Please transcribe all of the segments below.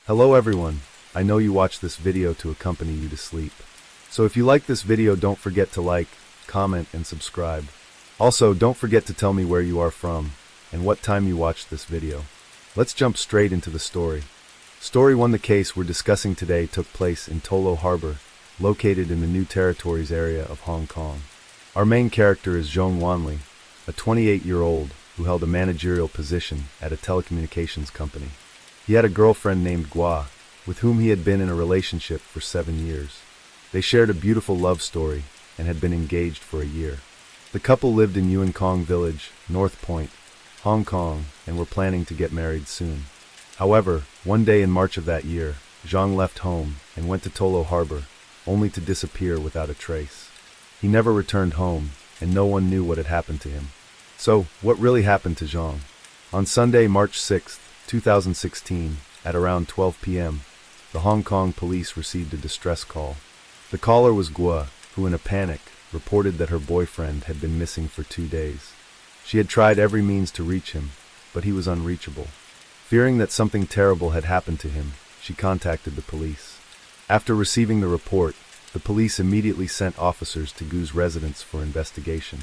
Hello everyone, I know you watched this video to accompany you to sleep. So if you like this video, don't forget to like, comment, and subscribe. Also, don't forget to tell me where you are from and what time you watched this video. Let's jump straight into the story. Story 1. The case we're discussing today took place in Tolo Harbor, located in the New Territories area of Hong Kong. Our main character is Zhong Wanli, a 28-year-old who held a managerial position at a telecommunications company. He had a girlfriend named Gua, with whom he had been in a relationship for 7 years. They shared a beautiful love story and had been engaged for a year. The couple lived in Yuen Kong Village, North Point, Hong Kong, and were planning to get married soon. However, one day in March of that year, Zhang left home and went to Tolo Harbor, only to disappear without a trace. He never returned home, and no one knew what had happened to him. So, what really happened to Zhang? On Sunday, March 6, 2016, at around 12 p.m., the Hong Kong police received a distress call. The caller was Gua, who in a panic reported that her boyfriend had been missing for 2 days. She had tried every means to reach him, but he was unreachable. Fearing that something terrible had happened to him, she contacted the police. After receiving the report, the police immediately sent officers to Gu's residence for investigation.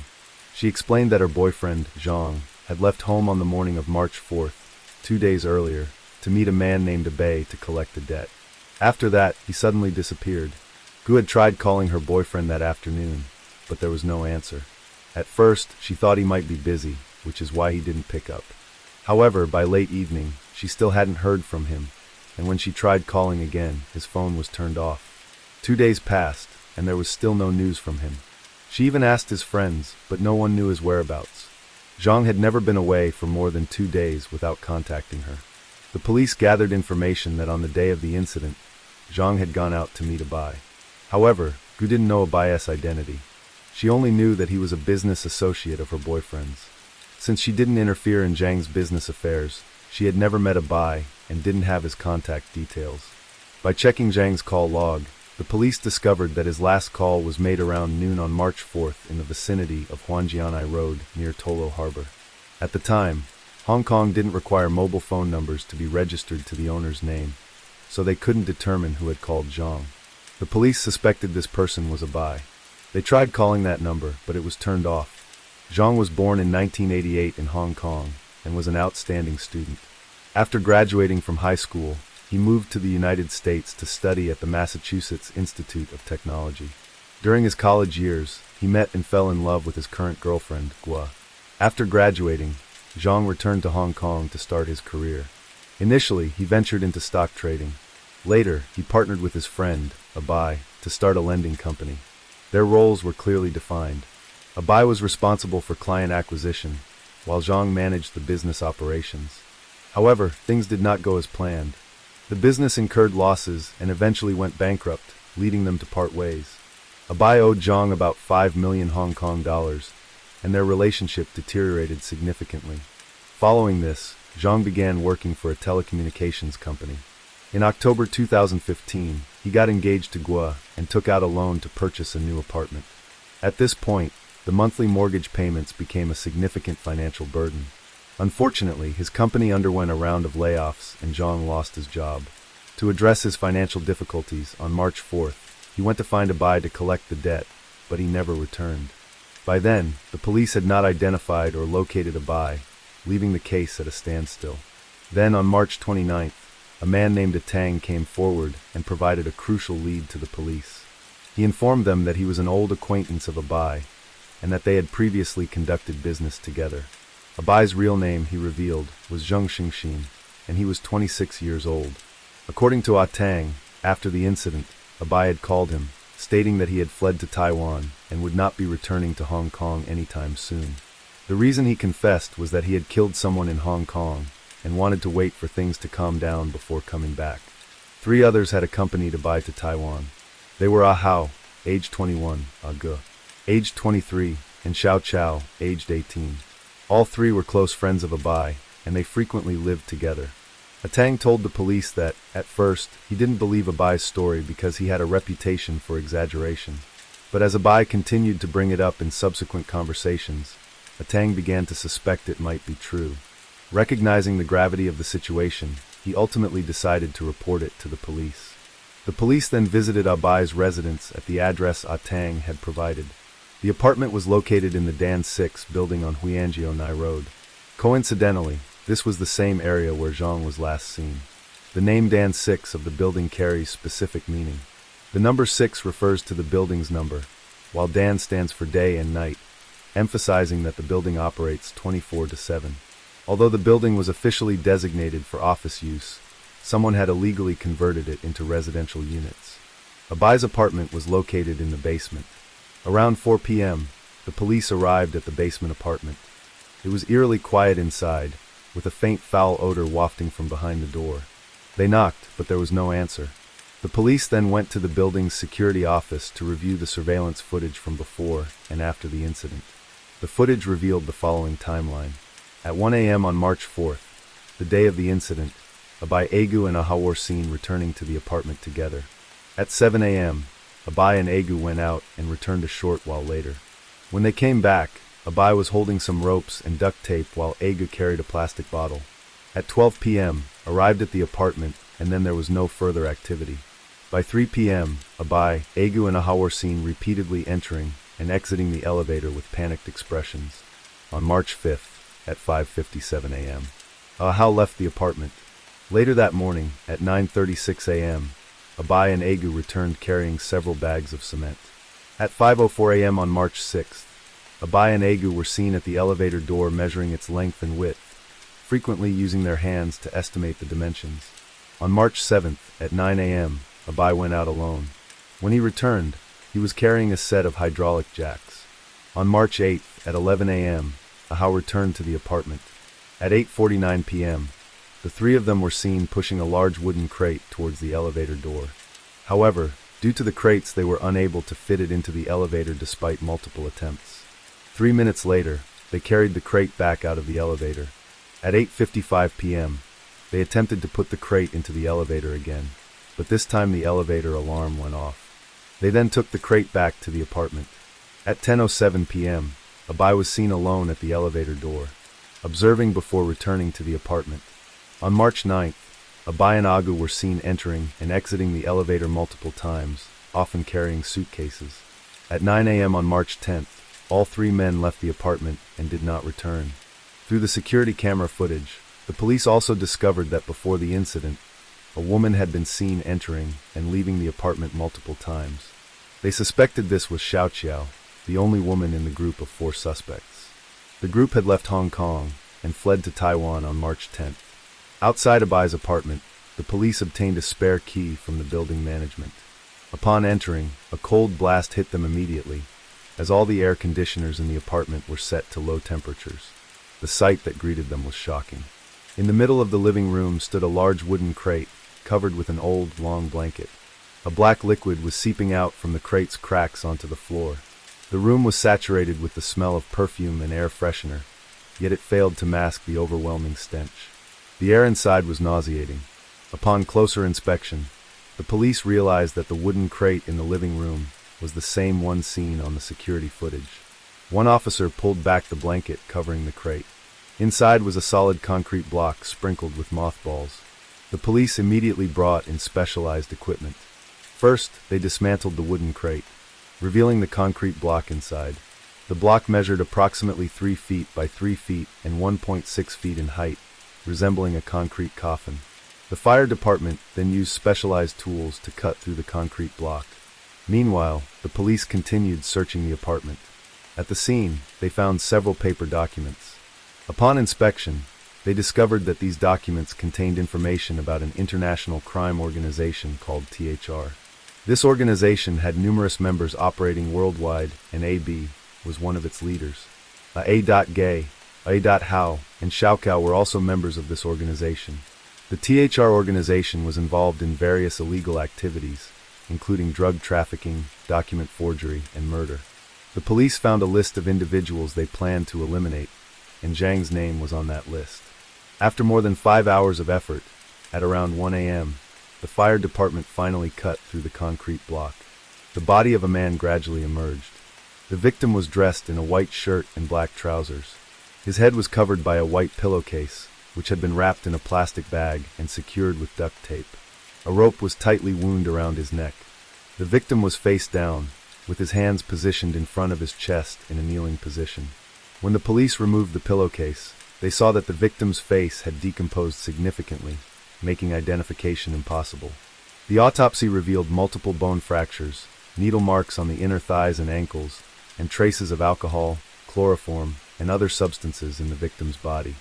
She explained that her boyfriend, Zhang, had left home on the morning of March 4th, 2 days earlier, to meet a man named Abe to collect a debt. After that, he suddenly disappeared. Gu had tried calling her boyfriend that afternoon, but there was no answer. At first, she thought he might be busy, which is why he didn't pick up. However, by late evening, she still hadn't heard from him, and when she tried calling again, his phone was turned off. 2 days passed, and there was still no news from him. She even asked his friends, but no one knew his whereabouts. Zhang had never been away for more than 2 days without contacting her. The police gathered information that on the day of the incident, Zhang had gone out to meet Abai. However, Gu didn't know Abai's identity. She only knew that he was a business associate of her boyfriend's. Since she didn't interfere in Zhang's business affairs, she had never met Abai and didn't have his contact details. By checking Zhang's call log, the police discovered that his last call was made around noon on March 4th in the vicinity of Huanjianai Road near Tolo Harbor. At the time, Hong Kong didn't require mobile phone numbers to be registered to the owner's name, so they couldn't determine who had called Zhang. The police suspected this person was Abai. They tried calling that number, but it was turned off. Zhang was born in 1988 in Hong Kong and was an outstanding student. After graduating from high school, he moved to the United States to study at the Massachusetts Institute of Technology. During his college years, he met and fell in love with his current girlfriend, Gua. After graduating, Zhang returned to Hong Kong to start his career. Initially, he ventured into stock trading. Later, he partnered with his friend, Abai, to start a lending company. Their roles were clearly defined. Abai was responsible for client acquisition, while Zhang managed the business operations. However, things did not go as planned. The business incurred losses and eventually went bankrupt, leading them to part ways. Abai owed Zhang about 5 million Hong Kong dollars, and their relationship deteriorated significantly. Following this, Zhang began working for a telecommunications company. In October 2015, he got engaged to Gua and took out a loan to purchase a new apartment. At this point, the monthly mortgage payments became a significant financial burden. Unfortunately, his company underwent a round of layoffs and Zhang lost his job. To address his financial difficulties, on March 4th, he went to find Abai to collect the debt, but he never returned. By then, the police had not identified or located Abai, leaving the case at a standstill. Then, on March 29th, a man named Tang came forward and provided a crucial lead to the police. He informed them that he was an old acquaintance of Abai, and that they had previously conducted business together. Abai's real name, he revealed, was Zheng Xingxin, and he was 26 years old. According to Tang, after the incident, Abai had called him, stating that he had fled to Taiwan and would not be returning to Hong Kong anytime soon. The reason he confessed was that he had killed someone in Hong Kong and wanted to wait for things to calm down before coming back. 3 others had accompanied Abai to Taiwan. They were Hao, aged 21, Ge, aged 23, and Xiao Chao, aged 18. All 3 were close friends of Abai, and they frequently lived together. Tang told the police that, at first, he didn't believe Abai's story because he had a reputation for exaggeration. But as Abai continued to bring it up in subsequent conversations, Tang began to suspect it might be true. Recognizing the gravity of the situation, he ultimately decided to report it to the police. The police then visited Abai's residence at the address Atang had provided. The apartment was located in the Dan 6 building on Huiangionai Road. Coincidentally, this was the same area where Zhang was last seen. The name Dan 6 of the building carries specific meaning. The number 6 refers to the building's number, while Dan stands for day and night, emphasizing that the building operates 24/7. Although the building was officially designated for office use, someone had illegally converted it into residential units. Abai's apartment was located in the basement. Around 4 p.m., the police arrived at the basement apartment. It was eerily quiet inside, with a faint foul odor wafting from behind the door. They knocked, but there was no answer. The police then went to the building's security office to review the surveillance footage from before and after the incident. The footage revealed the following timeline. At 1 a.m. on March 4th, the day of the incident, Abai Egu and Aha were seen returning to the apartment together. At 7 a.m., Abai and Egu went out and returned a short while later. When they came back, Abai was holding some ropes and duct tape while Egu carried a plastic bottle. At 12 p.m., arrived at the apartment, and then there was no further activity. By 3 p.m., Abai, Egu and Aha were seen repeatedly entering and exiting the elevator with panicked expressions. On March 5th, at 5:57 a.m., Aha left the apartment. Later that morning, at 9:36 a.m., Abai and Egu returned carrying several bags of cement. At 5:04 a.m. on March 6th, Abai and Egu were seen at the elevator door measuring its length and width, frequently using their hands to estimate the dimensions. On March 7th, at 9 a.m., Abai went out alone. When he returned, he was carrying a set of hydraulic jacks. On March 8th, at 11 a.m., Aha returned to the apartment. At 8:49 p.m., the three of them were seen pushing a large wooden crate towards the elevator door. However, due to the crates, they were unable to fit it into the elevator despite multiple attempts. 3 minutes later, they carried the crate back out of the elevator. At 8:55 p.m., they attempted to put the crate into the elevator again, but this time the elevator alarm went off. They then took the crate back to the apartment. At 10:07 p.m., Abai was seen alone at the elevator door, observing before returning to the apartment. On March 9th, Abai and Agu were seen entering and exiting the elevator multiple times, often carrying suitcases. At 9 a.m. on March 10th, all three men left the apartment and did not return. Through the security camera footage, the police also discovered that before the incident, a woman had been seen entering and leaving the apartment multiple times. They suspected this was Xiao Qiao, the only woman in the group of 4 suspects. The group had left Hong Kong and fled to Taiwan on March 10th. Outside Abai's apartment, the police obtained a spare key from the building management. Upon entering, a cold blast hit them immediately, as all the air conditioners in the apartment were set to low temperatures. The sight that greeted them was shocking. In the middle of the living room stood a large wooden crate, covered with an old, long blanket. A black liquid was seeping out from the crate's cracks onto the floor. The room was saturated with the smell of perfume and air freshener, yet it failed to mask the overwhelming stench. The air inside was nauseating. Upon closer inspection, the police realized that the wooden crate in the living room was the same one seen on the security footage. One officer pulled back the blanket covering the crate. Inside was a solid concrete block sprinkled with mothballs. The police immediately brought in specialized equipment. First, they dismantled the wooden crate, revealing the concrete block inside. The block measured approximately 3 feet by 3 feet and 1.6 feet in height, resembling a concrete coffin. The fire department then used specialized tools to cut through the concrete block. Meanwhile, the police continued searching the apartment. At the scene, they found several paper documents. Upon inspection, they discovered that these documents contained information about an international crime organization called THR. This organization had numerous members operating worldwide, and AB was one of its leaders. A.Gay, A.Hao, and Xiaokao were also members of this organization. The THR organization was involved in various illegal activities, including drug trafficking, document forgery, and murder. The police found a list of individuals they planned to eliminate, and Zhang's name was on that list. After more than 5 hours of effort, at around 1 a.m., the fire department finally cut through the concrete block. The body of a man gradually emerged. The victim was dressed in a white shirt and black trousers. His head was covered by a white pillowcase, which had been wrapped in a plastic bag and secured with duct tape. A rope was tightly wound around his neck. The victim was face down, with his hands positioned in front of his chest in a kneeling position. When the police removed the pillowcase, they saw that the victim's face had decomposed significantly, making identification impossible. The autopsy revealed multiple bone fractures, needle marks on the inner thighs and ankles, and traces of alcohol, chloroform, and other substances in the victim's body.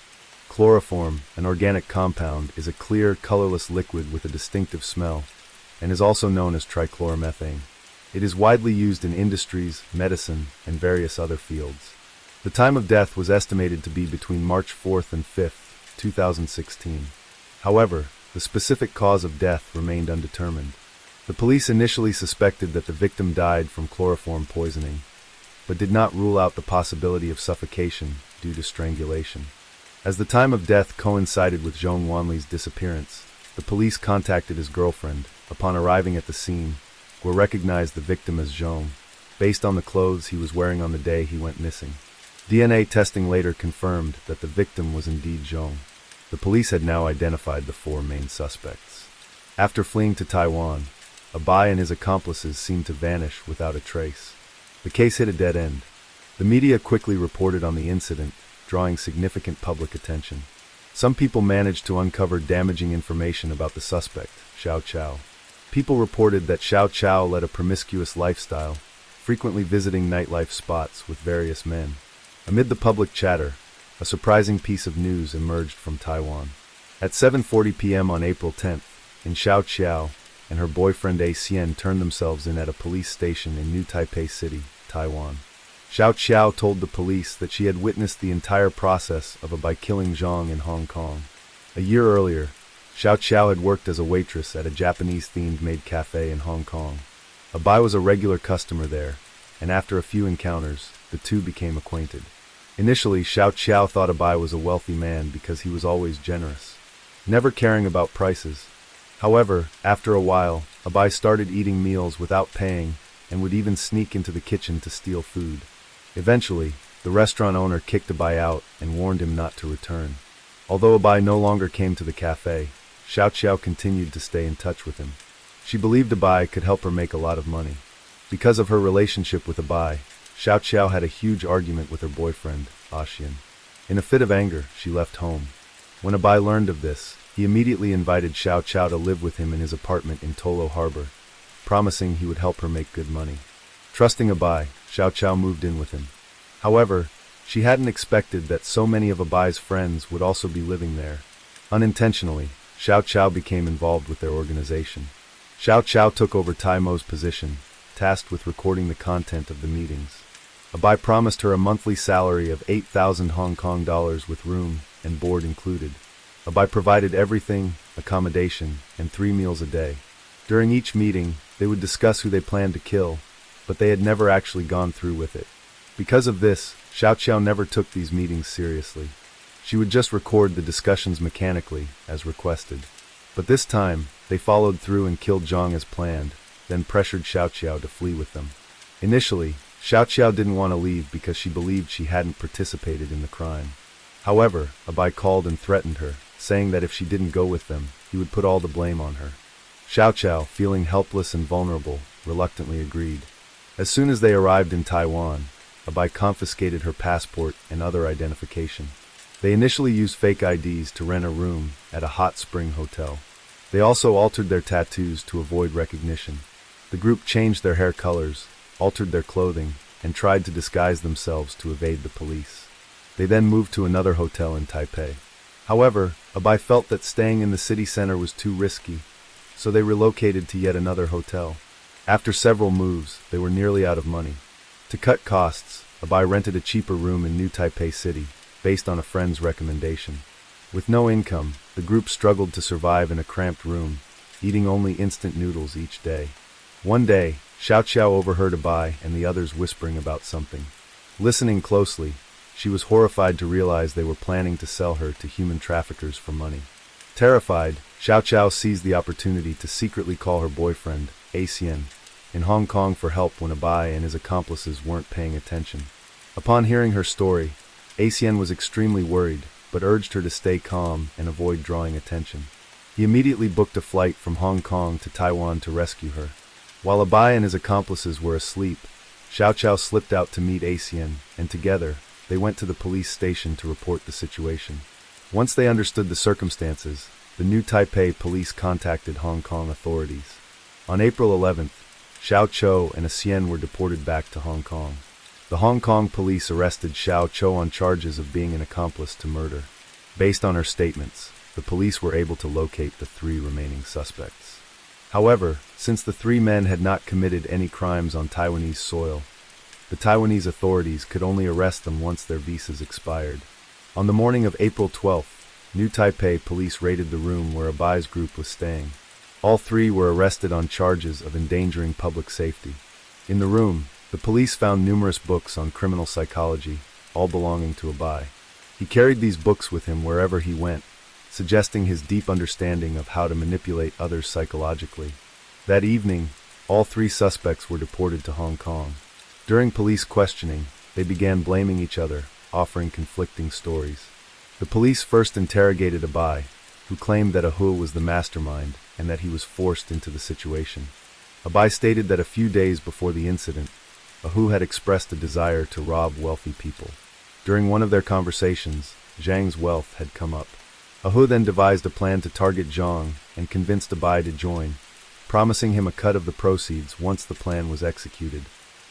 Chloroform, an organic compound, is a clear, colorless liquid with a distinctive smell, and is also known as trichloromethane. It is widely used in industries, medicine, and various other fields. The time of death was estimated to be between March 4th and 5th, 2016. However, the specific cause of death remained undetermined. The police initially suspected that the victim died from chloroform poisoning, but did not rule out the possibility of suffocation due to strangulation. As the time of death coincided with Zhong Wanli's disappearance, the police contacted his girlfriend. Upon arriving at the scene, Guo recognized the victim as Zhong, based on the clothes he was wearing on the day he went missing. DNA testing later confirmed that the victim was indeed Zhong. The police had now identified the four main suspects. After fleeing to Taiwan, Abai and his accomplices seemed to vanish without a trace. The case hit a dead end. The media quickly reported on the incident, drawing significant public attention. Some people managed to uncover damaging information about the suspect, Xiao Chao. People reported that Xiao Chao led a promiscuous lifestyle, frequently visiting nightlife spots with various men. Amid the public chatter, a surprising piece of news emerged from Taiwan. At 7:40 p.m. on April 10th, Xiao Chao and her boyfriend A Xian turned themselves in at a police station in New Taipei City, Taiwan. Xiao Chao told the police that she had witnessed the entire process of Abai killing Zhong in Hong Kong. A year earlier, Xiao Chao had worked as a waitress at a Japanese-themed maid cafe in Hong Kong. Abai was a regular customer there, and after a few encounters, the two became acquainted. Initially, Xiao Chao thought Abai was a wealthy man because he was always generous, never caring about prices. However, after a while, Abai started eating meals without paying and would even sneak into the kitchen to steal food. Eventually, the restaurant owner kicked Abai out and warned him not to return. Although Abai no longer came to the cafe, Xiao Chao continued to stay in touch with him. She believed Abai could help her make a lot of money. Because of her relationship with Abai, Xiao Chao had a huge argument with her boyfriend, Xian. In a fit of anger, she left home. When Abai learned of this, he immediately invited Xiao Chao to live with him in his apartment in Tolo Harbor, promising he would help her make good money. Trusting Abai, Xiao Chao moved in with him. However, she hadn't expected that so many of Abai's friends would also be living there. Unintentionally, Xiao Chao became involved with their organization. Xiao Chao took over Tai Mo's position, tasked with recording the content of the meetings. Abai promised her a monthly salary of 8,000 Hong Kong dollars with room and board included. Abai provided everything, accommodation, and 3 meals a day. During each meeting, they would discuss who they planned to kill, but they had never actually gone through with it. Because of this, Xiao Chao never took these meetings seriously. She would just record the discussions mechanically, as requested. But this time, they followed through and killed Zhong as planned, then pressured Xiao Chao to flee with them. Initially, Xiao Chao didn't want to leave because she believed she hadn't participated in the crime. However, Abai called and threatened her, saying that if she didn't go with them, he would put all the blame on her. Xiao Chao, feeling helpless and vulnerable, reluctantly agreed. As soon as they arrived in Taiwan, Abai confiscated her passport and other identification. They initially used fake IDs to rent a room at a hot spring hotel. They also altered their tattoos to avoid recognition. The group changed their hair colors, altered their clothing, and tried to disguise themselves to evade the police. They then moved to another hotel in Taipei. However, Abai felt that staying in the city center was too risky, so they relocated to yet another hotel. After several moves, they were nearly out of money. To cut costs, Abai rented a cheaper room in New Taipei City, based on a friend's recommendation. With no income, the group struggled to survive in a cramped room, eating only instant noodles each day. One day, Xiao Chao overheard Abai and the others whispering about something. Listening closely, she was horrified to realize they were planning to sell her to human traffickers for money. Terrified, Xiao Chao seized the opportunity to secretly call her boyfriend, A Xian, in Hong Kong for help when Abai and his accomplices weren't paying attention. Upon hearing her story, A Xian was extremely worried, but urged her to stay calm and avoid drawing attention. He immediately booked a flight from Hong Kong to Taiwan to rescue her. While Abai and his accomplices were asleep, Xiao Chao slipped out to meet Asian, and together, they went to the police station to report the situation. Once they understood the circumstances, the New Taipei police contacted Hong Kong authorities. On April 11th, Xiao Chou and Asian were deported back to Hong Kong. The Hong Kong police arrested Xiao Chou on charges of being an accomplice to murder. Based on her statements, the police were able to locate the 3 remaining suspects. However, since the 3 men had not committed any crimes on Taiwanese soil, the Taiwanese authorities could only arrest them once their visas expired. On the morning of April 12th, New Taipei police raided the room where Abai's group was staying. All 3 were arrested on charges of endangering public safety. In the room, the police found numerous books on criminal psychology, all belonging to Abai. He carried these books with him wherever he went, suggesting his deep understanding of how to manipulate others psychologically. That evening, all 3 suspects were deported to Hong Kong. During police questioning, they began blaming each other, offering conflicting stories. The police first interrogated Abai, who claimed that Ahu was the mastermind and that he was forced into the situation. Abai stated that a few days before the incident, Ahu had expressed a desire to rob wealthy people. During one of their conversations, Zhang's wealth had come up. Ahu then devised a plan to target Zhang and convinced Abai to join, promising him a cut of the proceeds once the plan was executed.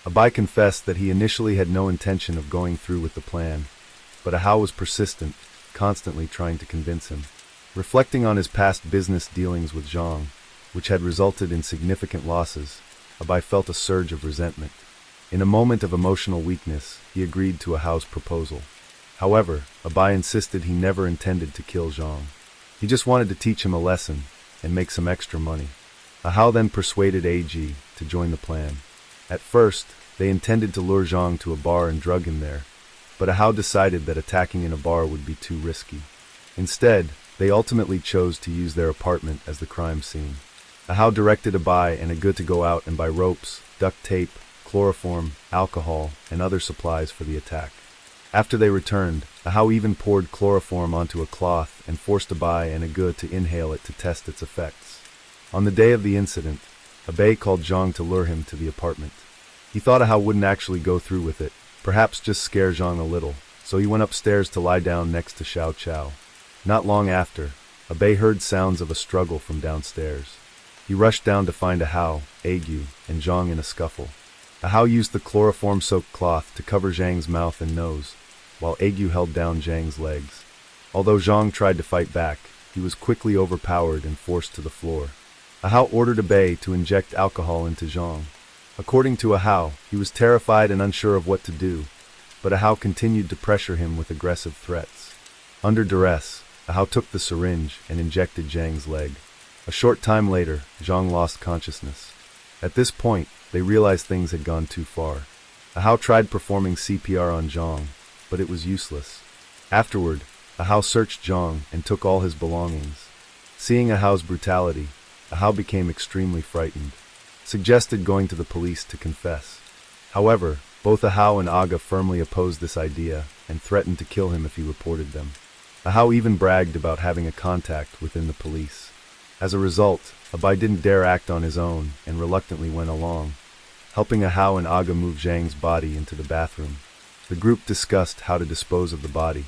Abai confessed that he initially had no intention of going through with the plan, but Ahau was persistent, constantly trying to convince him. Reflecting on his past business dealings with Zhang, which had resulted in significant losses, Abai felt a surge of resentment. In a moment of emotional weakness, he agreed to Ahau's proposal. However, Abai insisted he never intended to kill Zhang. He just wanted to teach him a lesson and make some extra money. Ahau then persuaded AG to join the plan. At first, they intended to lure Zhang to a bar and drug him there, but Ahau decided that attacking in a bar would be too risky. Instead, they ultimately chose to use their apartment as the crime scene. Ahau directed Abai and Aga to go out and buy ropes, duct tape, chloroform, alcohol, and other supplies for the attack. After they returned, Ahau even poured chloroform onto a cloth and forced Abai and Aga to inhale it to test its effects. On the day of the incident, Abai called Zhang to lure him to the apartment. He thought Ahau wouldn't actually go through with it, perhaps just scare Zhang a little, so he went upstairs to lie down next to Xiao Chao. Not long after, Abai heard sounds of a struggle from downstairs. He rushed down to find Ahau, Agu, and Zhang in a scuffle. Ahau used the chloroform-soaked cloth to cover Zhang's mouth and nose, while Agu held down Zhang's legs. Although Zhang tried to fight back, he was quickly overpowered and forced to the floor. Ahau ordered Abai to inject alcohol into Zhang. According to Ahau, he was terrified and unsure of what to do, but Ahau continued to pressure him with aggressive threats. Under duress, Ahau took the syringe and injected Zhang's leg. A short time later, Zhang lost consciousness. At this point, they realized things had gone too far. Ahau tried performing CPR on Zhang, but it was useless. Afterward, Ahau searched Zhang and took all his belongings. Seeing Ahau's brutality, Ahau became extremely frightened, suggested going to the police to confess. However, both Ahau and Aga firmly opposed this idea and threatened to kill him if he reported them. Ahau even bragged about having a contact within the police. As a result, Abai didn't dare act on his own and reluctantly went along, helping Ahau and Aga move Zhang's body into the bathroom. The group discussed how to dispose of the body.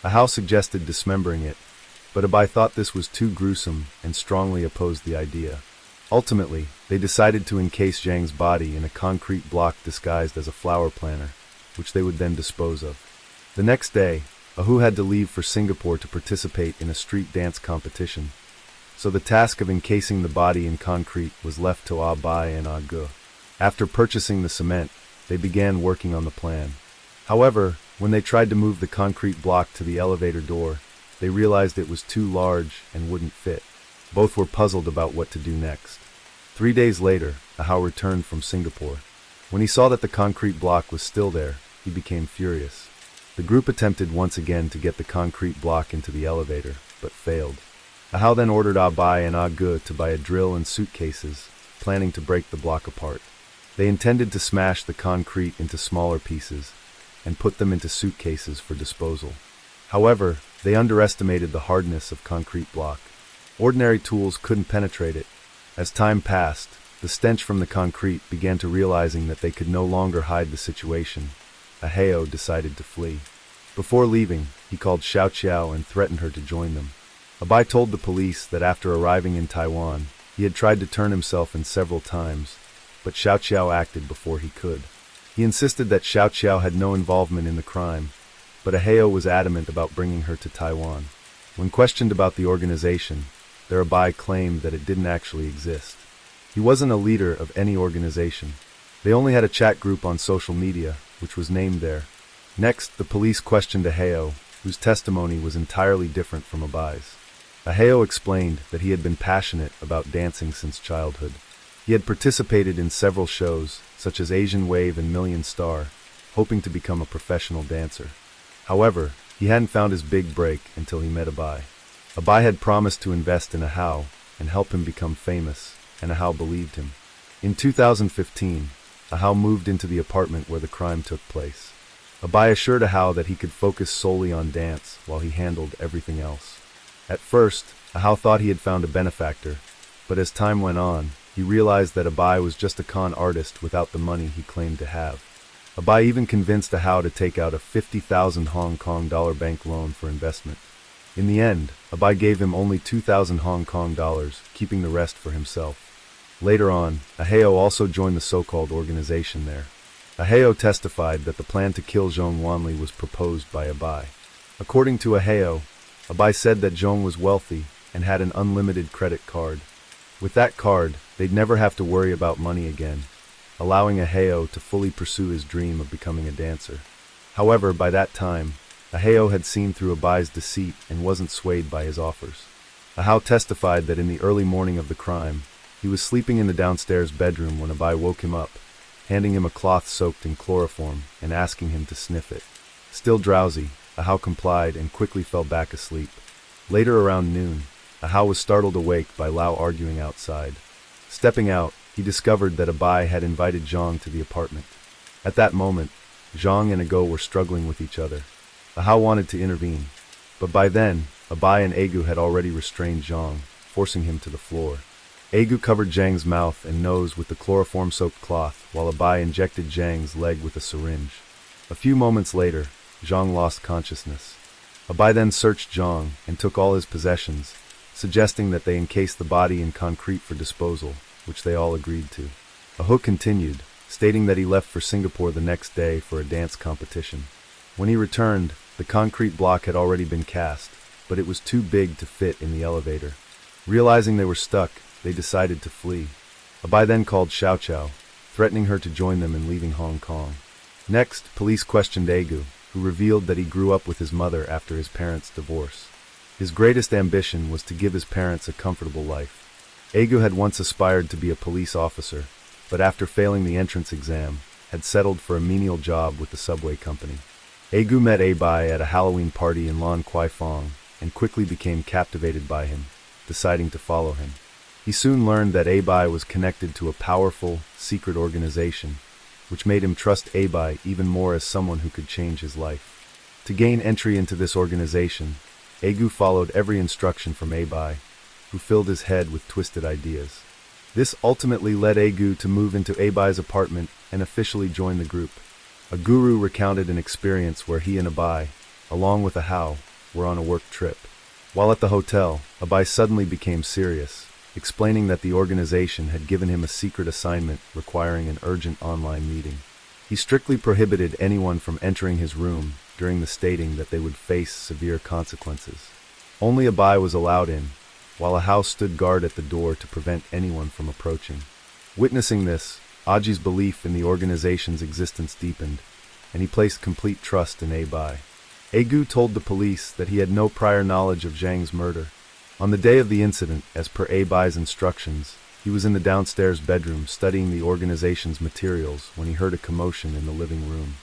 Ahau suggested dismembering it, but Abai thought this was too gruesome and strongly opposed the idea. Ultimately, they decided to encase Zhang's body in a concrete block disguised as a flower planter, which they would then dispose of. The next day, Ahu had to leave for Singapore to participate in a street dance competition, so the task of encasing the body in concrete was left to Abai and Aga. After purchasing the cement, they began working on the plan. However, when they tried to move the concrete block to the elevator door, they realized it was too large and wouldn't fit. Both were puzzled about what to do next. 3 days later, Ahau returned from Singapore. When he saw that the concrete block was still there, he became furious. The group attempted once again to get the concrete block into the elevator, but failed. Ahau then ordered Abai and Aga to buy a drill and suitcases, planning to break the block apart. They intended to smash the concrete into smaller pieces and put them into suitcases for disposal. However, They underestimated the hardness of concrete block. Ordinary tools couldn't penetrate it. As time passed, the stench from the concrete began to realizing that they could no longer hide the situation. Aheo decided to flee. Before leaving, he called Xiao Qiao and threatened her to join them. Abai told the police that after arriving in Taiwan, he had tried to turn himself in several times, but Xiao Qiao acted before he could. He insisted that Xiao Qiao had no involvement in the crime, but Aheo was adamant about bringing her to Taiwan. When questioned about the organization, their Abai claimed that it didn't actually exist. He wasn't a leader of any organization. They only had a chat group on social media, which was named there. Next, the police questioned Aheo, whose testimony was entirely different from Abai's. Aheo explained that he had been passionate about dancing since childhood. He had participated in several shows, such as Asian Wave and Million Star, hoping to become a professional dancer. However, he hadn't found his big break until he met Abai. Abai had promised to invest in Ahao and help him become famous, and Ahao believed him. In 2015, Ahao moved into the apartment where the crime took place. Abai assured Ahao that he could focus solely on dance while he handled everything else. At first, Ahao thought he had found a benefactor, but as time went on, he realized that Abai was just a con artist without the money he claimed to have. Abai even convinced Ahao to take out a 50,000 Hong Kong dollar bank loan for investment. In the end, Abai gave him only 2,000 Hong Kong dollars, keeping the rest for himself. Later on, Aheo also joined the so-called organization there. Aheo testified that the plan to kill Zhong Wanli was proposed by Abai. According to Aheo, Abai said that Zhong was wealthy and had an unlimited credit card. With that card, they'd never have to worry about money again, allowing Aheo to fully pursue his dream of becoming a dancer. However, by that time, Aheo had seen through Abai's deceit and wasn't swayed by his offers. Ahao testified that in the early morning of the crime, he was sleeping in the downstairs bedroom when Abai woke him up, handing him a cloth soaked in chloroform and asking him to sniff it. Still drowsy, Ahao complied and quickly fell back asleep. Later around noon, Ahao was startled awake by Lao arguing outside. Stepping out, he discovered that Abai had invited Zhang to the apartment. At that moment, Zhang and Ago were struggling with each other. Ahao wanted to intervene, but by then, Abai and Agu had already restrained Zhang, forcing him to the floor. Agu covered Zhang's mouth and nose with the chloroform-soaked cloth, while Abai injected Zhang's leg with a syringe. A few moments later, Zhang lost consciousness. Abai then searched Zhang and took all his possessions, suggesting that they encase the body in concrete for disposal, which they all agreed to. Ahao continued, stating that he left for Singapore the next day for a dance competition. When he returned, the concrete block had already been cast, but it was too big to fit in the elevator. Realizing they were stuck, they decided to flee. Abai then called Xiao Qiao, threatening her to join them in leaving Hong Kong. Next, police questioned Agu, who revealed that he grew up with his mother after his parents' divorce. His greatest ambition was to give his parents a comfortable life. Agu had once aspired to be a police officer, but after failing the entrance exam, had settled for a menial job with the subway company. Agu met Abai at a Halloween party in Lan Kwai Fong and quickly became captivated by him, deciding to follow him. He soon learned that Abai was connected to a powerful, secret organization, which made him trust Abai even more as someone who could change his life. To gain entry into this organization, Agu followed every instruction from Abai, who filled his head with twisted ideas. This ultimately led Agu to move into Abai's apartment and officially join the group. A guru recounted an experience where he and Abai, along with Ahao, were on a work trip. While at the hotel, Abai suddenly became serious, explaining that the organization had given him a secret assignment requiring an urgent online meeting. He strictly prohibited anyone from entering his room, during the stating that they would face severe consequences. Only Abai was allowed in, while Ahao stood guard at the door to prevent anyone from approaching. Witnessing this, Aji's belief in the organization's existence deepened, and he placed complete trust in Abai. Agu told the police that he had no prior knowledge of Zhang's murder. On the day of the incident, as per Abai's instructions, he was in the downstairs bedroom studying the organization's materials when he heard a commotion in the living room.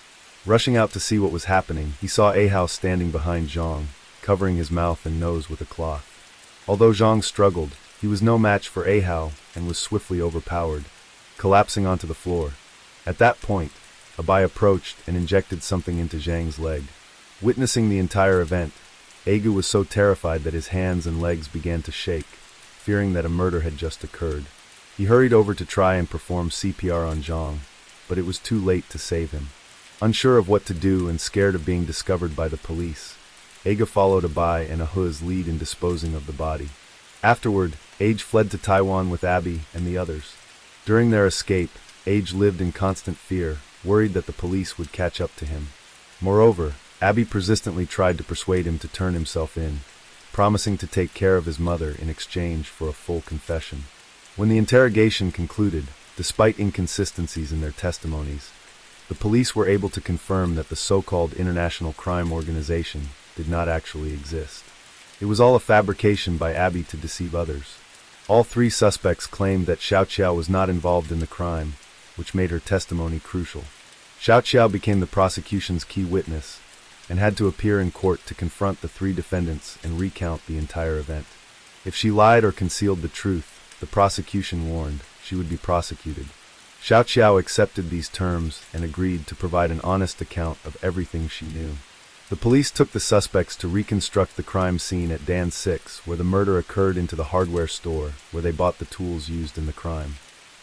Rushing out to see what was happening, he saw Ahao standing behind Zhang, covering his mouth and nose with a cloth. Although Zhang struggled, he was no match for Ahao and was swiftly overpowered, collapsing onto the floor. At that point, Abai approached and injected something into Zhang's leg. Witnessing the entire event, Egu was so terrified that his hands and legs began to shake, fearing that a murder had just occurred. He hurried over to try and perform CPR on Zhang, but it was too late to save him. Unsure of what to do and scared of being discovered by the police, Ega followed Abai and Ahu's lead in disposing of the body. Afterward, Age fled to Taiwan with Abby and the others. During their escape, Age lived in constant fear, worried that the police would catch up to him. Moreover, Abby persistently tried to persuade him to turn himself in, promising to take care of his mother in exchange for a full confession. When the interrogation concluded, despite inconsistencies in their testimonies, the police were able to confirm that the so-called International Crime Organization did not actually exist. It was all a fabrication by Abby to deceive others. All three suspects claimed that Xiao Qiao was not involved in the crime, which made her testimony crucial. Xiao Qiao became the prosecution's key witness and had to appear in court to confront the three defendants and recount the entire event. If she lied or concealed the truth, the prosecution warned she would be prosecuted. Xiao Qiao accepted these terms and agreed to provide an honest account of everything she knew. The police took the suspects to reconstruct the crime scene at Dan 6, where the murder occurred, into the hardware store where they bought the tools used in the crime.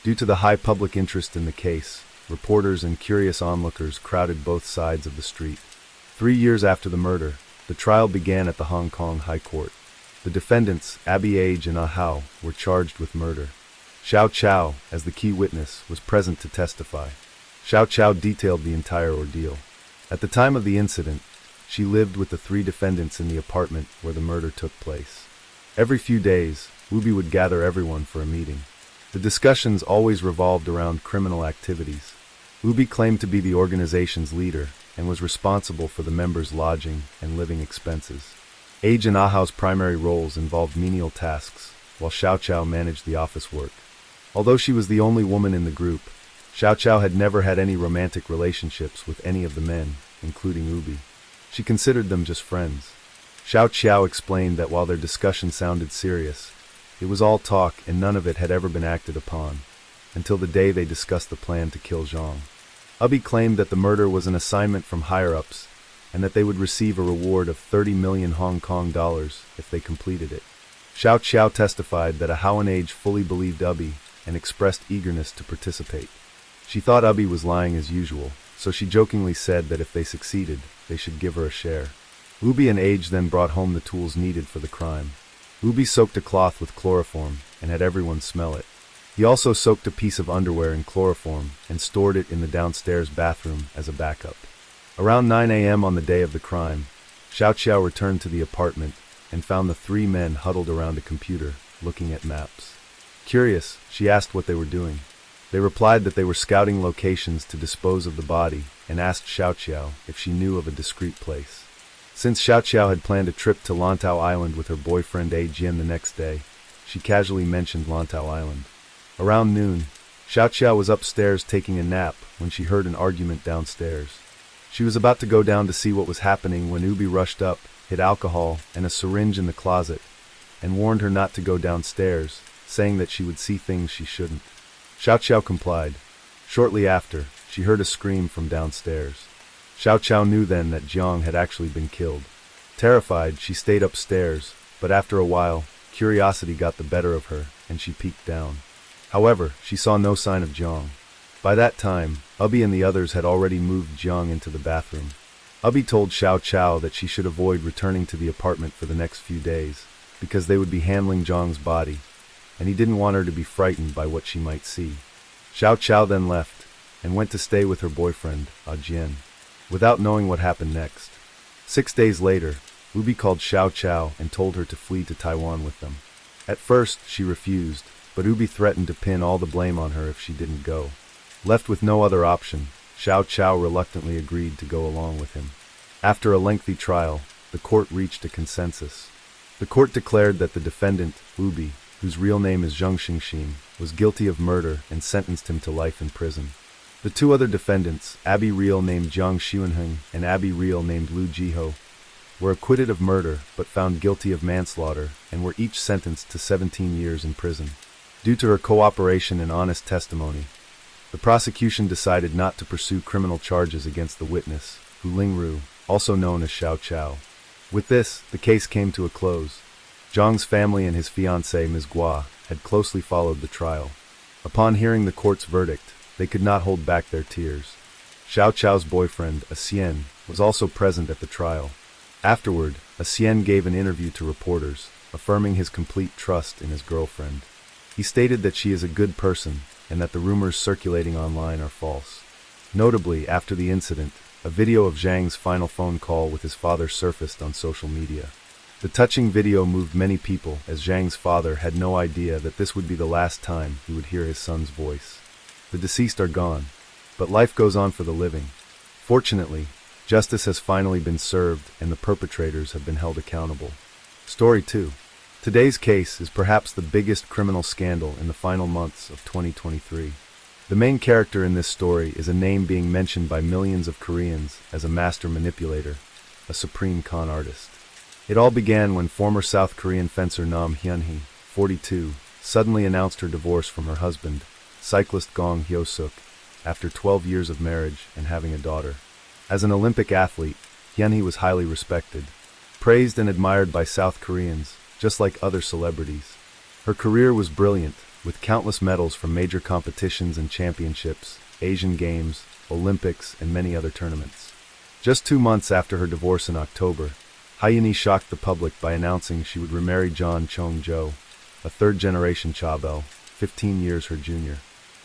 Due to the high public interest in the case, reporters and curious onlookers crowded both sides of the street. 3 years after the murder, the trial began at the Hong Kong High Court. The defendants, Abby Age and Ahau, were charged with murder. Xiao Qiao, as the key witness, was present to testify. Xiao Qiao detailed the entire ordeal. At the time of the incident, she lived with the three defendants in the apartment where the murder took place. Every few days, Wubi would gather everyone for a meeting. The discussions always revolved around criminal activities. Wubi claimed to be the organization's leader and was responsible for the members' lodging and living expenses. Age and Ahau's primary roles involved menial tasks, while Xiao Qiao managed the office work. Although she was the only woman in the group, Xiao Qiao had never had any romantic relationships with any of the men, including Ubi. She considered them just friends. Xiao Qiao explained that while their discussion sounded serious, it was all talk and none of it had ever been acted upon, until the day they discussed the plan to kill Zhang. Ubi claimed that the murder was an assignment from higher-ups, and that they would receive a reward of 30 million Hong Kong dollars if they completed it. Xiao Qiao testified that Ahau and Age fully believed Ubi and expressed eagerness to participate. She thought Ubi was lying as usual, so she jokingly said that if they succeeded, they should give her a share. Ubi and Age then brought home the tools needed for the crime. Ubi soaked a cloth with chloroform and had everyone smell it. He also soaked a piece of underwear in chloroform and stored it in the downstairs bathroom as a backup. Around 9 a.m. on the day of the crime, Xiao Qiao returned to the apartment and found the three men huddled around a computer, looking at maps. Curious, she asked what they were doing. They replied that they were scouting locations to dispose of the body and asked Xiao Qiao if she knew of a discreet place. Since Xiao Qiao had planned a trip to Lantau Island with her boyfriend A Jian the next day, she casually mentioned Lantau Island. Around noon, Xiao Qiao was upstairs taking a nap when she heard an argument downstairs. She was about to go down to see what was happening when Ubi rushed up, hid alcohol and a syringe in the closet, and warned her not to go downstairs, saying that she would see things she shouldn't. Xiao Qiao complied. Shortly after, she heard a scream from downstairs. Xiao Qiao knew then that Jiang had actually been killed. Terrified, she stayed upstairs, but after a while, curiosity got the better of her, and she peeked down. However, she saw no sign of Jiang. By that time, Ubi and the others had already moved Jiang into the bathroom. Ubi told Xiao Qiao that she should avoid returning to the apartment for the next few days, because they would be handling Jiang's body, and he didn't want her to be frightened by what she might see. Xiao Qiao then left, and went to stay with her boyfriend, A Jian, without knowing what happened next. 6 days later, Ubi called Xiao Qiao and told her to flee to Taiwan with them. At first, she refused, but Ubi threatened to pin all the blame on her if she didn't go. Left with no other option, Xiao Qiao reluctantly agreed to go along with him. After a lengthy trial, the court reached a consensus. The court declared that the defendant, Ubi, whose real name is Zheng Xingxin, was guilty of murder and sentenced him to life in prison. The two other defendants, Abby Real named Jiang Xuanheng and Abby Real named Lu Jiho, were acquitted of murder but found guilty of manslaughter and were each sentenced to 17 years in prison. Due to her cooperation and honest testimony, the prosecution decided not to pursue criminal charges against the witness, Hu Lingru, also known as Xiao Qiao. With this, the case came to a close. Zhang's family and his fiancée, Ms. Gua, had closely followed the trial. Upon hearing the court's verdict, they could not hold back their tears. Xiao Chao's boyfriend, Asian, was also present at the trial. Afterward, Asian gave an interview to reporters, affirming his complete trust in his girlfriend. He stated that she is a good person and that the rumors circulating online are false. Notably, after the incident, a video of Zhang's final phone call with his father surfaced on social media. The touching video moved many people, as Zhang's father had no idea that this would be the last time he would hear his son's voice. The deceased are gone, but life goes on for the living. Fortunately, justice has finally been served and the perpetrators have been held accountable. Story 2. Today's case is perhaps the biggest criminal scandal in the final months of 2023. The main character in this story is a name being mentioned by millions of Koreans as a master manipulator, a supreme con artist. It all began when former South Korean fencer Nam Hyun-hee, 42, suddenly announced her divorce from her husband, cyclist Gong Hyo-suk, after 12 years of marriage and having a daughter. As an Olympic athlete, Hyun-hee was highly respected, praised and admired by South Koreans, just like other celebrities. Her career was brilliant, with countless medals from major competitions and championships, Asian Games, Olympics, and many other tournaments. Just 2 months after her divorce in October, Hyun-hee shocked the public by announcing she would remarry John Chong-jo, a third-generation Chabel, 15 years her junior.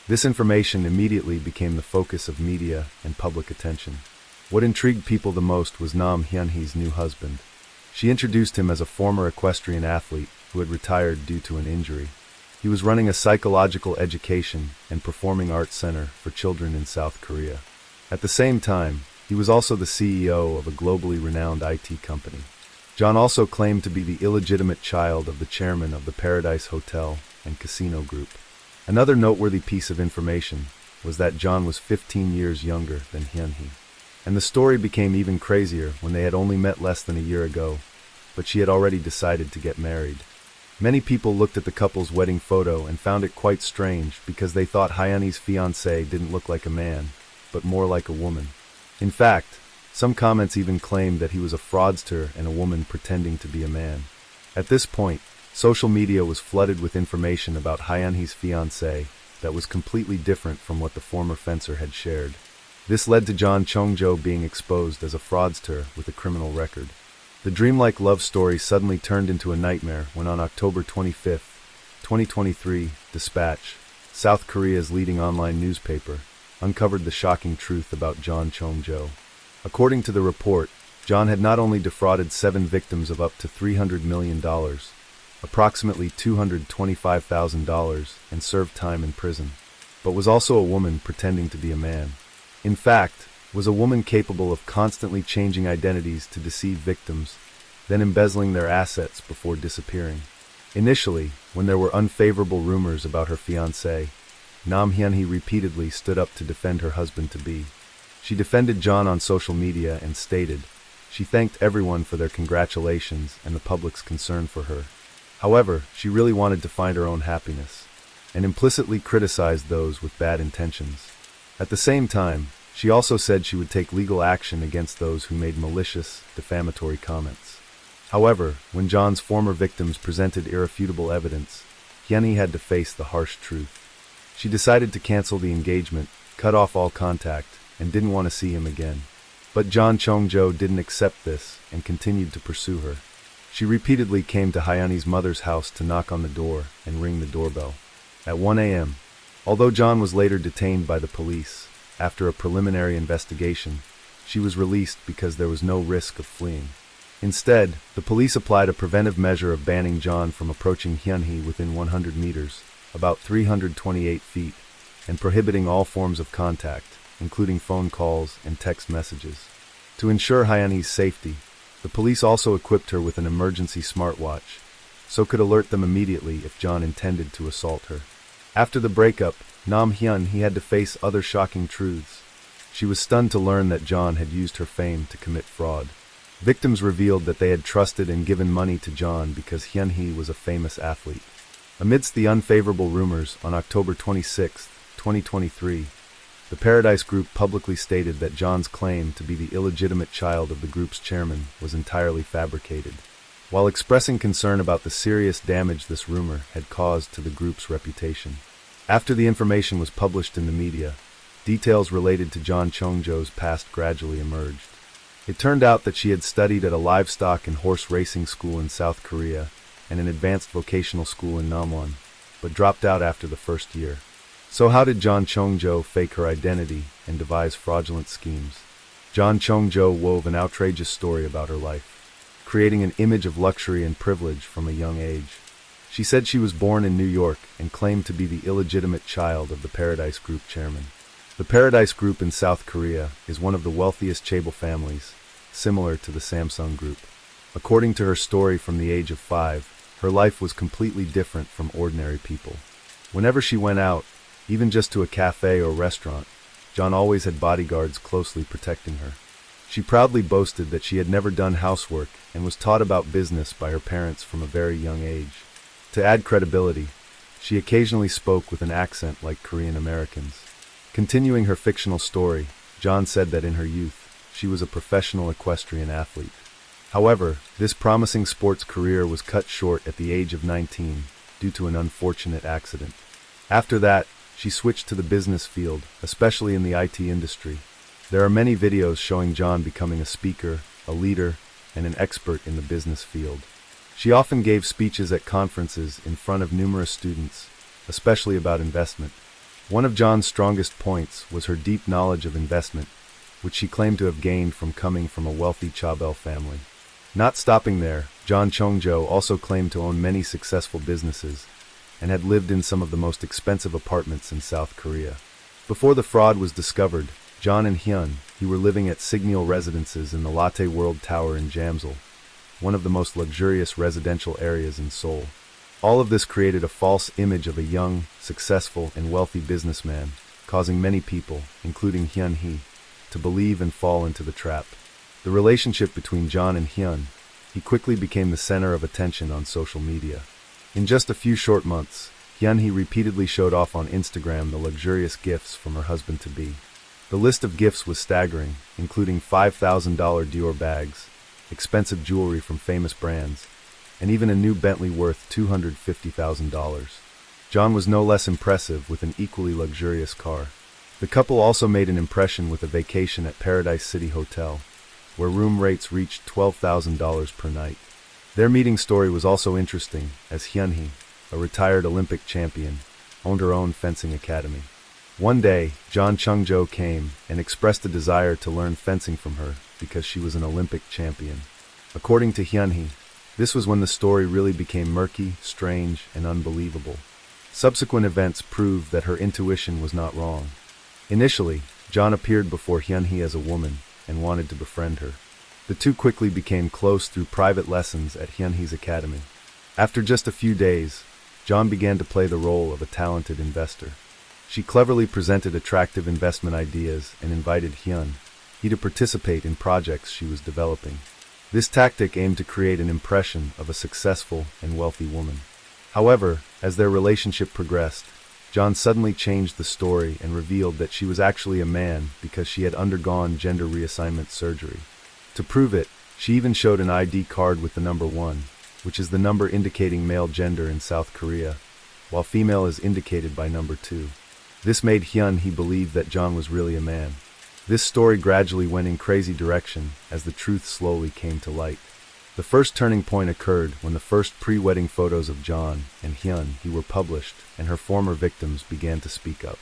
This information immediately became the focus of media and public attention. What intrigued people the most was Nam Hyun-hee's new husband. She introduced him as a former equestrian athlete who had retired due to an injury. He was running a psychological education and performing arts center for children in South Korea. At the same time, he was also the CEO of a globally renowned IT company. John also claimed to be the illegitimate child of the chairman of the Paradise Hotel and Casino Group. Another noteworthy piece of information was that John was 15 years younger than Hyun-hee. And the story became even crazier when they had only met less than a year ago, but she had already decided to get married. Many people looked at the couple's wedding photo and found it quite strange because they thought Hyun-hee's fiancé didn't look like a man, but more like a woman. In fact, some comments even claimed that he was a fraudster and a woman pretending to be a man. At this point, social media was flooded with information about Hyun-hee's fiancé that was completely different from what the former fencer had shared. This led to John Chong-jo being exposed as a fraudster with a criminal record. The dreamlike love story suddenly turned into a nightmare when on October 25, 2023, Dispatch, South Korea's leading online newspaper, uncovered the shocking truth about John Chong-jo. According to the report, John had not only defrauded 7 victims of up to $300 million, approximately $225,000, and served time in prison, but was also a woman pretending to be a man. In fact, was a woman capable of constantly changing identities to deceive victims, then embezzling their assets before disappearing. Initially, when there were unfavorable rumors about her fiancé, Nam Hyun-hee repeatedly stood up to defend her husband-to-be. She defended John on social media and stated, she thanked everyone for their congratulations and the public's concern for her. However, she really wanted to find her own happiness, and implicitly criticized those with bad intentions. At the same time, she also said she would take legal action against those who made malicious, defamatory comments. However, when John's former victims presented irrefutable evidence, Hyun-hee had to face the harsh truth. She decided to cancel the engagement, cut off all contact, and didn't want to see him again. But John Chong-jo didn't accept this and continued to pursue her. She repeatedly came to Hyun-hee's mother's house to knock on the door and ring the doorbell. At 1 a.m., although John was later detained by the police, after a preliminary investigation, she was released because there was no risk of fleeing. Instead, the police applied a preventive measure of banning John from approaching Hyun-hee within 100 meters, about 328 feet, and prohibiting all forms of contact, including phone calls and text messages. To ensure Hyun-hee's safety, the police also equipped her with an emergency smartwatch, so could alert them immediately if John intended to assault her. After the breakup, Nam Hyun-hee had to face other shocking truths. She was stunned to learn that John had used her fame to commit fraud. Victims revealed that they had trusted and given money to John because Hyun-hee was a famous athlete. Amidst the unfavorable rumors, on October 26, 2023, The Paradise Group publicly stated that John's claim to be the illegitimate child of the group's chairman was entirely fabricated, while expressing concern about the serious damage this rumor had caused to the group's reputation. After the information was published in the media, details related to John Chongjo's past gradually emerged. It turned out that she had studied at a livestock and horse racing school in South Korea and an advanced vocational school in Namwon, but dropped out after the first year. So how did John Chongjo fake her identity and devise fraudulent schemes? John Chongjo wove an outrageous story about her life, creating an image of luxury and privilege from a young age. She said she was born in New York and claimed to be the illegitimate child of the Paradise Group chairman. The Paradise Group in South Korea is one of the wealthiest chaebol families, similar to the Samsung Group. According to her story from the age of 5, her life was completely different from ordinary people. Whenever she went out, even just to a cafe or restaurant, John always had bodyguards closely protecting her. She proudly boasted that she had never done housework and was taught about business by her parents from a very young age. To add credibility, she occasionally spoke with an accent like Korean Americans. Continuing her fictional story, John said that in her youth, she was a professional equestrian athlete. However, this promising sports career was cut short at the age of 19 due to an unfortunate accident. After that, she switched to the business field, especially in the IT industry. There are many videos showing John becoming a speaker, a leader, and an expert in the business field. She often gave speeches at conferences in front of numerous students, especially about investment. One of John's strongest points was her deep knowledge of investment, which she claimed to have gained from coming from a wealthy chaebol family. Not stopping there, John Chongjo also claimed to own many successful businesses and had lived in some of the most expensive apartments in South Korea. Before the fraud was discovered, John and Hyun, were living at Signal Residences in the Lotte World Tower in Jamsil, one of the most luxurious residential areas in Seoul. All of this created a false image of a young, successful, and wealthy businessman, causing many people, including Hyun-hee, to believe and fall into the trap. The relationship between John and Hyun, he quickly became the center of attention on social media. In just a few short months, Hyun-hee repeatedly showed off on Instagram the luxurious gifts from her husband-to-be. The list of gifts was staggering, including $5,000 Dior bags, expensive jewelry from famous brands, and even a new Bentley worth $250,000. John was no less impressive with an equally luxurious car. The couple also made an impression with a vacation at Paradise City Hotel, where room rates reached $12,000 per night. Their meeting story was also interesting, as Hyun-hee, a retired Olympic champion, owned her own fencing academy. One day, John Chongjo came and expressed a desire to learn fencing from her because she was an Olympic champion. According to Hyun-hee, this was when the story really became murky, strange, and unbelievable. Subsequent events proved that her intuition was not wrong. Initially, John appeared before Hyun-hee as a woman and wanted to befriend her. The two quickly became close through private lessons at Hyun-hee's academy. After just a few days, John began to play the role of a talented investor. She cleverly presented attractive investment ideas and invited Hyun-hee to participate in projects she was developing. This tactic aimed to create an impression of a successful and wealthy woman. However, as their relationship progressed, John suddenly changed the story and revealed that she was actually a man because she had undergone gender reassignment surgery. To prove it, she even showed an ID card with the number 1, which is the number indicating male gender in South Korea, while female is indicated by number 2. This made Hyun-hee believe that John was really a man. This story gradually went in crazy direction as the truth slowly came to light. The first turning point occurred when the first pre-wedding photos of John and Hyun-hee were published and her former victims began to speak up.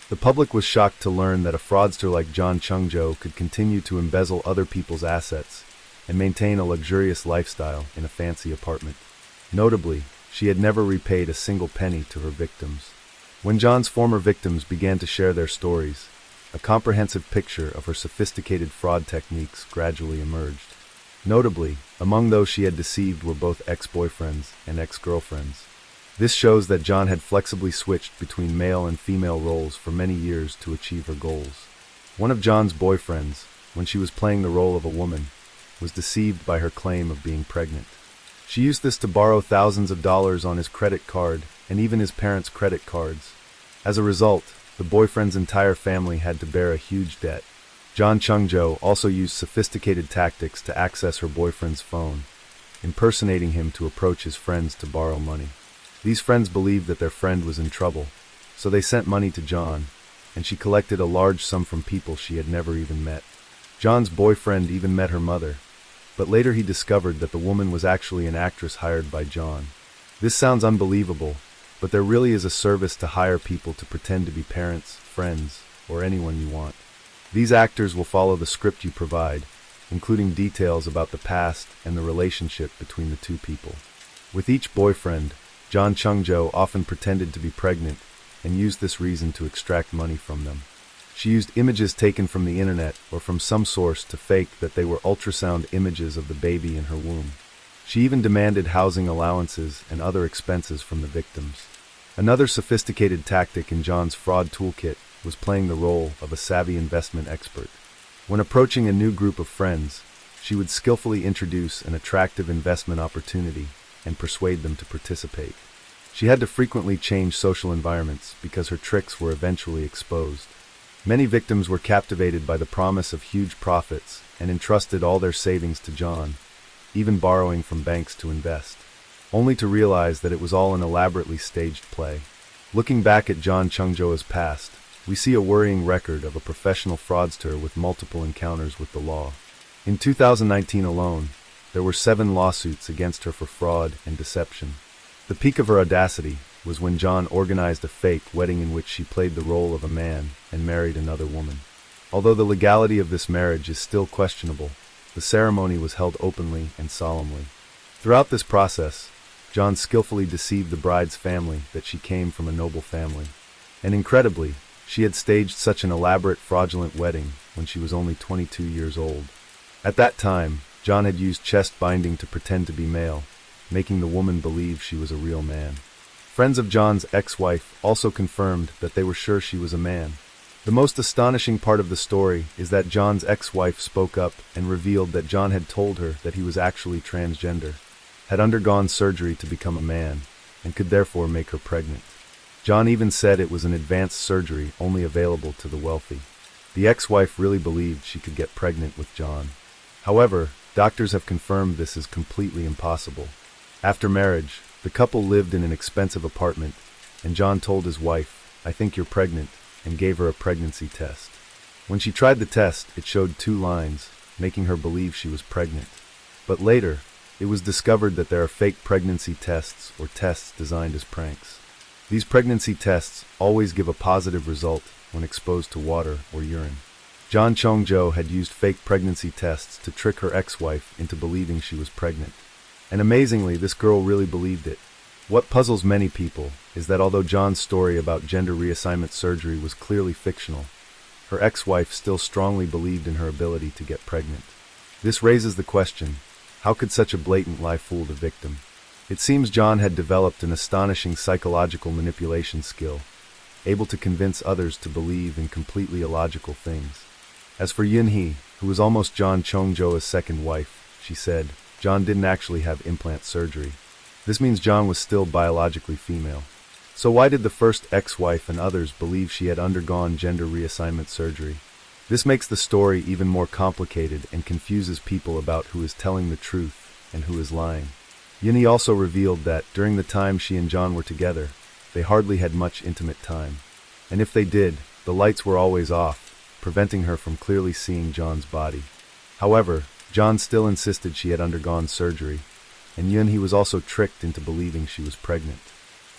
The public was shocked to learn that a fraudster like John Chongjo could continue to embezzle other people's assets and maintain a luxurious lifestyle in a fancy apartment. Notably, she had never repaid a single penny to her victims. When John's former victims began to share their stories, a comprehensive picture of her sophisticated fraud techniques gradually emerged. Notably, among those she had deceived were both ex-boyfriends and ex-girlfriends. This shows that John had flexibly switched between male and female roles for many years to achieve her goals. One of John's boyfriends, when she was playing the role of a woman, was deceived by her claim of being pregnant. She used this to borrow thousands of dollars on his credit card and even his parents' credit cards. As a result, the boyfriend's entire family had to bear a huge debt. John Chung-jo also used sophisticated tactics to access her boyfriend's phone, impersonating him to approach his friends to borrow money. These friends believed that their friend was in trouble, so they sent money to John, and she collected a large sum from people she had never even met. John's boyfriend even met her mother, but later he discovered that the woman was actually an actress hired by John. This sounds unbelievable, but there really is a service to hire people to pretend to be parents, friends, or anyone you want. These actors will follow the script you provide, including details about the past and the relationship between the two people. With each boyfriend, John Chung-jo often pretended to be pregnant and used this reason to extract money from them. She used images taken from the internet or from some source to fake that they were ultrasound images of the baby in her womb. She even demanded housing allowances and other expenses from the victims. Another sophisticated tactic in John's fraud toolkit was playing the role of a savvy investment expert. When approaching a new group of friends, she would skillfully introduce an attractive investment opportunity and persuade them to participate. She had to frequently change social environments because her tricks were eventually exposed. Many victims were captivated by the promise of huge profits and entrusted all their savings to John, even borrowing from banks to invest, only to realize that it was all an elaborately staged play. Looking back at John Chung-jo's past, we see a worrying record of a professional fraudster with multiple encounters with the law. In 2019 alone, there were 7 lawsuits against her for fraud and deception. The peak of her audacity was when John organized a fake wedding in which she played the role of a man and married another woman. Although the legality of this marriage is still questionable, the ceremony was held openly and solemnly. Throughout this process, John skillfully deceived the bride's family that she came from a noble family. And incredibly, she had staged such an elaborate fraudulent wedding when she was only 22 years old. At that time, John had used chest binding to pretend to be male, making the woman believe she was a real man. Friends of John's ex-wife also confirmed that they were sure she was a man. The most astonishing part of the story is that John's ex-wife spoke up and revealed that John had told her that he was actually transgender, had undergone surgery to become a man, and could therefore make her pregnant. John even said it was an advanced surgery only available to the wealthy. The ex-wife really believed she could get pregnant with John. However, doctors have confirmed this is completely impossible. After marriage, the couple lived in an expensive apartment, and John told his wife, "I think you're pregnant," and gave her a pregnancy test. When she tried the test, it showed 2 lines, making her believe she was pregnant. But later, it was discovered that there are fake pregnancy tests or tests designed as pranks. These pregnancy tests always give a positive result when exposed to water or urine. John Chung-jo had used fake pregnancy tests to trick her ex-wife into believing she was pregnant. And amazingly, this girl really believed it. What puzzles many people is that although John's story about gender reassignment surgery was clearly fictional, her ex-wife still strongly believed in her ability to get pregnant. This raises the question, how could such a blatant lie fool the victim? It seems John had developed an astonishing psychological manipulation skill, able to convince others to believe in completely illogical things. As for Yun-hee, who was almost John Chung-jo's second wife, she said, John didn't actually have implant surgery. This means John was still biologically female. So why did the first ex-wife and others believe she had undergone gender reassignment surgery? This makes the story even more complicated and confuses people about who is telling the truth and who is lying. Yun-hee also revealed that, during the time she and John were together, they hardly had much intimate time. And if they did, the lights were always off, preventing her from clearly seeing John's body. However, John still insisted she had undergone surgery, and Yun-hee was also tricked into believing she was pregnant.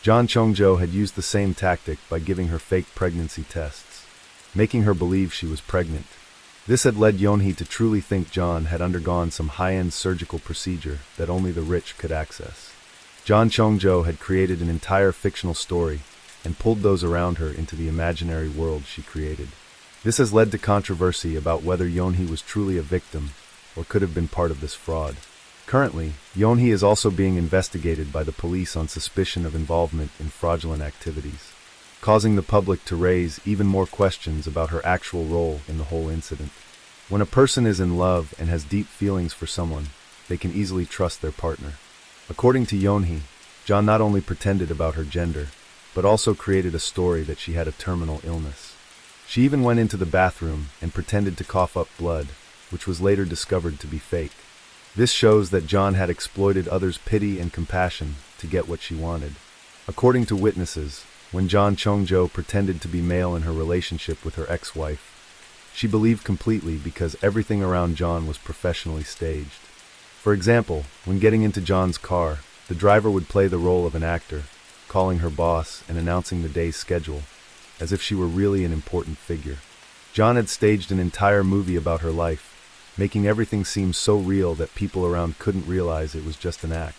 John Chung-jo had used the same tactic by giving her fake pregnancy tests, making her believe she was pregnant. This had led Yun-hee to truly think John had undergone some high-end surgical procedure that only the rich could access. John Chung-jo had created an entire fictional story and pulled those around her into the imaginary world she created. This has led to controversy about whether Yun-hee was truly a victim or could have been part of this fraud. Currently, Yun-hee is also being investigated by the police on suspicion of involvement in fraudulent activities, causing the public to raise even more questions about her actual role in the whole incident. When a person is in love and has deep feelings for someone, they can easily trust their partner. According to Yun-hee, John not only pretended about her gender, but also created a story that she had a terminal illness. She even went into the bathroom and pretended to cough up blood, which was later discovered to be fake. This shows that John had exploited others' pity and compassion to get what she wanted. According to witnesses, when John Chong-jo pretended to be male in her relationship with her ex-wife, she believed completely because everything around John was professionally staged. For example, when getting into John's car, the driver would play the role of an actor, calling her boss and announcing the day's schedule, as if she were really an important figure. John had staged an entire movie about her life, making everything seem so real that people around couldn't realize it was just an act.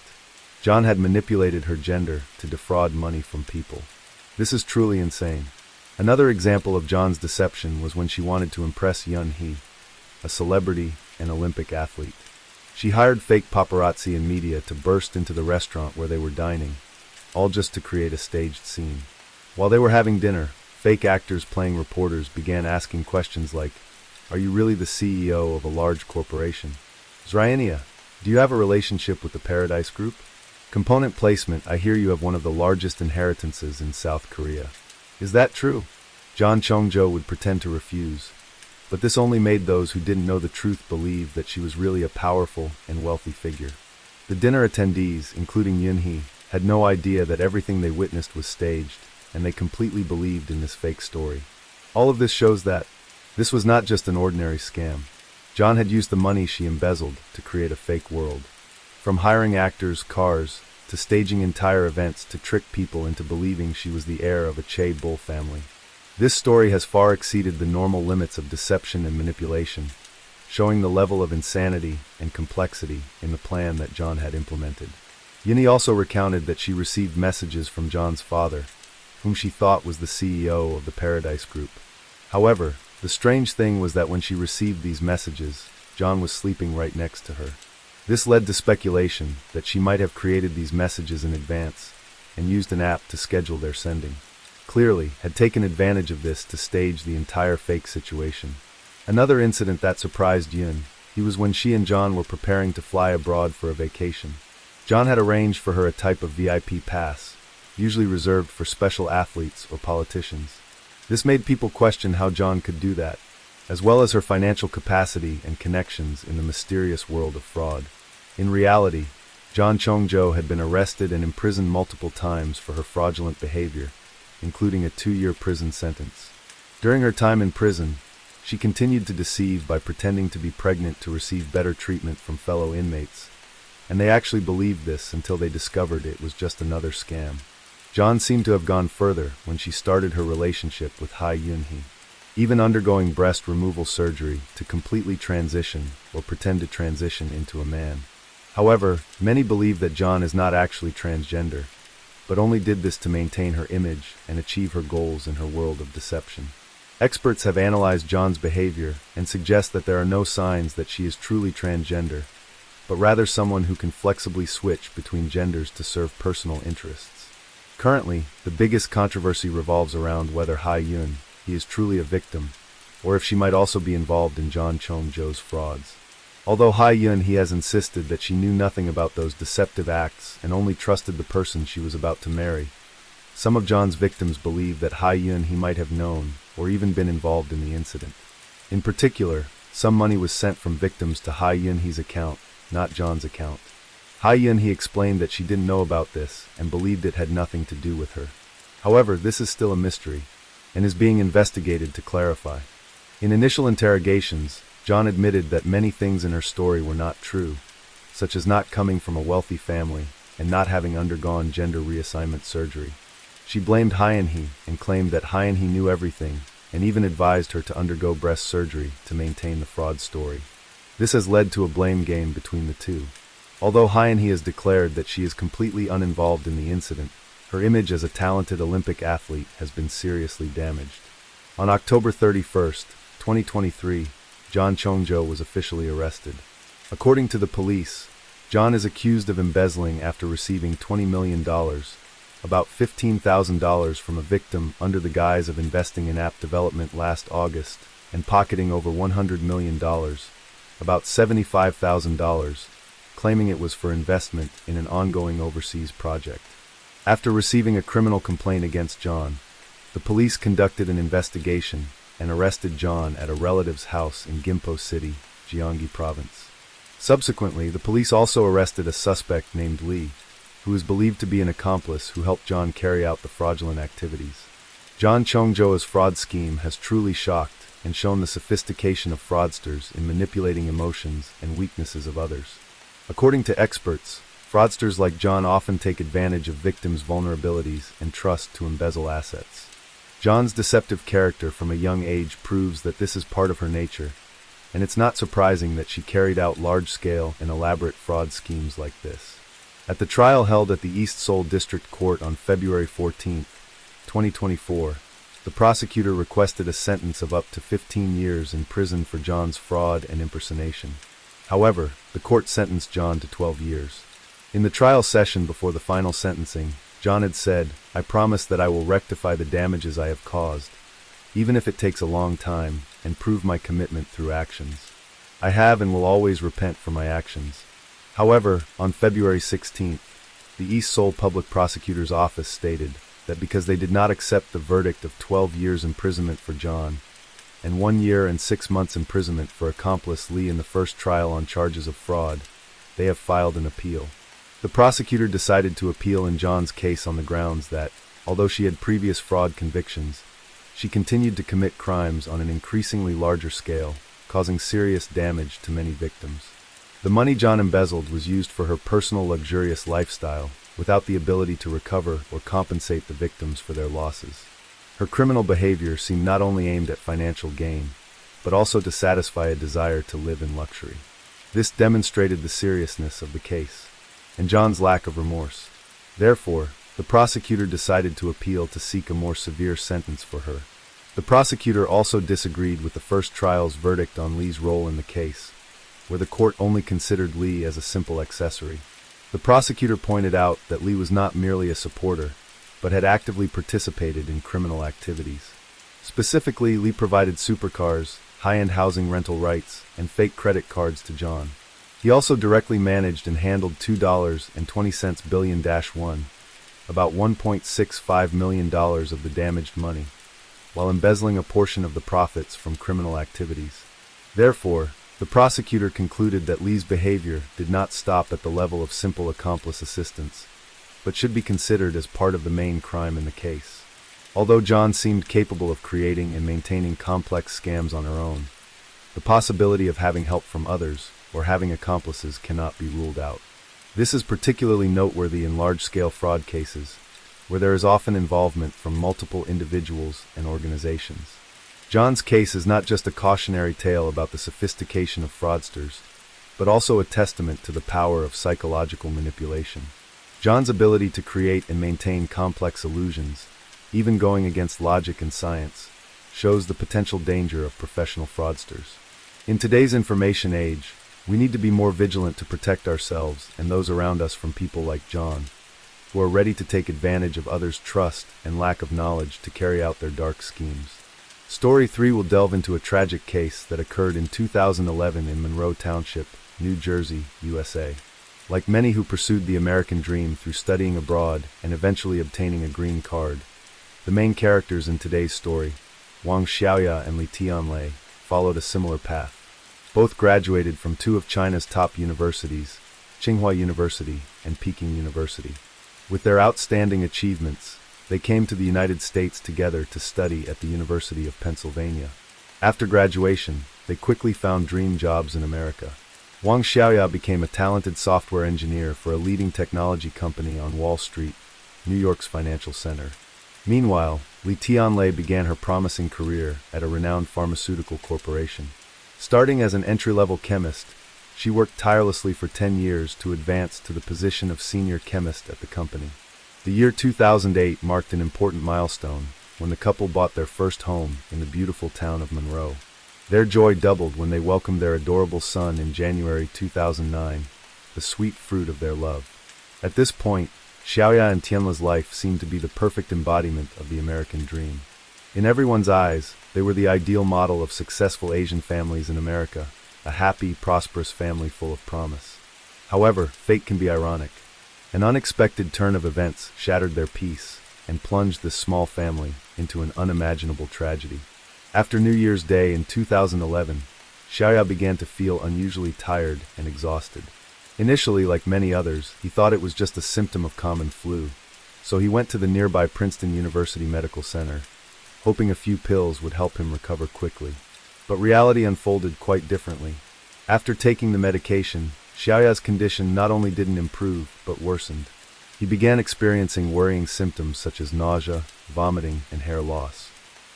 John had manipulated her gender to defraud money from people. This is truly insane. Another example of John's deception was when she wanted to impress Yun-hee, a celebrity and Olympic athlete. She hired fake paparazzi and media to burst into the restaurant where they were dining, all just to create a staged scene. While they were having dinner, fake actors playing reporters began asking questions like, "Are you really the CEO of a large corporation? Zryania, do you have a relationship with the Paradise Group? Component placement, I hear you have one of the largest inheritances in South Korea. Is that true?" John Chong-jo would pretend to refuse, but this only made those who didn't know the truth believe that she was really a powerful and wealthy figure. The dinner attendees, including Yun-hee, had no idea that everything they witnessed was staged, and they completely believed in this fake story. All of this shows that this was not just an ordinary scam. John had used the money she embezzled to create a fake world. From hiring actors, cars, to staging entire events to trick people into believing she was the heir of a Chae-bol family. This story has far exceeded the normal limits of deception and manipulation, showing the level of insanity and complexity in the plan that John had implemented. Yuni also recounted that she received messages from John's father, whom she thought was the CEO of the Paradise Group. However, the strange thing was that when she received these messages, John was sleeping right next to her. This led to speculation that she might have created these messages in advance and used an app to schedule their sending. Clearly, had taken advantage of this to stage the entire fake situation. Another incident that surprised Yun, was when she and John were preparing to fly abroad for a vacation. John had arranged for her a type of VIP pass, usually reserved for special athletes or politicians. This made people question how John could do that, as well as her financial capacity and connections in the mysterious world of fraud. In reality, John Chong-jo had been arrested and imprisoned multiple times for her fraudulent behavior, including a 2-year prison sentence. During her time in prison, she continued to deceive by pretending to be pregnant to receive better treatment from fellow inmates, and they actually believed this until they discovered it was just another scam. John seemed to have gone further when she started her relationship with Ha Yun-hee, even undergoing breast removal surgery to completely transition or pretend to transition into a man. However, many believe that John is not actually transgender, but only did this to maintain her image and achieve her goals in her world of deception. Experts have analyzed John's behavior and suggest that there are no signs that she is truly transgender, but rather someone who can flexibly switch between genders to serve personal interests. Currently, the biggest controversy revolves around whether Ha-yun is truly a victim, or if she might also be involved in John Chong-jo's frauds. Although Ha-yun has insisted that she knew nothing about those deceptive acts and only trusted the person she was about to marry, some of John's victims believe that Ha-yun might have known or even been involved in the incident. In particular, some money was sent from victims to Ha-yun's account, not John's account. Ha-yun explained that she didn't know about this and believed it had nothing to do with her. However, this is still a mystery and is being investigated to clarify. In initial interrogations, John admitted that many things in her story were not true, such as not coming from a wealthy family and not having undergone gender reassignment surgery. She blamed Ha-yun and claimed that Ha-yun knew everything and even advised her to undergo breast surgery to maintain the fraud story. This has led to a blame game between the two. Although Ha-yun has declared that she is completely uninvolved in the incident, her image as a talented Olympic athlete has been seriously damaged. On October 31st, 2023, John Chong-jo was officially arrested. According to the police, John is accused of embezzling after receiving $20 million, about $15,000 from a victim under the guise of investing in app development last August, and pocketing over $100 million, about $75,000, claiming it was for investment in an ongoing overseas project. After receiving a criminal complaint against John, the police conducted an investigation and arrested John at a relative's house in Gimpo City, Gyeonggi Province. Subsequently, the police also arrested a suspect named Lee, who is believed to be an accomplice who helped John carry out the fraudulent activities. John Chongjoa's fraud scheme has truly shocked and shown the sophistication of fraudsters in manipulating emotions and weaknesses of others. According to experts, fraudsters like John often take advantage of victims' vulnerabilities and trust to embezzle assets. John's deceptive character from a young age proves that this is part of her nature, and it's not surprising that she carried out large-scale and elaborate fraud schemes like this. At the trial held at the East Seoul District Court on February 14, 2024, the prosecutor requested a sentence of up to 15 years in prison for John's fraud and impersonation. However, the court sentenced John to 12 years. In the trial session before the final sentencing, John had said, "I promise that I will rectify the damages I have caused, even if it takes a long time, and prove my commitment through actions. I have and will always repent for my actions." However, on February 16th, the East Seoul Public Prosecutor's Office stated that because they did not accept the verdict of 12 years imprisonment for John and 1 year and 6 months imprisonment for accomplice Lee in the first trial on charges of fraud, they have filed an appeal. The prosecutor decided to appeal in John's case on the grounds that, although she had previous fraud convictions, she continued to commit crimes on an increasingly larger scale, causing serious damage to many victims. The money John embezzled was used for her personal luxurious lifestyle, without the ability to recover or compensate the victims for their losses. Her criminal behavior seemed not only aimed at financial gain, but also to satisfy a desire to live in luxury. This demonstrated the seriousness of the case, and John's lack of remorse. Therefore, the prosecutor decided to appeal to seek a more severe sentence for her. The prosecutor also disagreed with the first trial's verdict on Lee's role in the case, where the court only considered Lee as a simple accessory. The prosecutor pointed out that Lee was not merely a supporter, but had actively participated in criminal activities. Specifically, Lee provided supercars, high-end housing rental rights, and fake credit cards to John. He also directly managed and handled $2.20 billion, about $1.65 million of the damaged money, while embezzling a portion of the profits from criminal activities. Therefore, the prosecutor concluded that Lee's behavior did not stop at the level of simple accomplice assistance, but should be considered as part of the main crime in the case. Although John seemed capable of creating and maintaining complex scams on her own, the possibility of having help from others or having accomplices cannot be ruled out. This is particularly noteworthy in large-scale fraud cases, where there is often involvement from multiple individuals and organizations. John's case is not just a cautionary tale about the sophistication of fraudsters, but also a testament to the power of psychological manipulation. John's ability to create and maintain complex illusions, even going against logic and science, shows the potential danger of professional fraudsters. In today's information age, we need to be more vigilant to protect ourselves and those around us from people like John, who are ready to take advantage of others' trust and lack of knowledge to carry out their dark schemes. Story 3 will delve into a tragic case that occurred in 2011 in Monroe Township, New Jersey, USA. Like many who pursued the American dream through studying abroad and eventually obtaining a green card, the main characters in today's story, Wang Xiaoya and Li Tianlei, followed a similar path. Both graduated from two of China's top universities, Tsinghua University and Peking University. With their outstanding achievements, they came to the United States together to study at the University of Pennsylvania. After graduation, they quickly found dream jobs in America. Wang Xiaoya became a talented software engineer for a leading technology company on Wall Street, New York's financial center. Meanwhile, Li Tianlei began her promising career at a renowned pharmaceutical corporation. Starting as an entry-level chemist, she worked tirelessly for 10 years to advance to the position of senior chemist at the company. The year 2008 marked an important milestone when the couple bought their first home in the beautiful town of Monroe. Their joy doubled when they welcomed their adorable son in January 2009, the sweet fruit of their love. At this point, Xiaoya and Tianle's life seemed to be the perfect embodiment of the American dream. In everyone's eyes, they were the ideal model of successful Asian families in America, a happy, prosperous family full of promise. However, fate can be ironic. An unexpected turn of events shattered their peace and plunged this small family into an unimaginable tragedy. After New Year's Day in 2011, Xiaoya began to feel unusually tired and exhausted. Initially, like many others, he thought it was just a symptom of common flu, so he went to the nearby Princeton University Medical Center, hoping a few pills would help him recover quickly. But reality unfolded quite differently. After taking the medication, Xiaoya's condition not only didn't improve, but worsened. He began experiencing worrying symptoms such as nausea, vomiting, and hair loss.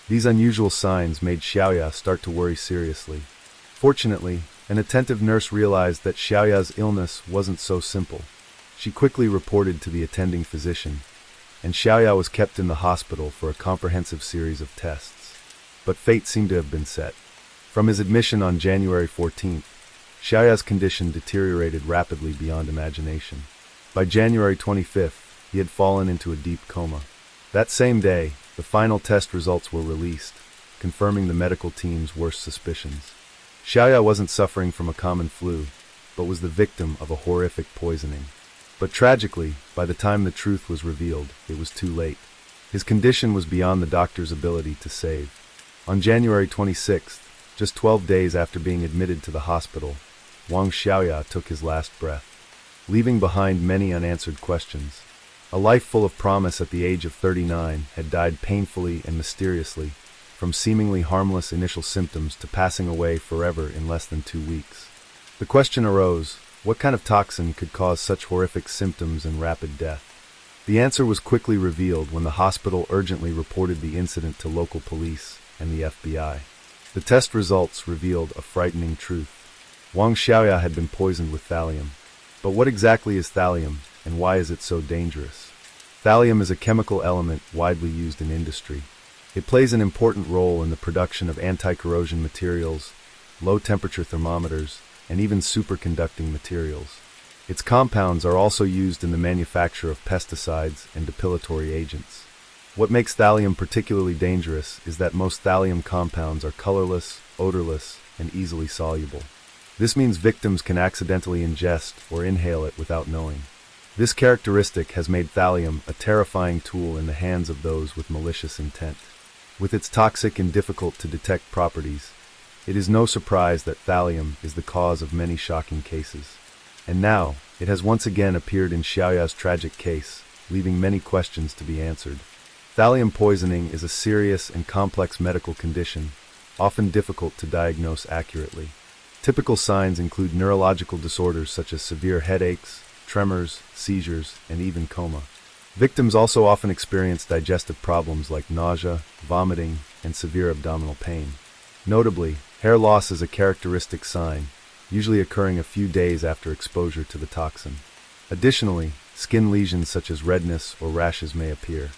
These unusual signs made Xiaoya start to worry seriously. Fortunately, an attentive nurse realized that Xiaoya's illness wasn't so simple. She quickly reported to the attending physician, and Xiaoya was kept in the hospital for a comprehensive series of tests. But fate seemed to have been set. From his admission on January 14th, Xiaoya's condition deteriorated rapidly beyond imagination. By January 25th, he had fallen into a deep coma. That same day, the final test results were released, confirming the medical team's worst suspicions. Xiaoya wasn't suffering from a common flu, but was the victim of a horrific poisoning. But tragically, by the time the truth was revealed, it was too late. His condition was beyond the doctor's ability to save. On January 26th, just 12 days after being admitted to the hospital, Wang Xiaoya took his last breath, leaving behind many unanswered questions. A life full of promise at the age of 39 had died painfully and mysteriously, from seemingly harmless initial symptoms to passing away forever in less than 2 weeks. The question arose, what kind of toxin could cause such horrific symptoms and rapid death? The answer was quickly revealed when the hospital urgently reported the incident to local police and the FBI. The test results revealed a frightening truth. Wang Xiaoya had been poisoned with thallium. But what exactly is thallium, and why is it so dangerous? Thallium is a chemical element widely used in industry. It plays an important role in the production of anti-corrosion materials, low-temperature thermometers, and even superconducting materials. Its compounds are also used in the manufacture of pesticides and depilatory agents. What makes thallium particularly dangerous is that most thallium compounds are colorless, odorless, and easily soluble. This means victims can accidentally ingest or inhale it without knowing. This characteristic has made thallium a terrifying tool in the hands of those with malicious intent. With its toxic and difficult-to-detect properties, it is no surprise that thallium is the cause of many shocking cases. And now, it has once again appeared in Xiaoya's tragic case, leaving many questions to be answered. Thallium poisoning is a serious and complex medical condition, often difficult to diagnose accurately. Typical signs include neurological disorders such as severe headaches, tremors, seizures, and even coma. Victims also often experience digestive problems like nausea, vomiting, and severe abdominal pain. Notably, hair loss is a characteristic sign, usually occurring a few days after exposure to the toxin. Additionally, skin lesions such as redness or rashes may appear.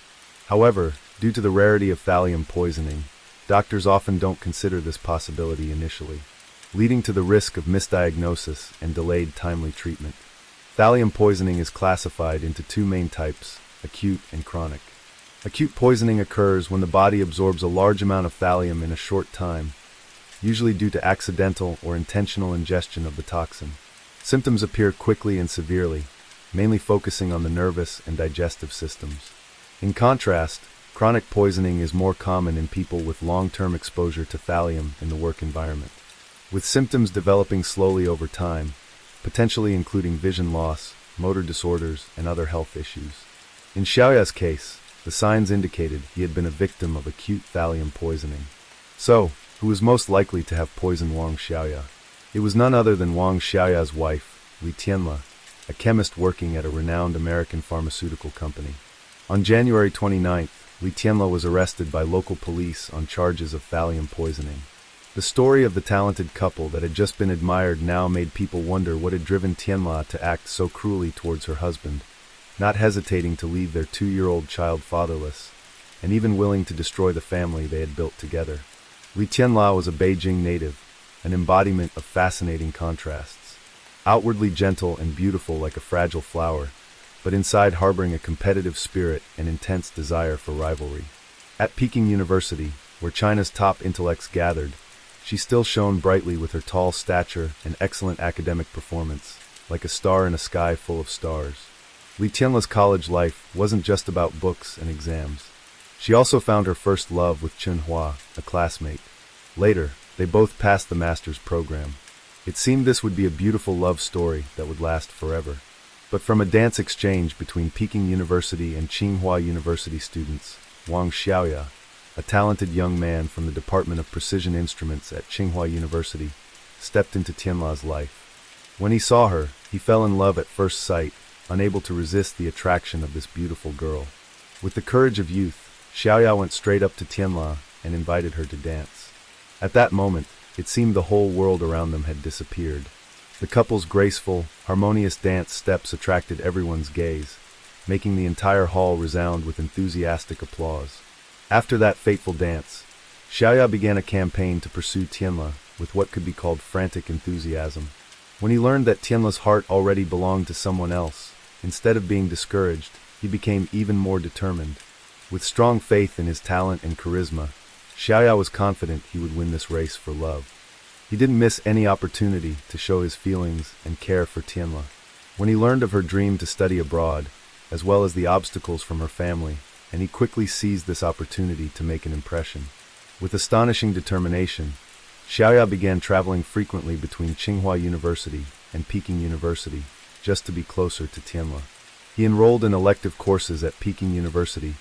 However, due to the rarity of thallium poisoning, doctors often don't consider this possibility initially, leading to the risk of misdiagnosis and delayed timely treatment. Thallium poisoning is classified into two main types, acute and chronic. Acute poisoning occurs when the body absorbs a large amount of thallium in a short time, usually due to accidental or intentional ingestion of the toxin. Symptoms appear quickly and severely, mainly focusing on the nervous and digestive systems. In contrast, chronic poisoning is more common in people with long-term exposure to thallium in the work environment, with symptoms developing slowly over time, potentially including vision loss, motor disorders, and other health issues. In Xiaoya's case, the signs indicated he had been a victim of acute thallium poisoning. So, who was most likely to have poisoned Wang Xiaoya? It was none other than Wang Xiaoya's wife, Li Tianla, a chemist working at a renowned American pharmaceutical company. On January 29th, Li Tianla was arrested by local police on charges of thallium poisoning. The story of the talented couple that had just been admired now made people wonder what had driven Tianla to act so cruelly towards her husband, not hesitating to leave their 2-year-old child fatherless, and even willing to destroy the family they had built together. Li Tianla was a Beijing native, an embodiment of fascinating contrasts. Outwardly gentle and beautiful like a fragile flower, but inside harboring a competitive spirit and intense desire for rivalry. At Peking University, where China's top intellects gathered, she still shone brightly with her tall stature and excellent academic performance, like a star in a sky full of stars. Li Tianla's college life wasn't just about books and exams. She also found her first love with Chunhua, a classmate. Later, they both passed the master's program. It seemed this would be a beautiful love story that would last forever. But from a dance exchange between Peking University and Tsinghua University students, Wang Xiaoya, a talented young man from the Department of Precision Instruments at Tsinghua University, stepped into Tianla's life. When he saw her, he fell in love at first sight, unable to resist the attraction of this beautiful girl. With the courage of youth, Xiaoya went straight up to Tianla and invited her to dance. At that moment, it seemed the whole world around them had disappeared. The couple's graceful, harmonious dance steps attracted everyone's gaze, making the entire hall resound with enthusiastic applause. After that fateful dance, Xiaoya began a campaign to pursue Tianla with what could be called frantic enthusiasm. When he learned that Tianla's heart already belonged to someone else, instead of being discouraged, he became even more determined. With strong faith in his talent and charisma, Xiaoya was confident he would win this race for love. He didn't miss any opportunity to show his feelings and care for Tianla. When he learned of her dream to study abroad, as well as the obstacles from her family, and he quickly seized this opportunity to make an impression. With astonishing determination, Xiaoya began traveling frequently between Tsinghua University and Peking University, just to be closer to Tianla. He enrolled in elective courses at Peking University,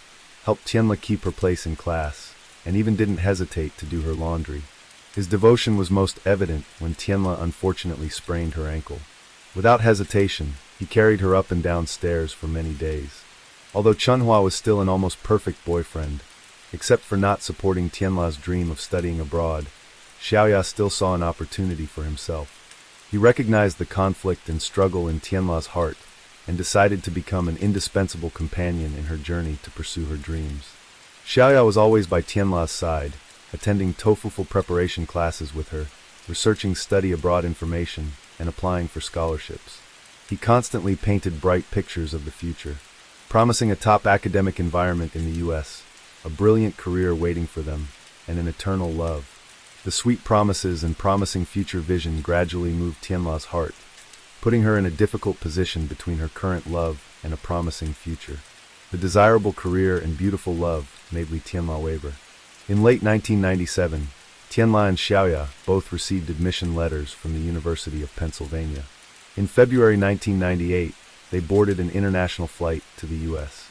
helped Tianla keep her place in class, and even didn't hesitate to do her laundry. His devotion was most evident when Tianla unfortunately sprained her ankle. Without hesitation, he carried her up and down stairs for many days. Although Chunhua was still an almost perfect boyfriend, except for not supporting Tianla's dream of studying abroad, Xiaoya still saw an opportunity for himself. He recognized the conflict and struggle in Tianla's heart, and decided to become an indispensable companion in her journey to pursue her dreams. Xiaoya was always by Tianla's side, attending TOEFL preparation classes with her, researching study abroad information, and applying for scholarships. He constantly painted bright pictures of the future, promising a top academic environment in the U.S., a brilliant career waiting for them, and an eternal love. The sweet promises and promising future vision gradually moved Tianla's heart, putting her in a difficult position between her current love and a promising future. The desirable career and beautiful love made Li Tianla waver. In late 1997, Tianla and Xiaoya both received admission letters from the University of Pennsylvania. In February 1998, they boarded an international flight to the U.S.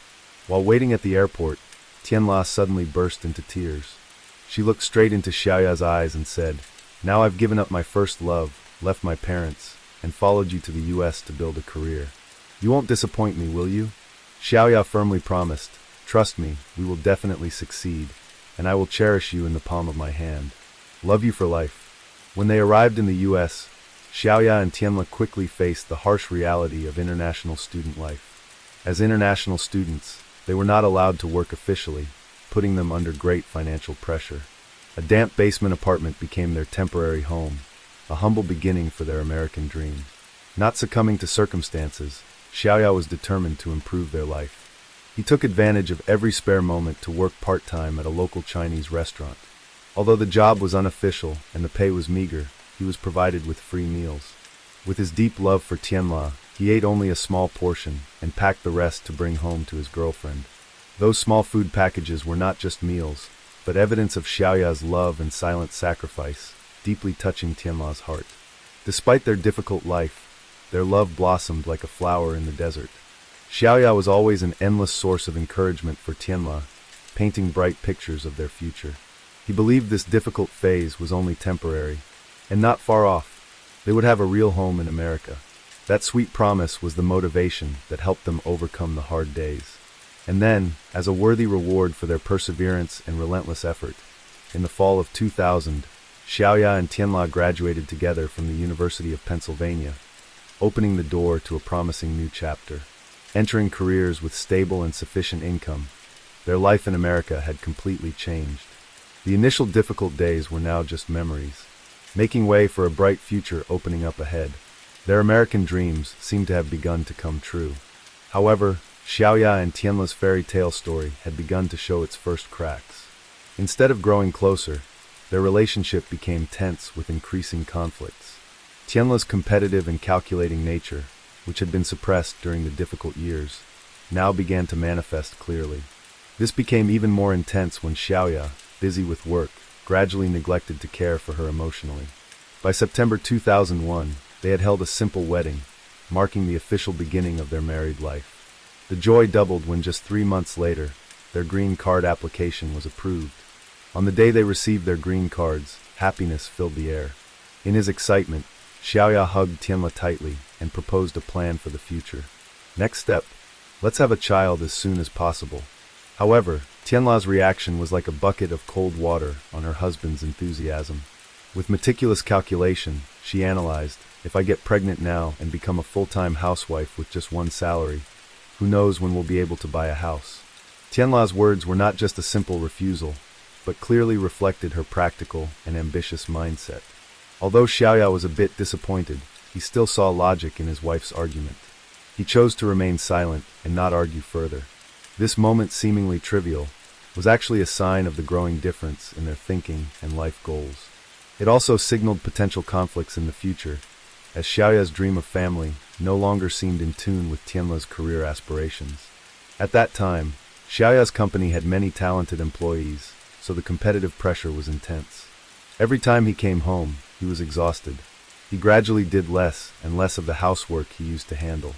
While waiting at the airport, Tianla suddenly burst into tears. She looked straight into Xiaoya's eyes and said, "Now I've given up my first love, left my parents, and followed you to the U.S. to build a career. You won't disappoint me, will you?" Xiaoya firmly promised, "Trust me, we will definitely succeed, and I will cherish you in the palm of my hand. Love you for life." When they arrived in the U.S., Xiaoya and Tianla quickly faced the harsh reality of international student life. As international students, they were not allowed to work officially, putting them under great financial pressure. A damp basement apartment became their temporary home, a humble beginning for their American dream. Not succumbing to circumstances, Xiaoya was determined to improve their life. He took advantage of every spare moment to work part-time at a local Chinese restaurant. Although the job was unofficial and the pay was meager, he was provided with free meals. With his deep love for Tianla, he ate only a small portion and packed the rest to bring home to his girlfriend. Those small food packages were not just meals, but evidence of Xiaoya's love and silent sacrifice, deeply touching Tianla's heart. Despite their difficult life, their love blossomed like a flower in the desert. Xiaoya was always an endless source of encouragement for Tianla, painting bright pictures of their future. He believed this difficult phase was only temporary, and not far off, they would have a real home in America. That sweet promise was the motivation that helped them overcome the hard days. And then, as a worthy reward for their perseverance and relentless effort, in the fall of 2000, Xiaoya and Tianla graduated together from the University of Pennsylvania, opening the door to a promising new chapter. Entering careers with stable and sufficient income, their life in America had completely changed. The initial difficult days were now just memories, making way for a bright future opening up ahead. Their American dreams seemed to have begun to come true. However, Xiaoya and Tianla's fairy tale story had begun to show its first cracks. Instead of growing closer, their relationship became tense with increasing conflicts. Tianla's competitive and calculating nature, which had been suppressed during the difficult years, now began to manifest clearly. This became even more intense when Xiaoya, busy with work, gradually neglected to care for her emotionally. By September 2001, they had held a simple wedding, marking the official beginning of their married life. The joy doubled when just 3 months later, their green card application was approved. On the day they received their green cards, happiness filled the air. In his excitement, Xiaoya hugged Tianla tightly and proposed a plan for the future. Next step, let's have a child as soon as possible. However, Tianla's reaction was like a bucket of cold water on her husband's enthusiasm. With meticulous calculation, she analyzed, if I get pregnant now and become a full-time housewife with just one salary, who knows when we'll be able to buy a house. Tianla's words were not just a simple refusal, but clearly reflected her practical and ambitious mindset. Although Xiaoya was a bit disappointed, he still saw logic in his wife's argument. He chose to remain silent and not argue further. This moment, seemingly trivial, was actually a sign of the growing difference in their thinking and life goals. It also signaled potential conflicts in the future, as Xiaoya's dream of family no longer seemed in tune with Tianla's career aspirations. At that time, Xiaoya's company had many talented employees, so the competitive pressure was intense. Every time he came home, he was exhausted. He gradually did less and less of the housework he used to handle.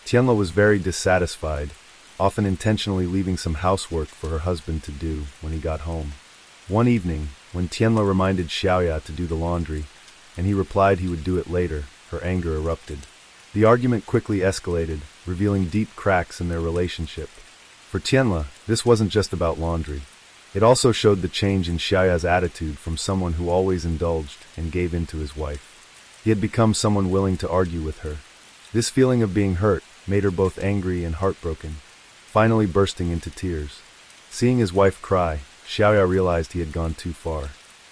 Tianla was very dissatisfied, often intentionally leaving some housework for her husband to do when he got home. One evening, when Tianla reminded Xiaoya to do the laundry, and he replied he would do it later, her anger erupted. The argument quickly escalated, revealing deep cracks in their relationship. For Tianla, this wasn't just about laundry. It also showed the change in Xiaoya's attitude from someone who always indulged and gave in to his wife. He had become someone willing to argue with her. This feeling of being hurt made her both angry and heartbroken, finally bursting into tears. Seeing his wife cry, Xiaoya realized he had gone too far.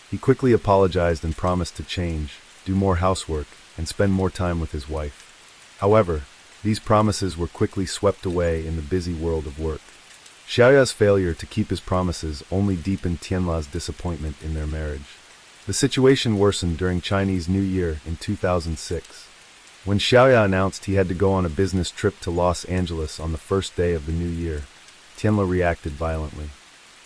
He quickly apologized and promised to change, do more housework, and spend more time with his wife. However, these promises were quickly swept away in the busy world of work. Xiaoya's failure to keep his promises only deepened Tianla's disappointment in their marriage. The situation worsened during Chinese New Year in 2006. When Xiaoya announced he had to go on a business trip to Los Angeles on the first day of the new year, Tianla reacted violently.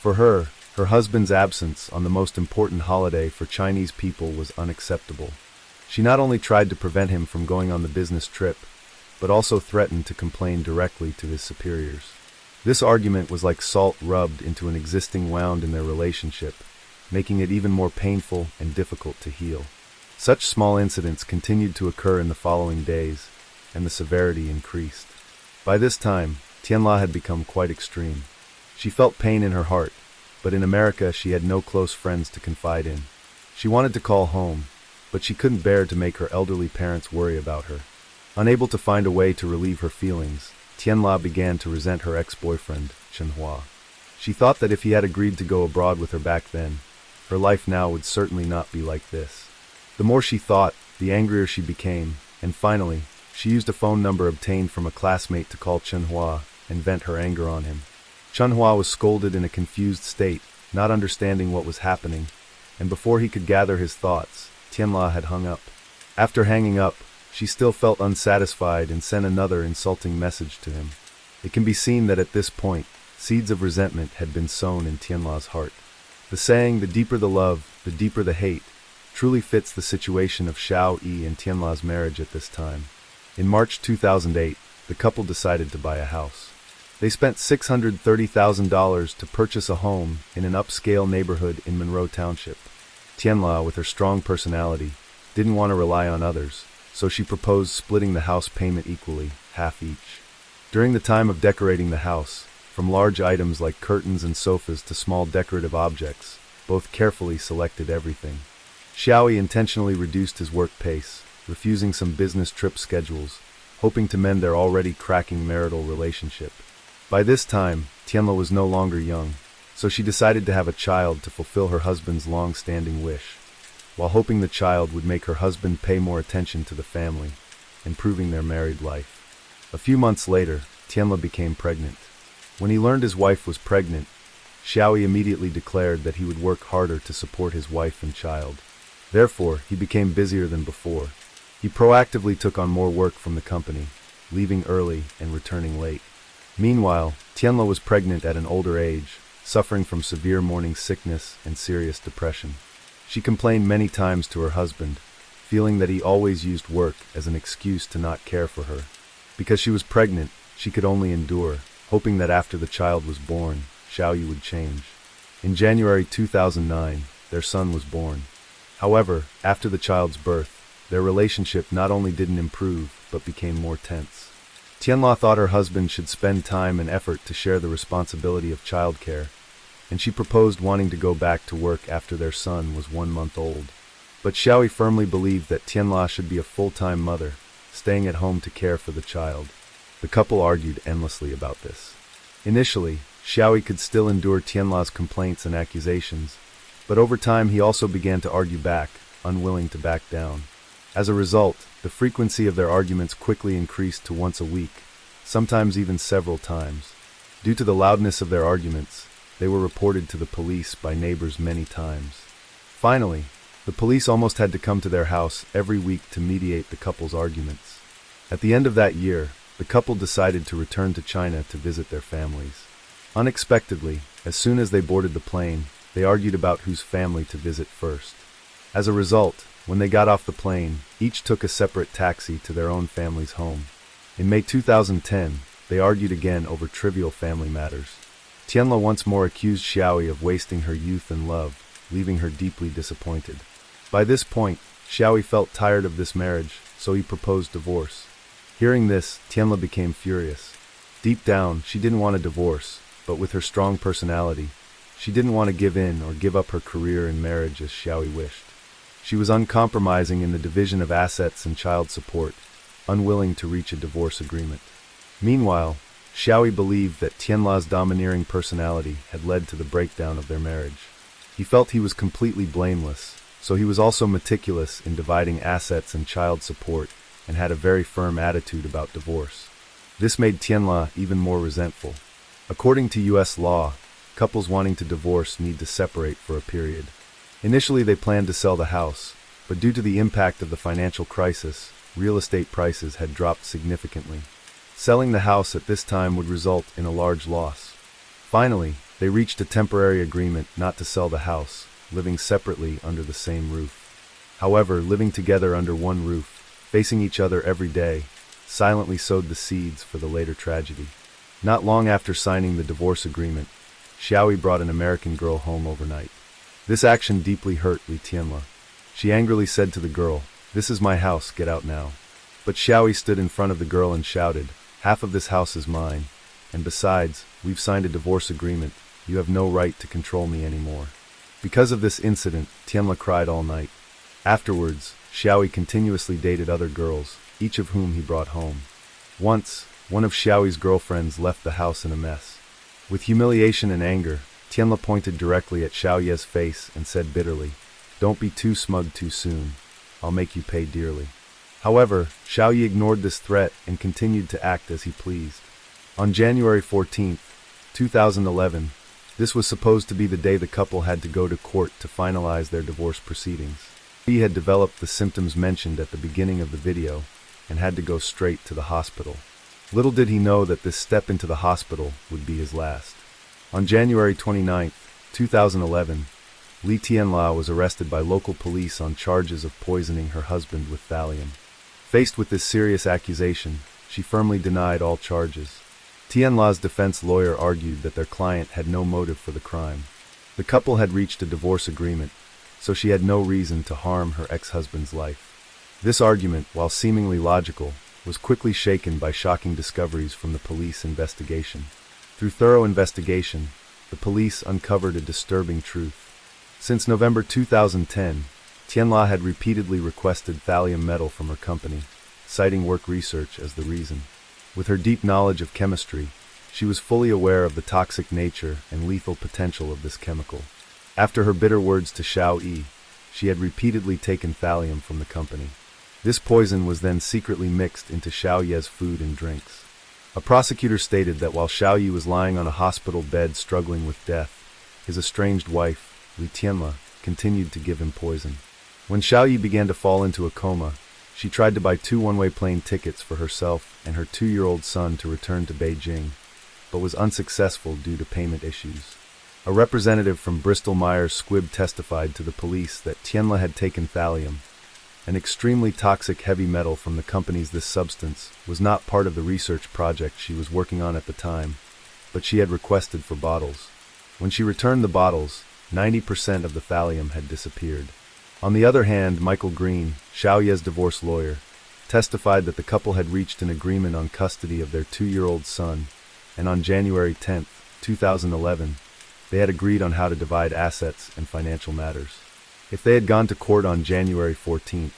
For her, her husband's absence on the most important holiday for Chinese people was unacceptable. She not only tried to prevent him from going on the business trip, but also threatened to complain directly to his superiors. This argument was like salt rubbed into an existing wound in their relationship, making it even more painful and difficult to heal. Such small incidents continued to occur in the following days, and the severity increased. By this time, Tianla had become quite extreme. She felt pain in her heart, but in America she had no close friends to confide in. She wanted to call home, but she couldn't bear to make her elderly parents worry about her. Unable to find a way to relieve her feelings, Tianla began to resent her ex-boyfriend, Chenhua. She thought that if he had agreed to go abroad with her back then, her life now would certainly not be like this. The more she thought, the angrier she became, and finally, she used a phone number obtained from a classmate to call Chenhua and vent her anger on him. Chenhua was scolded in a confused state, not understanding what was happening, and before he could gather his thoughts, Tianla had hung up. After hanging up, she still felt unsatisfied and sent another insulting message to him. It can be seen that at this point, seeds of resentment had been sown in Tianla's heart. The saying, the deeper the love, the deeper the hate, truly fits the situation of Xiao Yi and Tianla's marriage at this time. In March 2008, the couple decided to buy a house. They spent $630,000 to purchase a home in an upscale neighborhood in Monroe Township. Tianla, with her strong personality, didn't want to rely on others, so she proposed splitting the house payment equally, half each. During the time of decorating the house, from large items like curtains and sofas to small decorative objects, both carefully selected everything. Xiaoyi intentionally reduced his work pace, refusing some business trip schedules, hoping to mend their already cracking marital relationship. By this time, Tianla was no longer young, so she decided to have a child to fulfill her husband's long-standing wish, while hoping the child would make her husband pay more attention to the family, improving their married life. A few months later, Tianla became pregnant. When he learned his wife was pregnant, Xiaoyi immediately declared that he would work harder to support his wife and child. Therefore, he became busier than before. He proactively took on more work from the company, leaving early and returning late. Meanwhile, Tianla was pregnant at an older age, suffering from severe morning sickness and serious depression. She complained many times to her husband, feeling that he always used work as an excuse to not care for her. Because she was pregnant, she could only endure, hoping that after the child was born, Xiaoyi would change. In January 2009, their son was born. However, after the child's birth, their relationship not only didn't improve, but became more tense. Tianla thought her husband should spend time and effort to share the responsibility of childcare, and she proposed wanting to go back to work after their son was 1 month old. But Xiaoyi firmly believed that Tianla should be a full-time mother, staying at home to care for the child. The couple argued endlessly about this. Initially, Xiaoyi could still endure Tianla's complaints and accusations, but over time he also began to argue back, unwilling to back down. As a result, the frequency of their arguments quickly increased to once a week, sometimes even several times. Due to the loudness of their arguments, they were reported to the police by neighbors many times. Finally, the police almost had to come to their house every week to mediate the couple's arguments. At the end of that year, the couple decided to return to China to visit their families. Unexpectedly, as soon as they boarded the plane, they argued about whose family to visit first. As a result, when they got off the plane, each took a separate taxi to their own family's home. In May 2010, they argued again over trivial family matters. Tianla once more accused Xiaoyi of wasting her youth and love, leaving her deeply disappointed. By this point, Xiaoyi felt tired of this marriage, so he proposed divorce. Hearing this, Tianla became furious. Deep down, she didn't want a divorce, but with her strong personality, she didn't want to give in or give up her career in marriage as Xiaoyi wished. She was uncompromising in the division of assets and child support, unwilling to reach a divorce agreement. Meanwhile, Xiaoyi believed that Tianla's domineering personality had led to the breakdown of their marriage. He felt he was completely blameless, so he was also meticulous in dividing assets and child support and had a very firm attitude about divorce. This made Tianla even more resentful. According to U.S. law, couples wanting to divorce need to separate for a period. Initially they planned to sell the house, but due to the impact of the financial crisis, real estate prices had dropped significantly. Selling the house at this time would result in a large loss. Finally, they reached a temporary agreement not to sell the house, living separately under the same roof. However, living together under one roof, facing each other every day, silently sowed the seeds for the later tragedy. Not long after signing the divorce agreement, Xiaoyi brought an American girl home overnight. This action deeply hurt Li Tianla. She angrily said to the girl, "This is my house, get out now." But Xiaoyi stood in front of the girl and shouted, "Half of this house is mine, and besides, we've signed a divorce agreement, you have no right to control me anymore." Because of this incident, Tianla cried all night. Afterwards, Xiaoyi continuously dated other girls, each of whom he brought home. Once, one of Xiaoyi's girlfriends left the house in a mess. With humiliation and anger, Tianla pointed directly at Xiaoyi's face and said bitterly, "Don't be too smug too soon. I'll make you pay dearly." However, Xiaoyi ignored this threat and continued to act as he pleased. On January 14, 2011, this was supposed to be the day the couple had to go to court to finalize their divorce proceedings. He had developed the symptoms mentioned at the beginning of the video and had to go straight to the hospital. Little did he know that this step into the hospital would be his last. On January 29, 2011, Li Tianla was arrested by local police on charges of poisoning her husband with thallium. Faced with this serious accusation, she firmly denied all charges. Tianla's defense lawyer argued that their client had no motive for the crime. The couple had reached a divorce agreement, so she had no reason to harm her ex-husband's life. This argument, while seemingly logical, was quickly shaken by shocking discoveries from the police investigation. Through thorough investigation, the police uncovered a disturbing truth. Since November 2010, Tianla had repeatedly requested thallium metal from her company, citing work research as the reason. With her deep knowledge of chemistry, she was fully aware of the toxic nature and lethal potential of this chemical. After her bitter words to Xiaoyi, she had repeatedly taken thallium from the company. This poison was then secretly mixed into Xiaoyi's food and drinks. A prosecutor stated that while Xiaoyi was lying on a hospital bed struggling with death, his estranged wife, Li Tianla, continued to give him poison. When Xiaoyi began to fall into a coma, She tried to buy 2 one-way plane tickets for herself and her 2-year-old son to return to Beijing, but was unsuccessful due to payment issues. A representative from Bristol-Myers Squibb testified to the police that Tianla had taken thallium, an extremely toxic heavy metal from the company's. This substance was not part of the research project she was working on at the time, but she had requested for bottles. When she returned the bottles, 90% of the thallium had disappeared. On the other hand, Michael Green, Xiaoye's divorce lawyer, testified that the couple had reached an agreement on custody of their 2-year-old son, and on January 10, 2011, they had agreed on how to divide assets and financial matters. If they had gone to court on January 14th,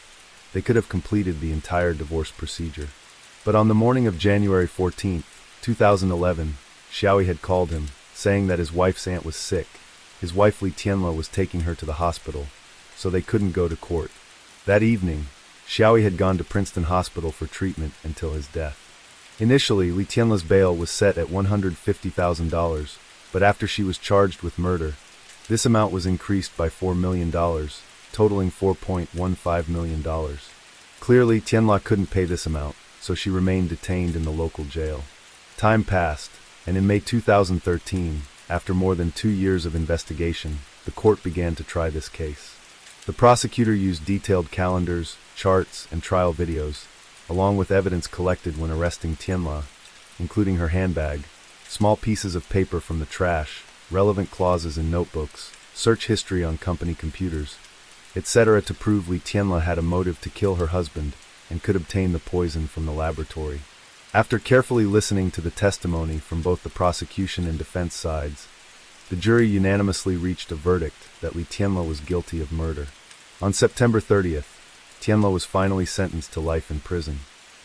they could have completed the entire divorce procedure. But on the morning of January 14th, 2011, Xiaoye had called him, saying that his wife's aunt was sick. His wife Li Tianla was taking her to the hospital, so they couldn't go to court. That evening, Xiaoye had gone to Princeton Hospital for treatment until his death. Initially, Li Tianla's bail was set at $150,000, but after she was charged with murder, this amount was increased by $4 million, totaling $4.15 million. Clearly, Tianla couldn't pay this amount, so she remained detained in the local jail. Time passed, and in May 2013, after more than 2 years of investigation, the court began to try this case. The prosecutor used detailed calendars, charts, and trial videos, along with evidence collected when arresting Tianla, including her handbag, small pieces of paper from the trash, relevant clauses in notebooks, search history on company computers, etc. to prove Li Tianla had a motive to kill her husband and could obtain the poison from the laboratory. After carefully listening to the testimony from both the prosecution and defense sides, the jury unanimously reached a verdict that Li Tianla was guilty of murder. On September 30th, Tianla was finally sentenced to life in prison.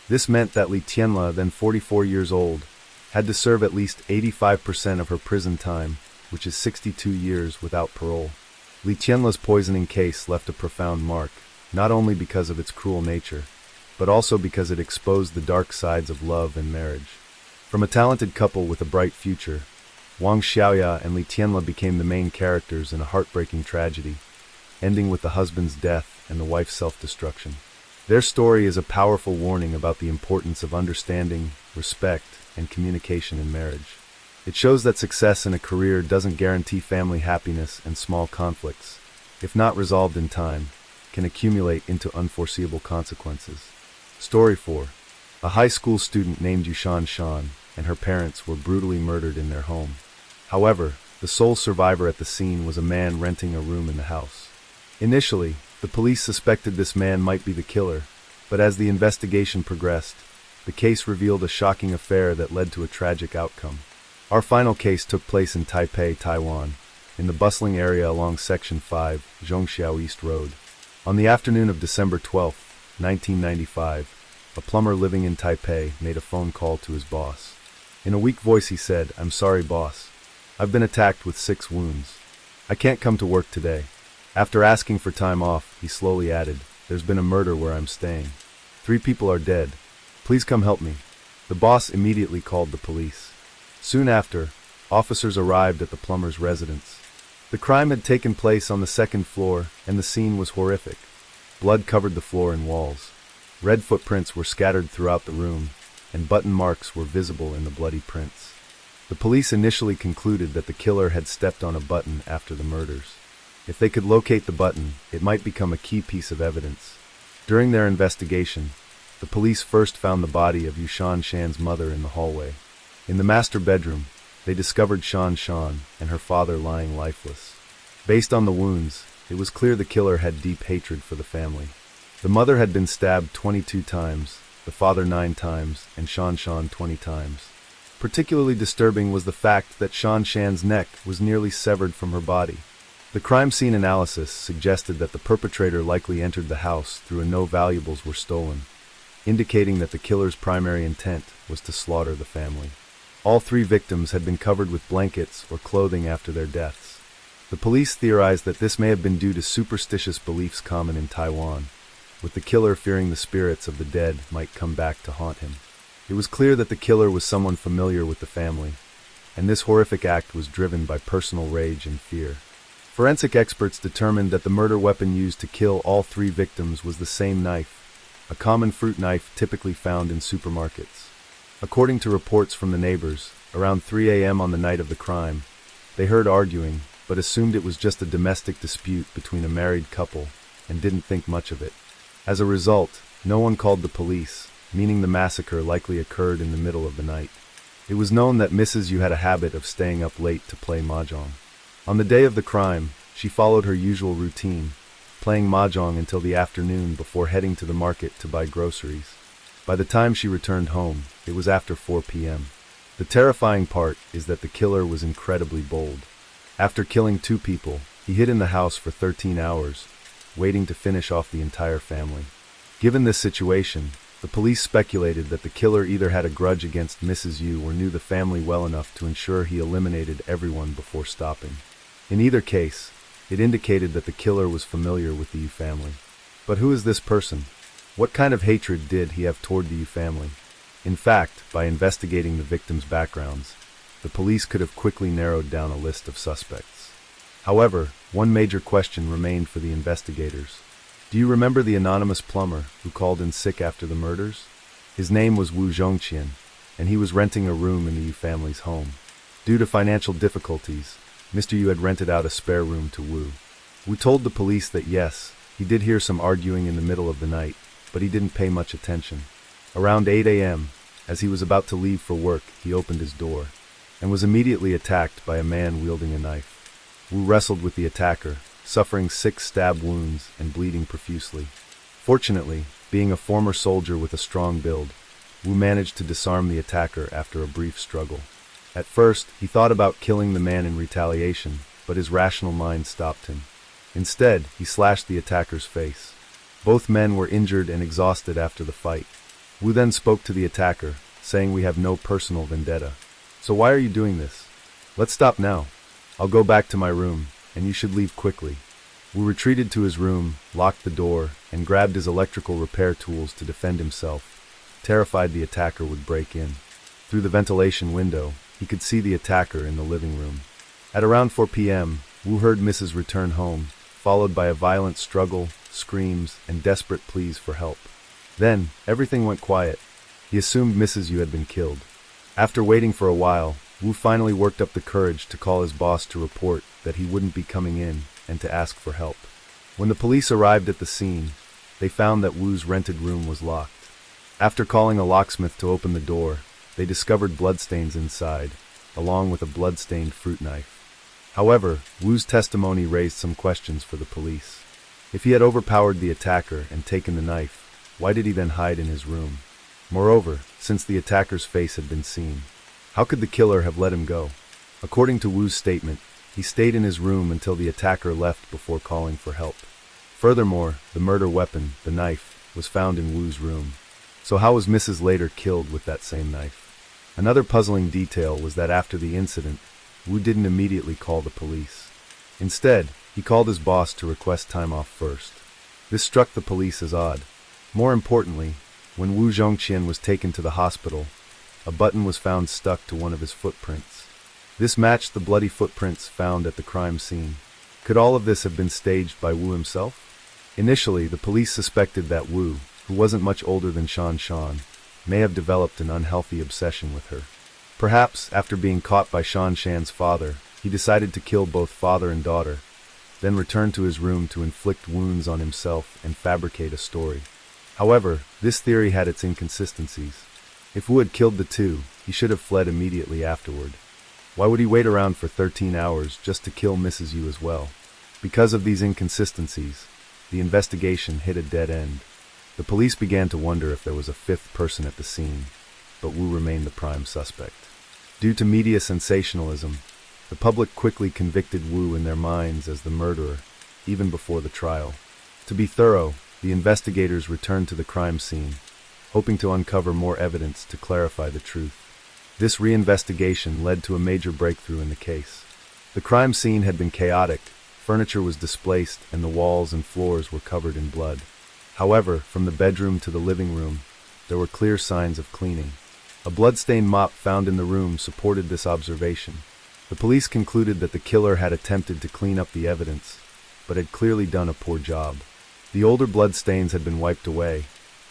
This meant that Li Tianla, then 44 years old, had to serve at least 85% of her prison time, which is 62 years without parole. Li Tianla's poisoning case left a profound mark, not only because of its cruel nature, but also because it exposed the dark sides of love and marriage. From a talented couple with a bright future, Wang Xiaoya and Li Tianla became the main characters in a heartbreaking tragedy, ending with the husband's death and the wife's self-destruction. Their story is a powerful warning about the importance of understanding, respect, and communication in marriage. It shows that success in a career doesn't guarantee family happiness, and small conflicts, if not resolved in time, can accumulate into unforeseeable consequences. Story 4. A high school student named Yushan Shan and her parents were brutally murdered in their home. However, the sole survivor at the scene was a man renting a room in the house. Initially, the police suspected this man might be the killer, but as the investigation progressed, the case revealed a shocking affair that led to a tragic outcome. Our final case took place in Taipei, Taiwan, in the bustling area along Section 5, Zhongxiao East Road. On the afternoon of December 12, 1995, a plumber living in Taipei made a phone call to his boss. In a weak voice he said, "I'm sorry, boss. I've been attacked with 6 wounds. I can't come to work today." After asking for time off, he slowly added, "There's been a murder where I'm staying. 3 people are dead. Please come help me." The boss immediately called the police. Soon after, officers arrived at the plumber's residence. The crime had taken place on the 2nd floor, and the scene was horrific. Blood covered the floor and walls. Red footprints were scattered throughout the room, and button marks were visible in the bloody prints. The police initially concluded that the killer had stepped on a button after the murders. If they could locate the button, it might become a key piece of evidence. During their investigation, the police first found the body of Yushan Shan's mother in the hallway. In the master bedroom, they discovered Shan Shan and her father lying lifeless. Based on the wounds, it was clear the killer had deep hatred for the family. The mother had been stabbed 22 times, the father 9 times, and Shan Shan 20 times. Particularly disturbing was the fact that Shan Shan's neck was nearly severed from her body. The crime scene analysis suggested that the perpetrator likely entered the house through and no valuables were stolen, indicating that the killer's primary intent was to slaughter the family. All 3 victims had been covered with blankets or clothing after their deaths. The police theorized that this may have been due to superstitious beliefs common in Taiwan, with the killer fearing the spirits of the dead might come back to haunt him. It was clear that the killer was someone familiar with the family, and this horrific act was driven by personal rage and fear. Forensic experts determined that the murder weapon used to kill all 3 victims was the same knife, a common fruit knife typically found in supermarkets. According to reports from the neighbors, around 3 a.m. on the night of the crime, they heard arguing, but assumed it was just a domestic dispute between a married couple and didn't think much of it. As a result, no one called the police, meaning the massacre likely occurred in the middle of the night. It was known that Mrs. Yu had a habit of staying up late to play mahjong. On the day of the crime, she followed her usual routine, playing mahjong until the afternoon before heading to the market to buy groceries. By the time she returned home, it was after 4 p.m. The terrifying part is that the killer was incredibly bold. After killing 2 people, he hid in the house for 13 hours, waiting to finish off the entire family. Given this situation, the police speculated that the killer either had a grudge against Mrs. Yu or knew the family well enough to ensure he eliminated everyone before stopping. In either case, it indicated that the killer was familiar with the Yu family. But who is this person? What kind of hatred did he have toward the Yu family? In fact, by investigating the victims' backgrounds, the police could have quickly narrowed down a list of suspects. However, one major question remained for the investigators. Do you remember the anonymous plumber who called in sick after the murders? His name was Wu Zhongqian, and he was renting a room in the Yu family's home. Due to financial difficulties, Mr. Yu had rented out a spare room to Wu. Wu told the police that yes, he did hear some arguing in the middle of the night, but he didn't pay much attention. Around 8 a.m., as he was about to leave for work, he opened his door and was immediately attacked by a man wielding a knife. Wu wrestled with the attacker, suffering 6 stab wounds and bleeding profusely. Fortunately, being a former soldier with a strong build, Wu managed to disarm the attacker after a brief struggle. At first, he thought about killing the man in retaliation, but his rational mind stopped him. Instead, he slashed the attacker's face. Both men were injured and exhausted after the fight. Wu then spoke to the attacker, saying, "We have no personal vendetta. So why are you doing this? Let's stop now. I'll go back to my room, and you should leave quickly." Wu retreated to his room, locked the door, and grabbed his electrical repair tools to defend himself, terrified the attacker would break in. Through the ventilation window, he could see the attacker in the living room. At around 4 p.m., Wu heard Mrs. return home, followed by a violent struggle, screams, and desperate pleas for help. Then, everything went quiet. He assumed Mrs. Yu had been killed. After waiting for a while, Wu finally worked up the courage to call his boss to report that he wouldn't be coming in and to ask for help. When the police arrived at the scene, they found that Wu's rented room was locked. After calling a locksmith to open the door, they discovered bloodstains inside, along with a blood-stained fruit knife. However, Wu's testimony raised some questions for the police. If he had overpowered the attacker and taken the knife, why did he then hide in his room? Moreover, since the attacker's face had been seen, how could the killer have let him go? According to Wu's statement, he stayed in his room until the attacker left before calling for help. Furthermore, the murder weapon, the knife, was found in Wu's room. So how was Mrs. later killed with that same knife? Another puzzling detail was that after the incident, Wu didn't immediately call the police. Instead, he called his boss to request time off first. This struck the police as odd. More importantly, when Wu Zhongqian was taken to the hospital, a button was found stuck to one of his footprints. This matched the bloody footprints found at the crime scene. Could all of this have been staged by Wu himself? Initially, the police suspected that Wu, who wasn't much older than Shan, may have developed an unhealthy obsession with her. Perhaps, after being caught by Shan's father, he decided to kill both father and daughter, then return to his room to inflict wounds on himself and fabricate a story. However, this theory had its inconsistencies. If Wu had killed the two, he should have fled immediately afterward. Why would he wait around for 13 hours just to kill Mrs. Yu as well? Because of these inconsistencies, the investigation hit a dead end. The police began to wonder if there was a fifth person at the scene, but Wu remained the prime suspect. Due to media sensationalism, the public quickly convicted Wu in their minds as the murderer, even before the trial. To be thorough, the investigators returned to the crime scene, hoping to uncover more evidence to clarify the truth. This reinvestigation led to a major breakthrough in the case. The crime scene had been chaotic, furniture was displaced, and the walls and floors were covered in blood. However, from the bedroom to the living room, there were clear signs of cleaning. A blood-stained mop found in the room supported this observation. The police concluded that the killer had attempted to clean up the evidence, but had clearly done a poor job. The older blood stains had been wiped away,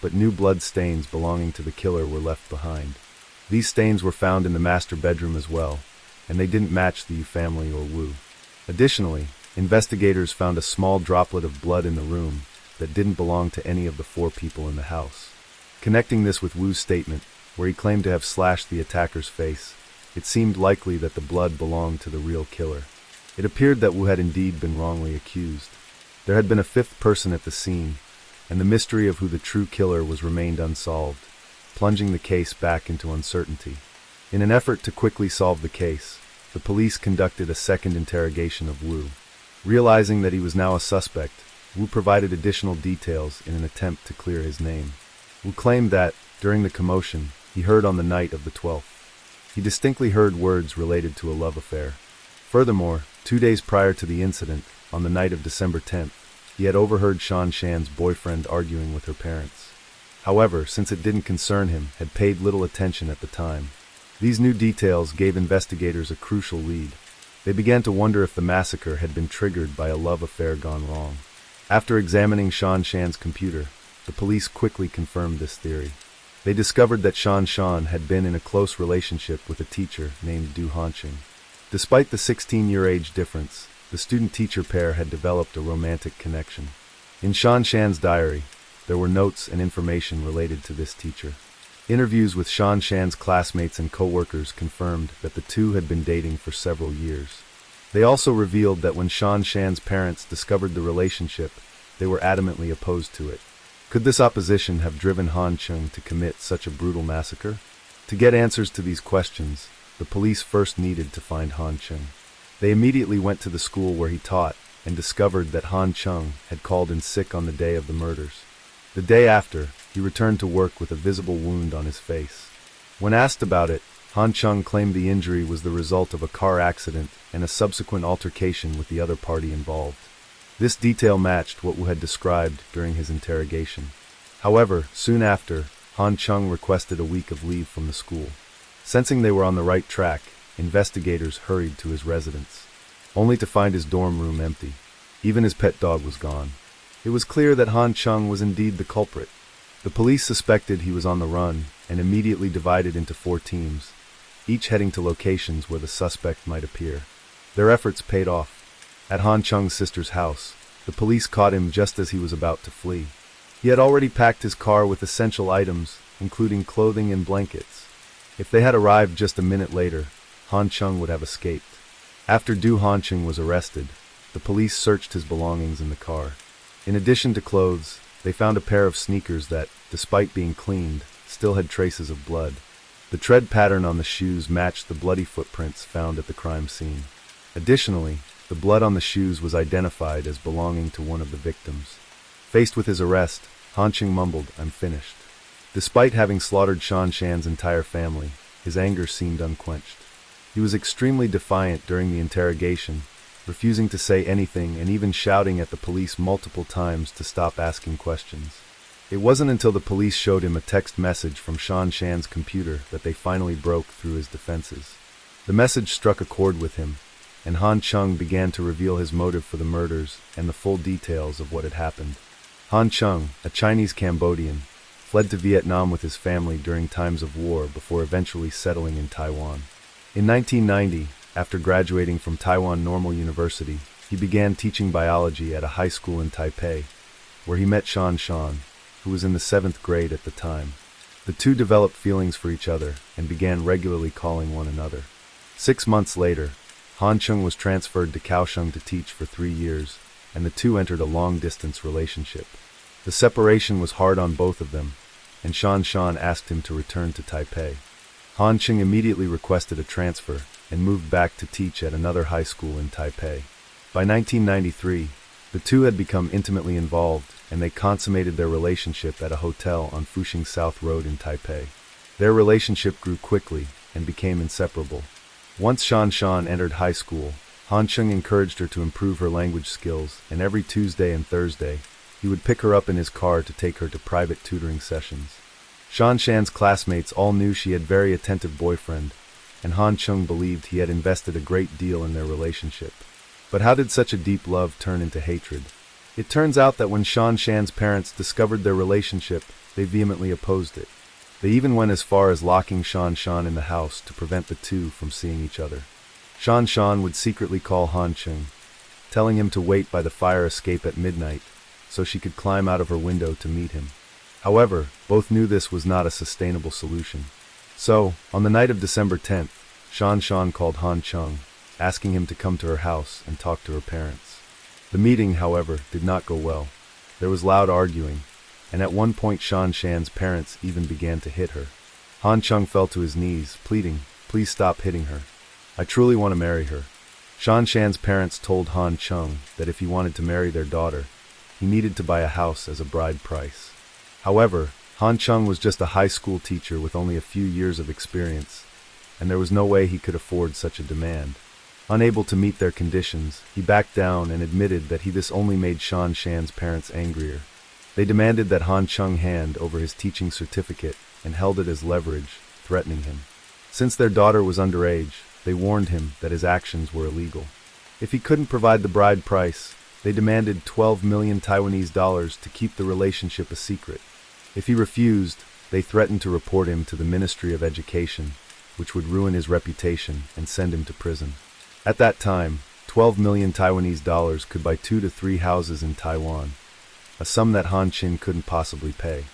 but new blood stains belonging to the killer were left behind. These stains were found in the master bedroom as well, and they didn't match the Yu family or Wu. Additionally, investigators found a small droplet of blood in the room that didn't belong to any of the 4 people in the house. Connecting this with Wu's statement, where he claimed to have slashed the attacker's face, it seemed likely that the blood belonged to the real killer. It appeared that Wu had indeed been wrongly accused. There had been a 5th person at the scene, and the mystery of who the true killer was remained unsolved, plunging the case back into uncertainty. In an effort to quickly solve the case, the police conducted a second interrogation of Wu. Realizing that he was now a suspect, Wu provided additional details in an attempt to clear his name. Wu claimed that, during the commotion, he heard on the night of the 12th. He distinctly heard words related to a love affair. Furthermore, 2 days prior to the incident, on the night of December 10th, he had overheard Shan Shan's boyfriend arguing with her parents. However, since it didn't concern him, had paid little attention at the time. These new details gave investigators a crucial lead. They began to wonder if the massacre had been triggered by a love affair gone wrong. After examining Shan Shan's computer, the police quickly confirmed this theory. They discovered that Shan Shan had been in a close relationship with a teacher named Du Hanqing. Despite the 16-year age difference, the student-teacher pair had developed a romantic connection. In Shan Shan's diary, there were notes and information related to this teacher. Interviews with Shan Shan's classmates and co-workers confirmed that the two had been dating for several years. They also revealed that when Shan Shan's parents discovered the relationship, they were adamantly opposed to it. Could this opposition have driven Han Chung to commit such a brutal massacre? To get answers to these questions, the police first needed to find Han Chung. They immediately went to the school where he taught and discovered that Han Chung had called in sick on the day of the murders. The day after, he returned to work with a visible wound on his face. When asked about it, Han Chung claimed the injury was the result of a car accident and a subsequent altercation with the other party involved. This detail matched what Wu had described during his interrogation. However, soon after, Han Chung requested a week of leave from the school. Sensing they were on the right track, investigators hurried to his residence, only to find his dorm room empty. Even his pet dog was gone. It was clear that Han Chung was indeed the culprit. The police suspected he was on the run and immediately divided into 4 teams, each heading to locations where the suspect might appear. Their efforts paid off. At Han Chung's sister's house, the police caught him just as he was about to flee. He had already packed his car with essential items, including clothing and blankets. If they had arrived just a minute later, Han Chung would have escaped. After Du Hanqing was arrested, the police searched his belongings in the car. In addition to clothes, they found a pair of sneakers that, despite being cleaned, still had traces of blood. The tread pattern on the shoes matched the bloody footprints found at the crime scene. Additionally, the blood on the shoes was identified as belonging to one of the victims. Faced with his arrest, Hanqing mumbled, "I'm finished." Despite having slaughtered Shan Shan's entire family, his anger seemed unquenched. He was extremely defiant during the interrogation, refusing to say anything and even shouting at the police multiple times to stop asking questions. It wasn't until the police showed him a text message from Shan Shan's computer that they finally broke through his defenses. The message struck a chord with him, and Han Chung began to reveal his motive for the murders and the full details of what had happened. Han Chung, a Chinese Cambodian, fled to Vietnam with his family during times of war before eventually settling in Taiwan. In 1990, after graduating from Taiwan Normal University, he began teaching biology at a high school in Taipei, where he met Shan Shan, who was in the 7th grade at the time. The two developed feelings for each other and began regularly calling one another. 6 months later, Han Chung was transferred to Kaohsiung to teach for 3 years, and the two entered a long-distance relationship. The separation was hard on both of them, and Shan Shan asked him to return to Taipei. Han Chung immediately requested a transfer and moved back to teach at another high school in Taipei. By 1993, the two had become intimately involved, and they consummated their relationship at a hotel on Fuxing South Road in Taipei. Their relationship grew quickly and became inseparable. Once Shan Shan entered high school, Han Chung encouraged her to improve her language skills, and every Tuesday and Thursday, he would pick her up in his car to take her to private tutoring sessions. Shan Shan's classmates all knew she had a very attentive boyfriend, and Han Chung believed he had invested a great deal in their relationship. But how did such a deep love turn into hatred? It turns out that when Shan Shan's parents discovered their relationship, they vehemently opposed it. They even went as far as locking Shan Shan in the house to prevent the two from seeing each other. Shan Shan would secretly call Han Chung, telling him to wait by the fire escape at midnight so she could climb out of her window to meet him. However, both knew this was not a sustainable solution. So, on the night of December 10th, Shan Shan called Han Chung, asking him to come to her house and talk to her parents. The meeting, however, did not go well. There was loud arguing, and at one point Shan Shan's parents even began to hit her. Han Chung fell to his knees, pleading, "Please stop hitting her. I truly want to marry her." Shan Shan's parents told Han Chung that if he wanted to marry their daughter, he needed to buy a house as a bride price. However, Han Chung was just a high school teacher with only a few years of experience, and there was no way he could afford such a demand. Unable to meet their conditions, he backed down and admitted that this only made Shan Shan's parents angrier. They demanded that Han Chung hand over his teaching certificate and held it as leverage, threatening him. Since their daughter was underage, they warned him that his actions were illegal. If he couldn't provide the bride price, they demanded 12 million Taiwanese dollars to keep the relationship a secret. If he refused, they threatened to report him to the Ministry of Education, which would ruin his reputation and send him to prison. At that time, 12 million Taiwanese dollars could buy 2 to 3 houses in Taiwan, a sum that Han Chin couldn't possibly pay.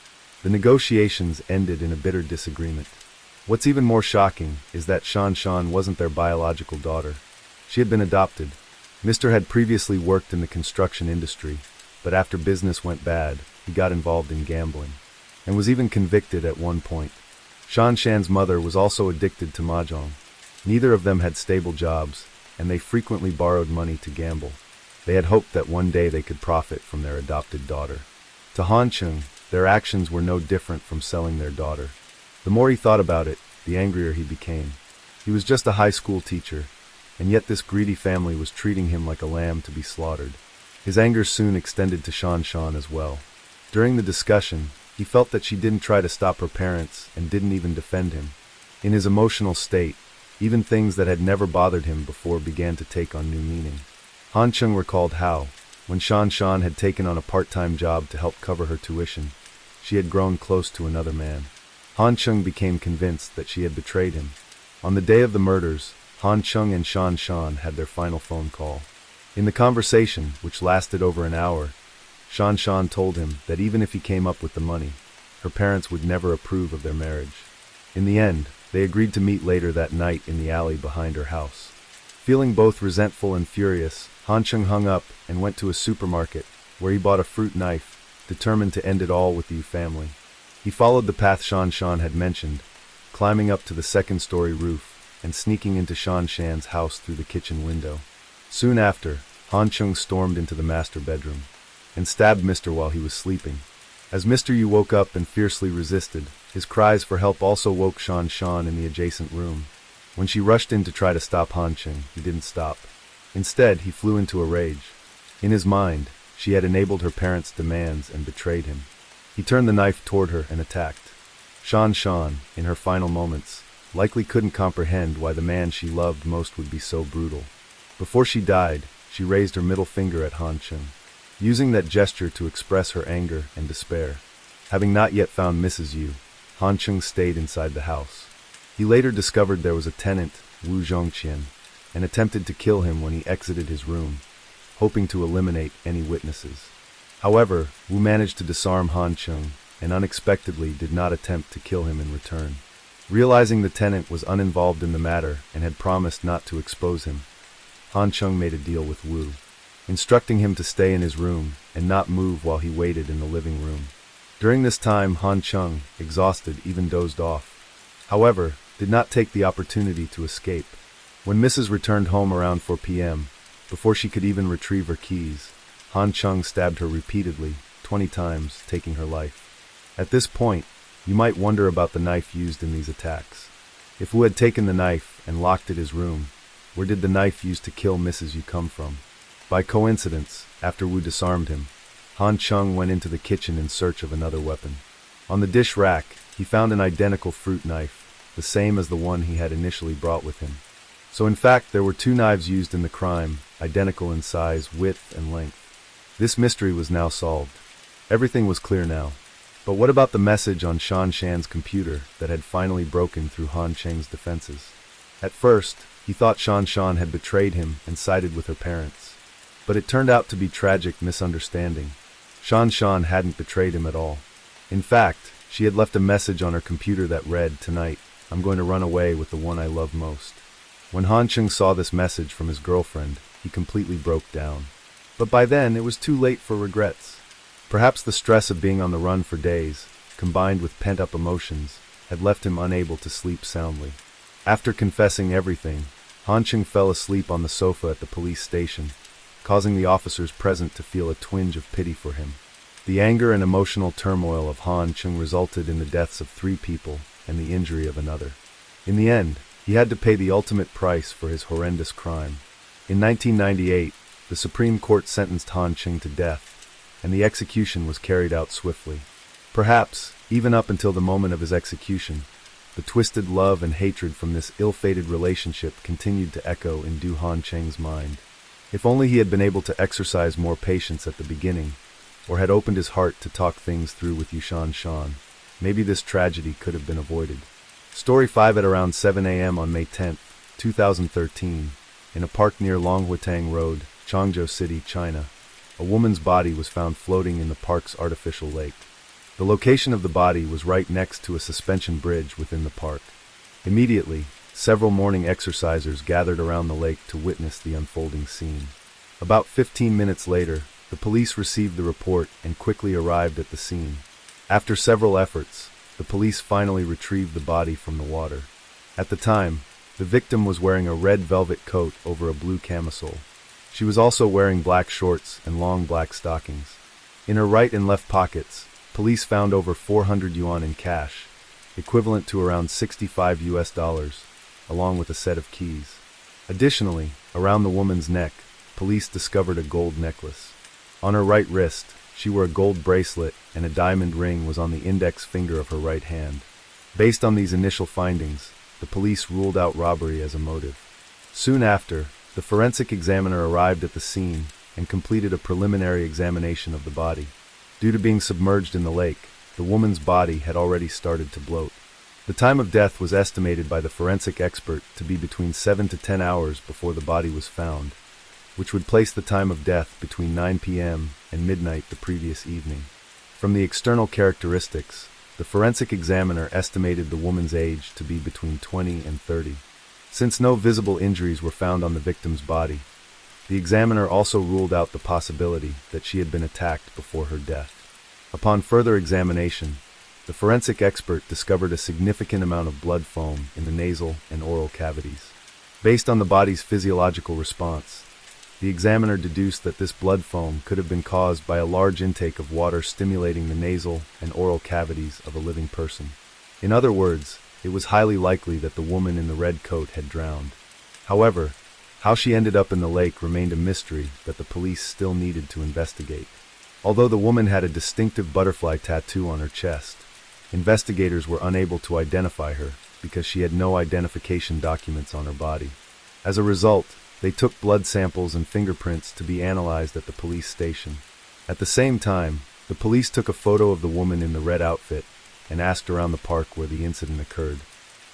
The negotiations ended in a bitter disagreement. What's even more shocking is that Shan Shan wasn't their biological daughter. She had been adopted. Mr. had previously worked in the construction industry, but after business went bad, he got involved in gambling, and was even convicted at one point. Shan Shan's mother was also addicted to mahjong. Neither of them had stable jobs, and they frequently borrowed money to gamble. They had hoped that one day they could profit from their adopted daughter. To Han Chung, their actions were no different from selling their daughter. The more he thought about it, the angrier he became. He was just a high school teacher, and yet this greedy family was treating him like a lamb to be slaughtered. His anger soon extended to Shan Shan as well. During the discussion, he felt that she didn't try to stop her parents and didn't even defend him. In his emotional state, even things that had never bothered him before began to take on new meaning. Han Chung recalled how, when Shan Shan had taken on a part-time job to help cover her tuition, she had grown close to another man. Han Chung became convinced that she had betrayed him. On the day of the murders, Han Chung and Shan Shan had their final phone call. In the conversation, which lasted over an hour, Shan Shan told him that even if he came up with the money, her parents would never approve of their marriage. In the end, they agreed to meet later that night in the alley behind her house. Feeling both resentful and furious, Han Chung hung up and went to a supermarket, where he bought a fruit knife, determined to end it all with the Yu family. He followed the path Shan Shan had mentioned, climbing up to the second-story roof and sneaking into Shan Shan's house through the kitchen window. Soon after, Han Chung stormed into the master bedroom and stabbed Mr. while he was sleeping. As Mr. Yu woke up and fiercely resisted, his cries for help also woke Shan Shan in the adjacent room. When she rushed in to try to stop Han Chung, he didn't stop. Instead, he flew into a rage. In his mind, she had enabled her parents' demands and betrayed him. He turned the knife toward her and attacked. Shan Shan, in her final moments, likely couldn't comprehend why the man she loved most would be so brutal. Before she died, she raised her middle finger at Han Chung, using that gesture to express her anger and despair. Having not yet found Mrs. Yu, Han Chung stayed inside the house. He later discovered there was a tenant, Wu Zhongqian, and attempted to kill him when he exited his room, hoping to eliminate any witnesses. However, Wu managed to disarm Han Chung, and unexpectedly did not attempt to kill him in return. Realizing the tenant was uninvolved in the matter and had promised not to expose him, Han Chung made a deal with Wu, instructing him to stay in his room and not move while he waited in the living room. During this time, Han Chung, exhausted, even dozed off. However, did not take the opportunity to escape. When Mrs. returned home around 4 p.m., before she could even retrieve her keys, Han Chung stabbed her repeatedly, 20 times, taking her life. At this point, you might wonder about the knife used in these attacks. If Wu had taken the knife and locked it in his room, where did the knife used to kill Mrs. Yu come from? By coincidence, after Wu disarmed him, Han Chung went into the kitchen in search of another weapon. On the dish rack, he found an identical fruit knife, the same as the one he had initially brought with him. So in fact, there were 2 knives used in the crime, identical in size, width, and length. This mystery was now solved. Everything was clear now. But what about the message on Shan Shan's computer that had finally broken through Han Cheng's defenses? At first, he thought Shan Shan had betrayed him and sided with her parents. But it turned out to be tragic misunderstanding. Shan Shan hadn't betrayed him at all. In fact, she had left a message on her computer that read, "Tonight, I'm going to run away with the one I love most." When Han Cheng saw this message from his girlfriend, he completely broke down. But by then, it was too late for regrets. Perhaps the stress of being on the run for days, combined with pent-up emotions, had left him unable to sleep soundly. After confessing everything, Han Cheng fell asleep on the sofa at the police station, causing the officers present to feel a twinge of pity for him. The anger and emotional turmoil of Han Cheng resulted in the deaths of 3 people and the injury of another. In the end, he had to pay the ultimate price for his horrendous crime. In 1998, the Supreme Court sentenced Han Cheng to death, and the execution was carried out swiftly. Perhaps, even up until the moment of his execution, the twisted love and hatred from this ill-fated relationship continued to echo in Du Han Cheng's mind. If only he had been able to exercise more patience at the beginning, or had opened his heart to talk things through with Yushan Shan, maybe this tragedy could have been avoided. Story 5. At around 7 a.m. on May 10, 2013, in a park near Longhuatang Road, Changzhou City, China, a woman's body was found floating in the park's artificial lake. The location of the body was right next to a suspension bridge within the park. Immediately, several morning exercisers gathered around the lake to witness the unfolding scene. About 15 minutes later, the police received the report and quickly arrived at the scene. After several efforts, the police finally retrieved the body from the water. At the time, the victim was wearing a red velvet coat over a blue camisole. She was also wearing black shorts and long black stockings. In her right and left pockets, police found over 400 yuan in cash, equivalent to around $65, along with a set of keys. Additionally, around the woman's neck, police discovered a gold necklace. On her right wrist, she wore a gold bracelet and a diamond ring was on the index finger of her right hand. Based on these initial findings, the police ruled out robbery as a motive. Soon after, the forensic examiner arrived at the scene and completed a preliminary examination of the body. Due to being submerged in the lake, the woman's body had already started to bloat. The time of death was estimated by the forensic expert to be between 7 to 10 hours before the body was found, which would place the time of death between 9 p.m. and midnight the previous evening. From the external characteristics, the forensic examiner estimated the woman's age to be between 20 and 30. Since no visible injuries were found on the victim's body, the examiner also ruled out the possibility that she had been attacked before her death. Upon further examination, the forensic expert discovered a significant amount of blood foam in the nasal and oral cavities. Based on the body's physiological response, the examiner deduced that this blood foam could have been caused by a large intake of water stimulating the nasal and oral cavities of a living person. In other words, it was highly likely that the woman in the red coat had drowned. However, how she ended up in the lake remained a mystery that the police still needed to investigate. Although the woman had a distinctive butterfly tattoo on her chest, investigators were unable to identify her because she had no identification documents on her body. As a result, they took blood samples and fingerprints to be analyzed at the police station. At the same time, the police took a photo of the woman in the red outfit and asked around the park where the incident occurred.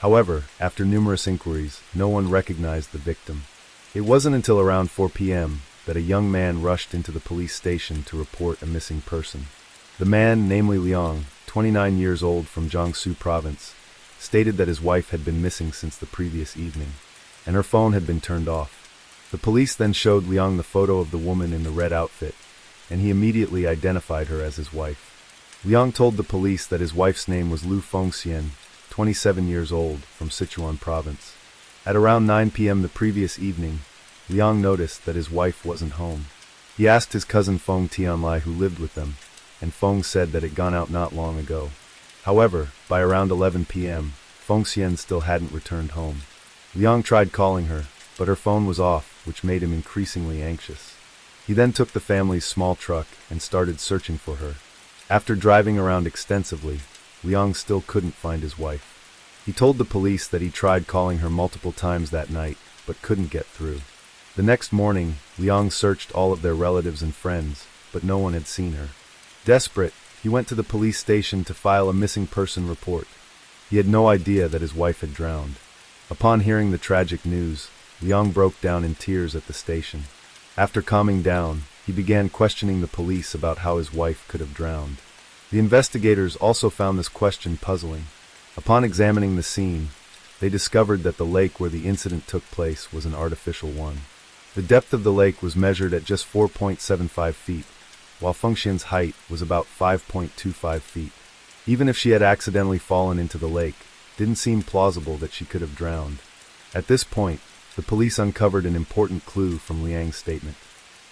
However, after numerous inquiries, no one recognized the victim. It wasn't until around 4 p.m. that a young man rushed into the police station to report a missing person. The man, namely Liang, 29 years old from Jiangsu province, stated that his wife had been missing since the previous evening, and her phone had been turned off. The police then showed Liang the photo of the woman in the red outfit, and he immediately identified her as his wife. Liang told the police that his wife's name was Lu Fengxian, 27 years old, from Sichuan province. At around 9 p.m. the previous evening, Liang noticed that his wife wasn't home. He asked his cousin Feng Tianlai who lived with them, and Feng said that it had gone out not long ago. However, by around 11 p.m., Fengxian still hadn't returned home. Liang tried calling her, but her phone was off, which made him increasingly anxious. He then took the family's small truck and started searching for her. After driving around extensively, Liang still couldn't find his wife. He told the police that he tried calling her multiple times that night, but couldn't get through. The next morning, Liang searched all of their relatives and friends, but no one had seen her. Desperate, He went to the police station to file a missing person report. He had no idea that his wife had drowned. Upon hearing the tragic news, Liang broke down in tears at the station. After calming down, he began questioning the police about how his wife could have drowned. The investigators also found this question puzzling. Upon examining the scene, they discovered that the lake where the incident took place was an artificial one. The depth of the lake was measured at just 4.75 feet, while Feng Xian's height was about 5.25 feet. Even if she had accidentally fallen into the lake, it didn't seem plausible that she could have drowned. At this point, the police uncovered an important clue from Liang's statement.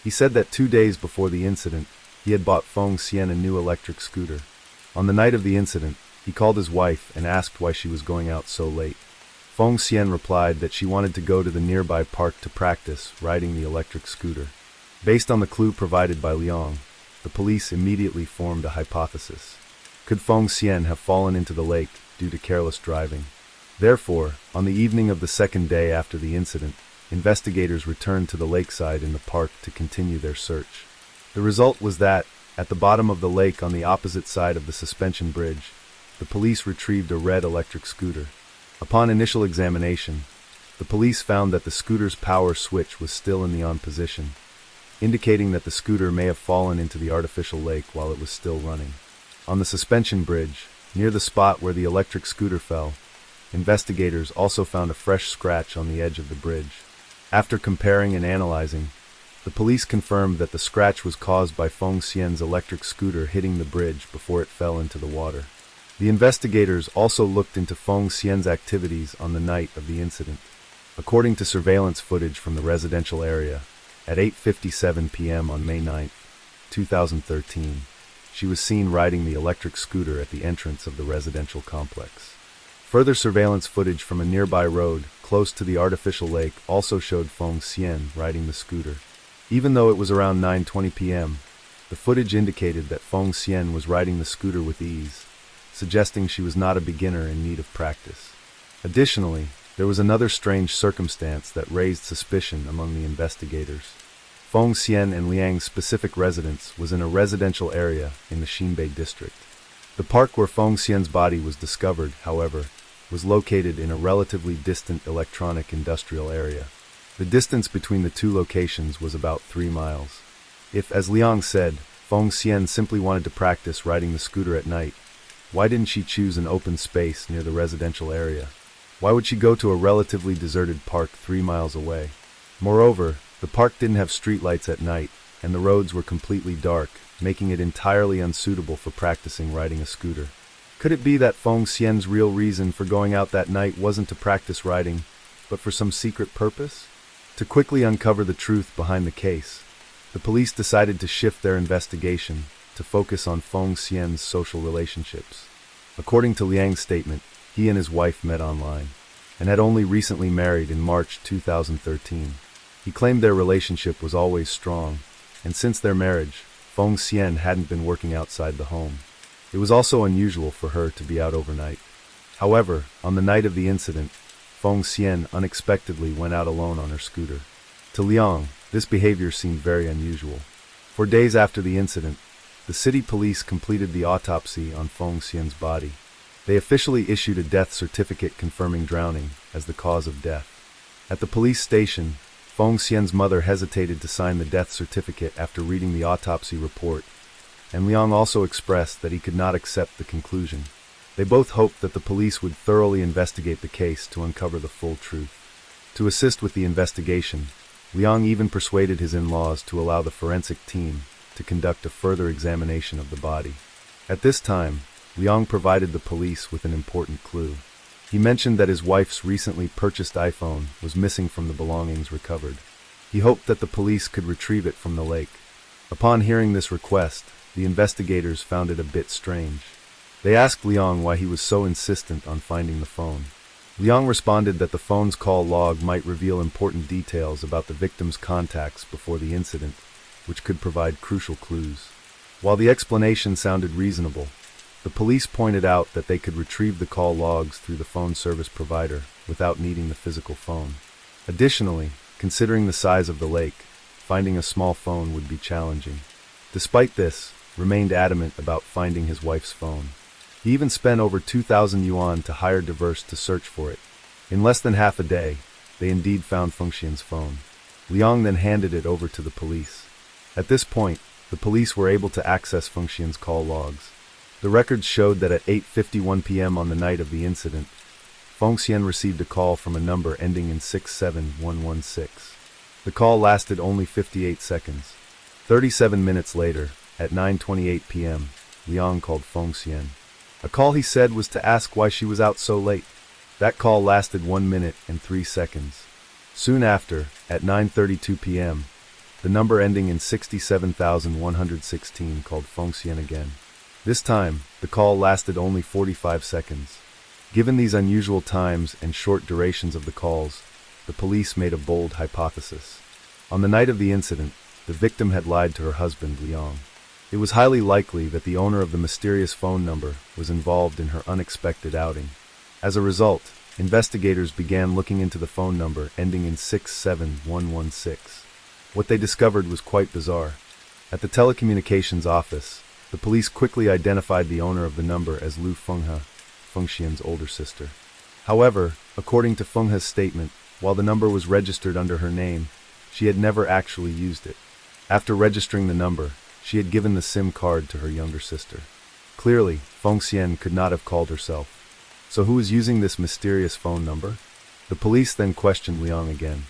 He said that 2 days before the incident, he had bought Feng Xian a new electric scooter. On the night of the incident, he called his wife and asked why she was going out so late. Feng Xian replied that she wanted to go to the nearby park to practice riding the electric scooter. Based on the clue provided by Liang, the police immediately formed a hypothesis. Could Feng Xian have fallen into the lake due to careless driving? Therefore, on the evening of the second day after the incident, investigators returned to the lakeside in the park to continue their search. The result was that, at the bottom of the lake on the opposite side of the suspension bridge, the police retrieved a red electric scooter. Upon initial examination, the police found that the scooter's power switch was still in the on position, indicating that the scooter may have fallen into the artificial lake while it was still running. On the suspension bridge, near the spot where the electric scooter fell, investigators also found a fresh scratch on the edge of the bridge. After comparing and analyzing, the police confirmed that the scratch was caused by Feng Xian's electric scooter hitting the bridge before it fell into the water. The investigators also looked into Feng Xian's activities on the night of the incident. According to surveillance footage from the residential area, at 8:57 p.m. on May 9, 2013, she was seen riding the electric scooter at the entrance of the residential complex. Further surveillance footage from a nearby road, close to the artificial lake, also showed Feng Xian riding the scooter. Even though it was around 9:20 p.m., the footage indicated that Feng Xian was riding the scooter with ease, suggesting she was not a beginner in need of practice. Additionally, there was another strange circumstance that raised suspicion among the investigators. Feng Xian and Liang's specific residence was in a residential area in the Xinbei district. The park where Feng Xian's body was discovered, however, was located in a relatively distant electronic industrial area. The distance between the two locations was about 3 miles. If, as Liang said, Feng Xian simply wanted to practice riding the scooter at night, why didn't she choose an open space near the residential area? Why would she go to a relatively deserted park 3 miles away? Moreover, the park didn't have streetlights at night, and the roads were completely dark, making it entirely unsuitable for practicing riding a scooter. Could it be that Feng Xian's real reason for going out that night wasn't to practice riding, but for some secret purpose? To quickly uncover the truth behind the case, the police decided to shift their investigation to focus on Feng Xian's social relationships. According to Liang's statement, he and his wife met online, and had only recently married in March 2013. He claimed their relationship was always strong, and since their marriage, Feng Xian hadn't been working outside the home. It was also unusual for her to be out overnight. However, on the night of the incident, Feng Xian unexpectedly went out alone on her scooter. To Liang, this behavior seemed very unusual. For days after the incident, the city police completed the autopsy on Feng Xian's body. They officially issued a death certificate confirming drowning as the cause of death. At the police station, Feng Xian's mother hesitated to sign the death certificate after reading the autopsy report, and Liang also expressed that he could not accept the conclusion. They both hoped that the police would thoroughly investigate the case to uncover the full truth. To assist with the investigation, Liang even persuaded his in-laws to allow the forensic team to conduct a further examination of the body. At this time, Liang provided the police with an important clue. He mentioned that his wife's recently purchased iPhone was missing from the belongings recovered. He hoped that the police could retrieve it from the lake. Upon hearing this request, the investigators found it a bit strange. They asked Liang why he was so insistent on finding the phone. Liang responded that the phone's call log might reveal important details about the victim's contacts before the incident, which could provide crucial clues. While the explanation sounded reasonable, the police pointed out that they could retrieve the call logs through the phone service provider without needing the physical phone. Additionally, considering the size of the lake, finding a small phone would be challenging. Despite this, remained adamant about finding his wife's phone. He even spent over 2,000 yuan to hire divers to search for it. In less than half a day, they indeed found Fengxian's phone. Liang then handed it over to the police. At this point, the police were able to access Fengxian's call logs. The records showed that at 8:51 p.m. on the night of the incident, Fengxian received a call from a number ending in 67116. The call lasted only 58 seconds. 37 minutes later, at 9:28 p.m., Liang called Fengxian. A call he said was to ask why she was out so late. That call lasted 1 minute and 3 seconds. Soon after, at 9:32 p.m., the number ending in 67,116 called Fengxian again. This time, the call lasted only 45 seconds. Given these unusual times and short durations of the calls, the police made a bold hypothesis. On the night of the incident, the victim had lied to her husband, Liang. It was highly likely that the owner of the mysterious phone number was involved in her unexpected outing. As a result, investigators began looking into the phone number ending in 67116. What they discovered was quite bizarre. At the telecommunications office, the police quickly identified the owner of the number as Lu Fenghe, Fengxian's older sister. However, according to Fenghe's statement, while the number was registered under her name, she had never actually used it. After registering the number, she had given the SIM card to her younger sister. Clearly, Fengxian could not have called herself. So who was using this mysterious phone number? The police then questioned Liang again.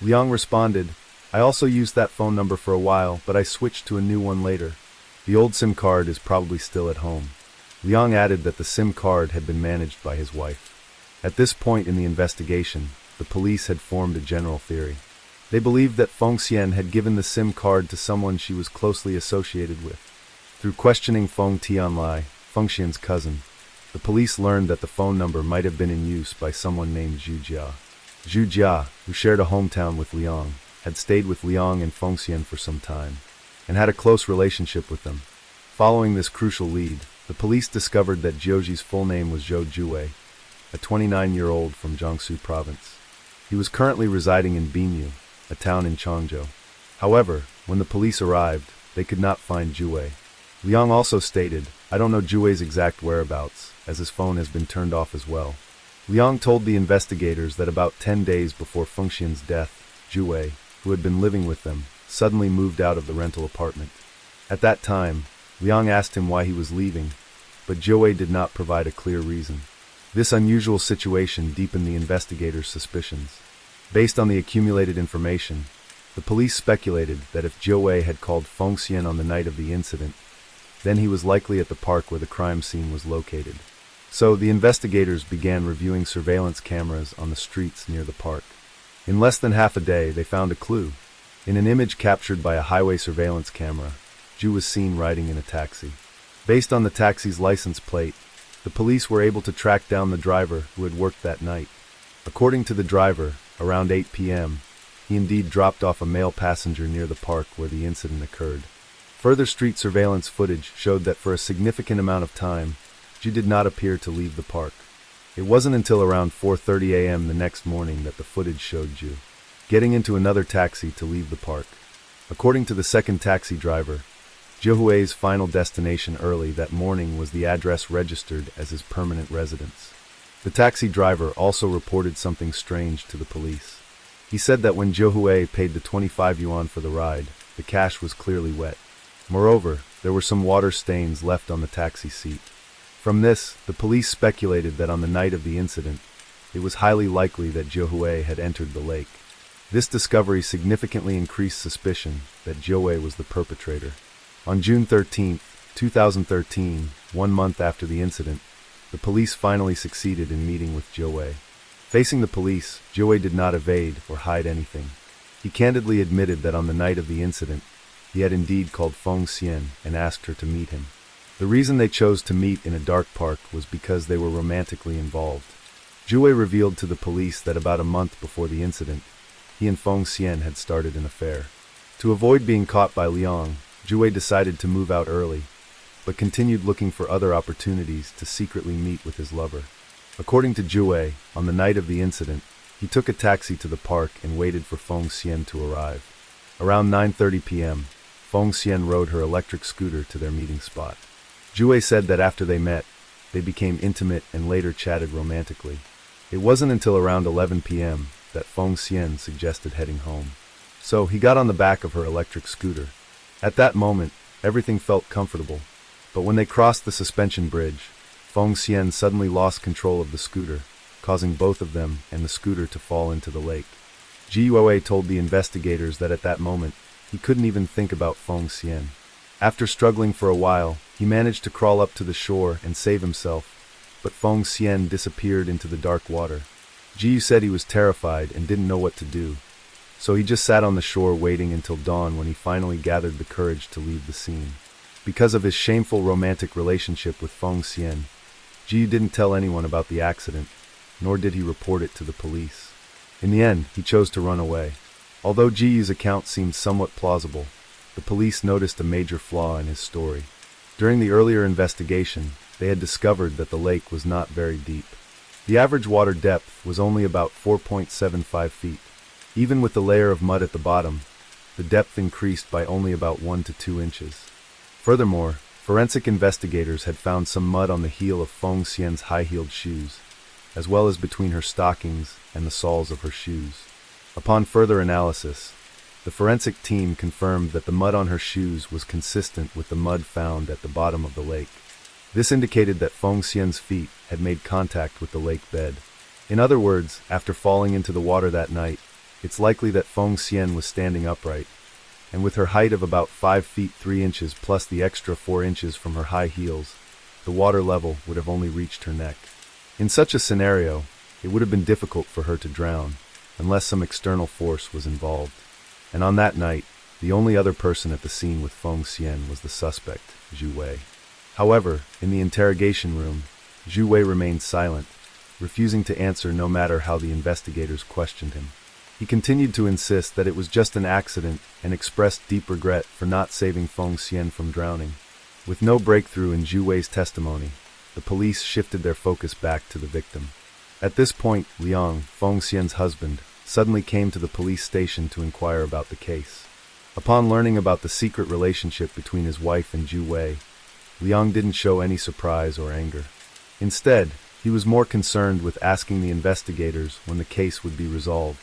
Liang responded, "I also used that phone number for a while, but I switched to a new one later. The old SIM card is probably still at home." Liang added that the SIM card had been managed by his wife. At this point in the investigation, the police had formed a general theory. They believed that Fengxian had given the SIM card to someone she was closely associated with. Through questioning Feng Tianlai, Fengxian's cousin, the police learned that the phone number might have been in use by someone named Zhu Jia. Zhu Jia, who shared a hometown with Liang, had stayed with Liang and Fengxian for some time, and had a close relationship with them. Following this crucial lead, the police discovered that Jiuji's full name was Zhou Juwei, a 29-year-old from Jiangsu province. He was currently residing in Binyu, a town in Changzhou. However, when the police arrived, they could not find Juwei. Liang also stated, "I don't know Juwei's exact whereabouts, as his phone has been turned off as well." Liang told the investigators that about 10 days before Fengxian's death, Juwei, who had been living with them, suddenly moved out of the rental apartment. At that time, Liang asked him why he was leaving, but Juwei did not provide a clear reason. This unusual situation deepened the investigators' suspicions. Based on the accumulated information, the police speculated that if Juwei had called Fengxian on the night of the incident, then he was likely at the park where the crime scene was located. So the investigators began reviewing surveillance cameras on the streets near the park. In less than half a day, they found a clue. In an image captured by a highway surveillance camera, Zhu was seen riding in a taxi. Based on the taxi's license plate, the police were able to track down the driver who had worked that night. According to the driver, around 8 p.m., he indeed dropped off a male passenger near the park where the incident occurred. Further street surveillance footage showed that for a significant amount of time, Zhu did not appear to leave the park. It wasn't until around 4:30 a.m. the next morning that the footage showed Zhu getting into another taxi to leave the park. According to the second taxi driver, Zhu Hui's final destination early that morning was the address registered as his permanent residence. The taxi driver also reported something strange to the police. He said that when Zhu Hui paid the 25 yuan for the ride, the cash was clearly wet. Moreover, there were some water stains left on the taxi seat. From this, the police speculated that on the night of the incident, it was highly likely that Zhu Hui had entered the lake. This discovery significantly increased suspicion that Zhu Hui was the perpetrator. On June 13, 2013, 1 month after the incident, the police finally succeeded in meeting with Zhu Hui. Facing the police, Zhu Hui did not evade or hide anything. He candidly admitted that on the night of the incident, he had indeed called Fengxian and asked her to meet him. The reason they chose to meet in a dark park was because they were romantically involved. Zhu Hui revealed to the police that about a month before the incident, he and Fengxian had started an affair. To avoid being caught by Liang, Zhu Hui decided to move out early, but continued looking for other opportunities to secretly meet with his lover. According to Zhu Hui, on the night of the incident, he took a taxi to the park and waited for Fengxian to arrive. Around 9:30 p.m., Feng Xian rode her electric scooter to their meeting spot. Zhu said that after they met, they became intimate and later chatted romantically. It wasn't until around 11 p.m. that Feng Xian suggested heading home. So he got on the back of her electric scooter. At that moment, everything felt comfortable. But when they crossed the suspension bridge, Feng Xian suddenly lost control of the scooter, causing both of them and the scooter to fall into the lake. Zhu told the investigators that at that moment, he couldn't even think about Feng Xian. After struggling for a while, he managed to crawl up to the shore and save himself, but Feng Xian disappeared into the dark water. Zhu said he was terrified and didn't know what to do, so he just sat on the shore waiting until dawn when he finally gathered the courage to leave the scene. Because of his shameful romantic relationship with Feng Xian, Zhu didn't tell anyone about the accident, nor did he report it to the police. In the end, he chose to run away. Although Zhu's account seemed somewhat plausible, the police noticed a major flaw in his story. During the earlier investigation, they had discovered that the lake was not very deep. The average water depth was only about 4.75 feet. Even with the layer of mud at the bottom, the depth increased by only about 1 to 2 inches. Furthermore, forensic investigators had found some mud on the heel of Feng Xian's high-heeled shoes, as well as between her stockings and the soles of her shoes. Upon further analysis, the forensic team confirmed that the mud on her shoes was consistent with the mud found at the bottom of the lake. This indicated that Feng Xian's feet had made contact with the lake bed. In other words, after falling into the water that night, it's likely that Feng Xian was standing upright, and with her height of about 5 feet 3 inches plus the extra 4 inches from her high heels, the water level would have only reached her neck. In such a scenario, it would have been difficult for her to drown, unless some external force was involved. And on that night, the only other person at the scene with Feng Xian was the suspect, Zhu. However, in the interrogation room, Zhu remained silent, refusing to answer no matter how the investigators questioned him. He continued to insist that it was just an accident and expressed deep regret for not saving Feng Xian from drowning. With no breakthrough in Zhu's testimony, the police shifted their focus back to the victim. At this point, Liang, Feng Xian's husband, suddenly came to the police station to inquire about the case. Upon learning about the secret relationship between his wife and Zhu, Liang didn't show any surprise or anger. Instead, he was more concerned with asking the investigators when the case would be resolved.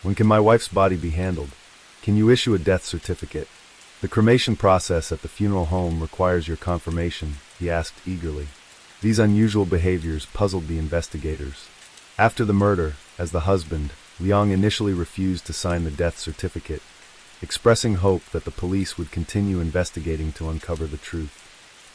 "When can my wife's body be handled? Can you issue a death certificate? The cremation process at the funeral home requires your confirmation," he asked eagerly. These unusual behaviors puzzled the investigators. After the murder, as the husband, Liang initially refused to sign the death certificate, expressing hope that the police would continue investigating to uncover the truth.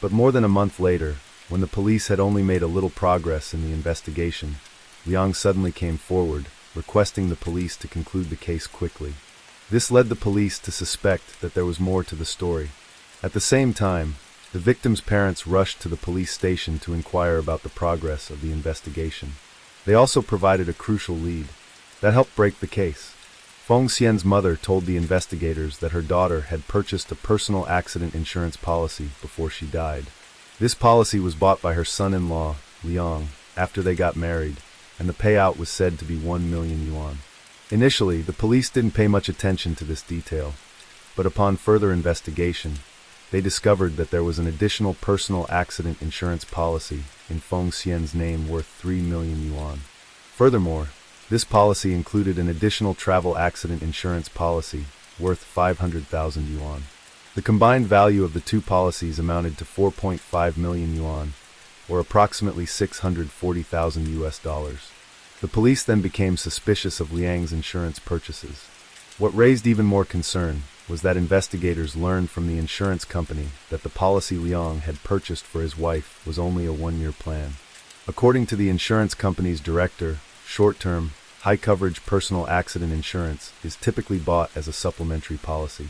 But more than a month later, when the police had only made a little progress in the investigation, Liang suddenly came forward, requesting the police to conclude the case quickly. This led the police to suspect that there was more to the story. At the same time, the victim's parents rushed to the police station to inquire about the progress of the investigation. They also provided a crucial lead that helped break the case. Feng Xian's mother told the investigators that her daughter had purchased a personal accident insurance policy before she died. This policy was bought by her son-in-law, Liang, after they got married, and the payout was said to be 1 million yuan. Initially, the police didn't pay much attention to this detail, but upon further investigation, they discovered that there was an additional personal accident insurance policy in Feng Xian's name worth 3 million yuan. Furthermore, this policy included an additional travel accident insurance policy worth 500,000 yuan. The combined value of the two policies amounted to 4.5 million yuan, or approximately 640,000 US dollars. The police then became suspicious of Liang's insurance purchases. What raised even more concern was that investigators learned from the insurance company that the policy Liang had purchased for his wife was only a 1-year plan. According to the insurance company's director, short-term, high-coverage personal accident insurance is typically bought as a supplementary policy.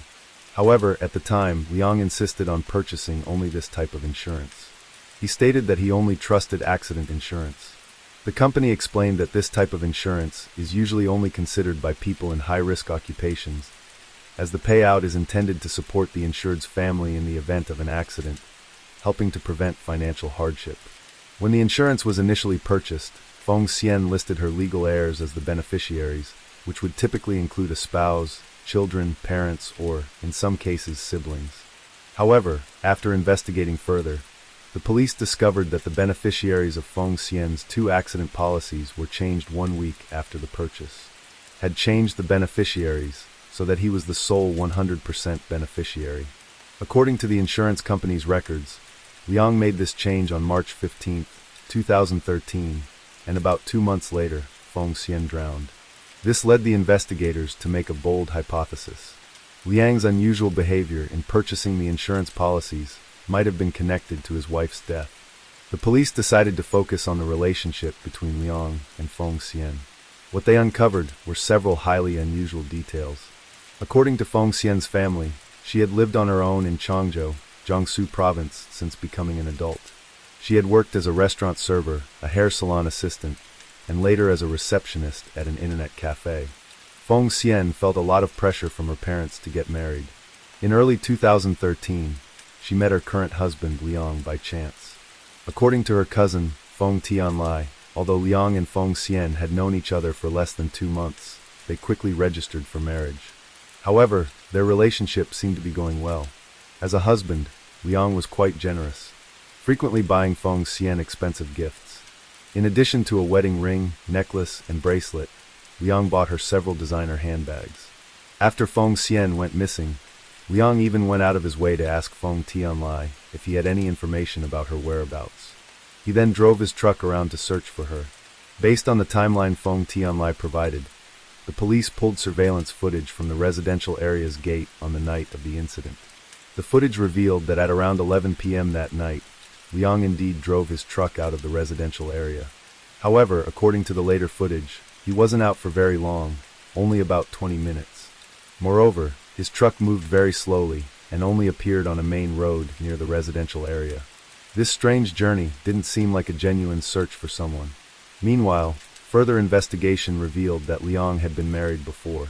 However, at the time, Liang insisted on purchasing only this type of insurance. He stated that he only trusted accident insurance. The company explained that this type of insurance is usually only considered by people in high-risk occupations, as the payout is intended to support the insured's family in the event of an accident, helping to prevent financial hardship. When the insurance was initially purchased, Feng Xian listed her legal heirs as the beneficiaries, which would typically include a spouse, children, parents, or, in some cases, siblings. However, after investigating further, the police discovered that the beneficiaries of Feng Xian's 2 accident policies were changed 1 week after the purchase. Had changed the beneficiaries so that he was the sole 100% beneficiary. According to the insurance company's records, Liang made this change on March 15, 2013, and about 2 months later, Feng Xian drowned. This led the investigators to make a bold hypothesis. Liang's unusual behavior in purchasing the insurance policies might have been connected to his wife's death. The police decided to focus on the relationship between Liang and Feng Xian. What they uncovered were several highly unusual details. According to Feng Xian's family, she had lived on her own in Changzhou, Jiangsu province, since becoming an adult. She had worked as a restaurant server, a hair salon assistant, and later as a receptionist at an internet cafe. Feng Xian felt a lot of pressure from her parents to get married. In early 2013, she met her current husband, Liang, by chance. According to her cousin, Feng Tianlai, although Liang and Feng Xian had known each other for less than 2 months, they quickly registered for marriage. However, their relationship seemed to be going well. As a husband, Liang was quite generous, frequently buying Feng Xian expensive gifts. In addition to a wedding ring, necklace, and bracelet, Liang bought her several designer handbags. After Feng Xian went missing, Liang even went out of his way to ask Feng Tianlai if he had any information about her whereabouts. He then drove his truck around to search for her. Based on the timeline Feng Tianlai provided, the police pulled surveillance footage from the residential area's gate on the night of the incident. The footage revealed that at around 11 p.m. that night, Liang indeed drove his truck out of the residential area. However, according to the later footage, he wasn't out for very long, only about 20 minutes. Moreover, his truck moved very slowly and only appeared on a main road near the residential area. This strange journey didn't seem like a genuine search for someone. Meanwhile, further investigation revealed that Liang had been married before.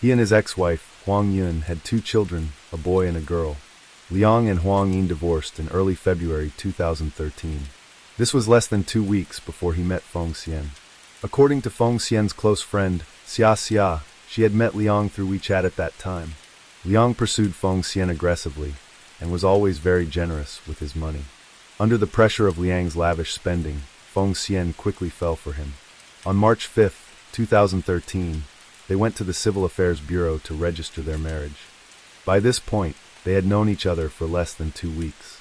He and his ex-wife, Huang Yun, had 2 children, a boy and a girl. Liang and Huang Yin divorced in early February 2013. This was less than 2 weeks before he met Feng Xian. According to Feng Xian's close friend, Xia, she had met Liang through WeChat at that time. Liang pursued Feng Xian aggressively and was always very generous with his money. Under the pressure of Liang's lavish spending, Feng Xian quickly fell for him. On March 5, 2013, they went to the Civil Affairs Bureau to register their marriage. By this point, they had known each other for less than 2 weeks.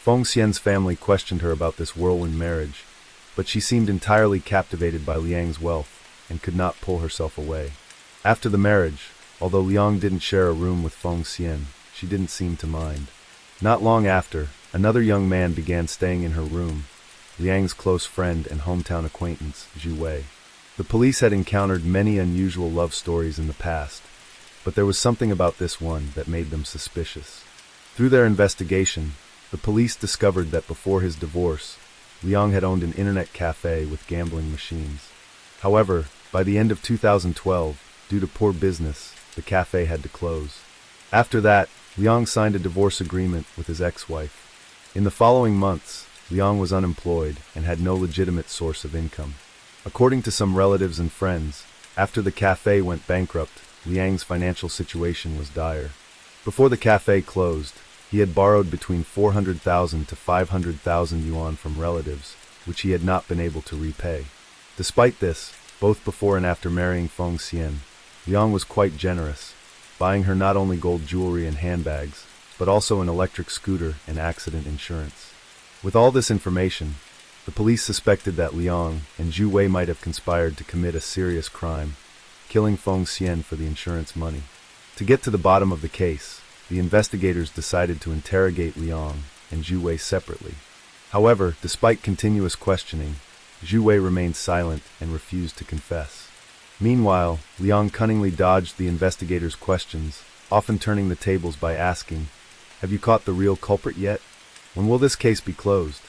Feng Xian's family questioned her about this whirlwind marriage, but she seemed entirely captivated by Liang's wealth and could not pull herself away. After the marriage, although Liang didn't share a room with Feng Xian, she didn't seem to mind. Not long after, another young man began staying in her room, Liang's close friend and hometown acquaintance, Zhu Wei. The police had encountered many unusual love stories in the past, but there was something about this one that made them suspicious. Through their investigation, the police discovered that before his divorce, Liang had owned an internet cafe with gambling machines. However, by the end of 2012, due to poor business, the cafe had to close. After that, Liang signed a divorce agreement with his ex-wife. In the following months, Liang was unemployed and had no legitimate source of income. According to some relatives and friends, after the cafe went bankrupt, Liang's financial situation was dire. Before the cafe closed, he had borrowed between 400,000 to 500,000 yuan from relatives, which he had not been able to repay. Despite this, both before and after marrying Feng Xian, Liang was quite generous, buying her not only gold jewelry and handbags, but also an electric scooter and accident insurance. With all this information, the police suspected that Liang and Zhu Wei might have conspired to commit a serious crime, killing Feng Xian for the insurance money. To get to the bottom of the case, the investigators decided to interrogate Liang and Zhu Wei separately. However, despite continuous questioning, Zhu Wei remained silent and refused to confess. Meanwhile, Liang cunningly dodged the investigators' questions, often turning the tables by asking, "Have you caught the real culprit yet? When will this case be closed?"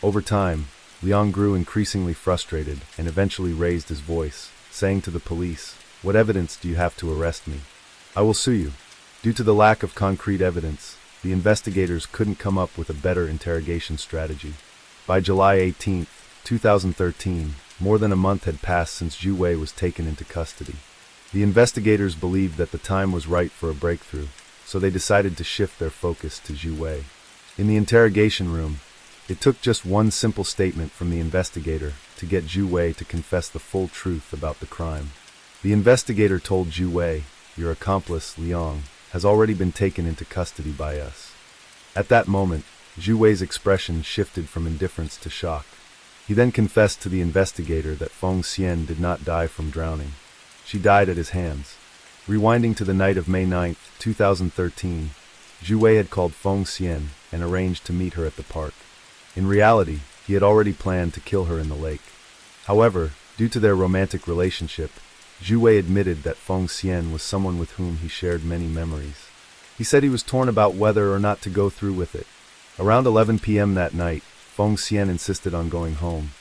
Over time, Liang grew increasingly frustrated and eventually raised his voice, saying to the police, "What evidence do you have to arrest me? I will sue you." Due to the lack of concrete evidence, the investigators couldn't come up with a better interrogation strategy. By July 18, 2013, more than a month had passed since Zhu Wei was taken into custody. The investigators believed that the time was right for a breakthrough, so they decided to shift their focus to Zhu Wei. In the interrogation room, it took just one simple statement from the investigator to get Zhu Wei to confess the full truth about the crime. The investigator told Zhu Wei, "Your accomplice, Liang, has already been taken into custody by us." At that moment, Zhu Wei's expression shifted from indifference to shock. He then confessed to the investigator that Feng Xian did not die from drowning. She died at his hands. Rewinding to the night of May 9, 2013, Zhu Wei had called Feng Xian and arranged to meet her at the park. In reality, he had already planned to kill her in the lake. However, due to their romantic relationship, Zhu Wei admitted that Feng Xian was someone with whom he shared many memories. He said he was torn about whether or not to go through with it. Around 11 p.m. that night, Feng Xian insisted on going home,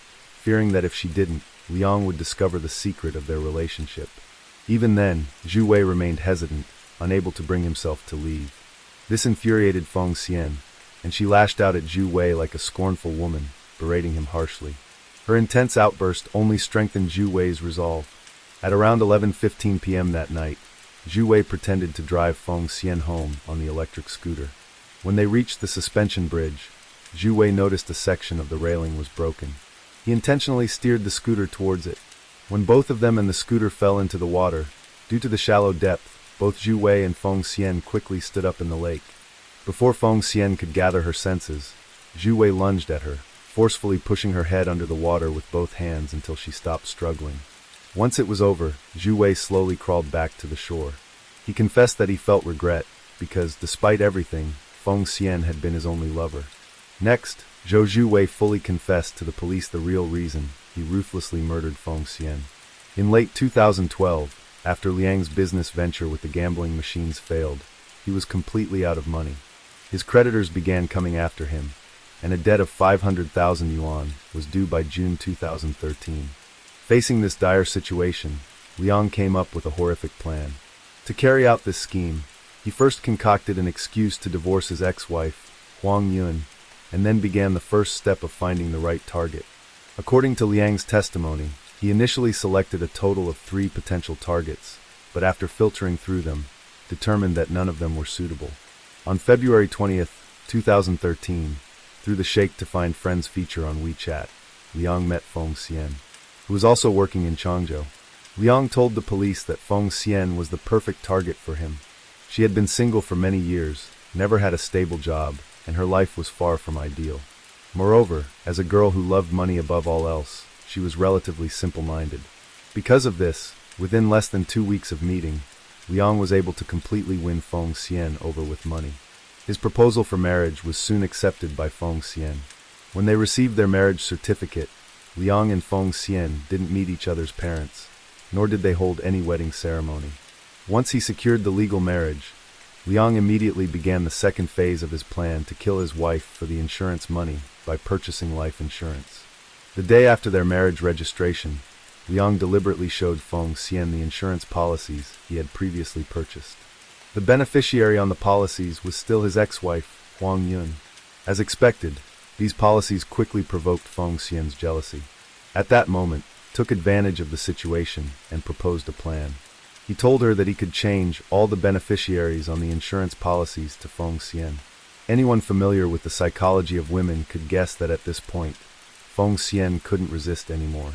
fearing that if she didn't, Liang would discover the secret of their relationship. Even then, Zhu Wei remained hesitant, unable to bring himself to leave. This infuriated Feng Xian, and she lashed out at Zhu Wei like a scornful woman, berating him harshly. Her intense outburst only strengthened Zhu Wei's resolve. At around 11:15 p.m. that night, Zhu Wei pretended to drive Feng Xian home on the electric scooter. When they reached the suspension bridge, Zhu Wei noticed a section of the railing was broken. He intentionally steered the scooter towards it. When both of them and the scooter fell into the water, due to the shallow depth, both Zhu Wei and Feng Xian quickly stood up in the lake. Before Feng Xian could gather her senses, Zhu Wei lunged at her, forcefully pushing her head under the water with both hands until she stopped struggling. Once it was over, Zhu Wei slowly crawled back to the shore. He confessed that he felt regret, because, despite everything, Feng Xian had been his only lover. Next, Zhu Wei fully confessed to the police the real reason he ruthlessly murdered Feng Xian. In late 2012, after Liang's business venture with the gambling machines failed, he was completely out of money. His creditors began coming after him, and a debt of 500,000 yuan was due by June 2013. Facing this dire situation, Liang came up with a horrific plan. To carry out this scheme, he first concocted an excuse to divorce his ex-wife, Huang Yun, and then began the first step of finding the right target. According to Liang's testimony, he initially selected a total of 3 potential targets, but after filtering through them, determined that none of them were suitable. On February 20, 2013, through the Shake to Find Friends feature on WeChat, Liang met Feng Xian, who was also working in Changzhou. Liang told the police that Feng Xian was the perfect target for him. She had been single for many years, never had a stable job, and her life was far from ideal. Moreover, as a girl who loved money above all else, she was relatively simple-minded. Because of this, within less than 2 weeks of meeting, Liang was able to completely win Feng Xian over with money. His proposal for marriage was soon accepted by Feng Xian. When they received their marriage certificate, Liang and Feng Xian didn't meet each other's parents, nor did they hold any wedding ceremony. Once he secured the legal marriage, Liang immediately began the second phase of his plan to kill his wife for the insurance money by purchasing life insurance. The day after their marriage registration, Liang deliberately showed Feng Xian the insurance policies he had previously purchased. The beneficiary on the policies was still his ex-wife, Huang Yun. As expected, these policies quickly provoked Feng Xian's jealousy. At that moment, took advantage of the situation and proposed a plan. He told her that he could change all the beneficiaries on the insurance policies to Feng Xian. Anyone familiar with the psychology of women could guess that at this point, Feng Xian couldn't resist anymore.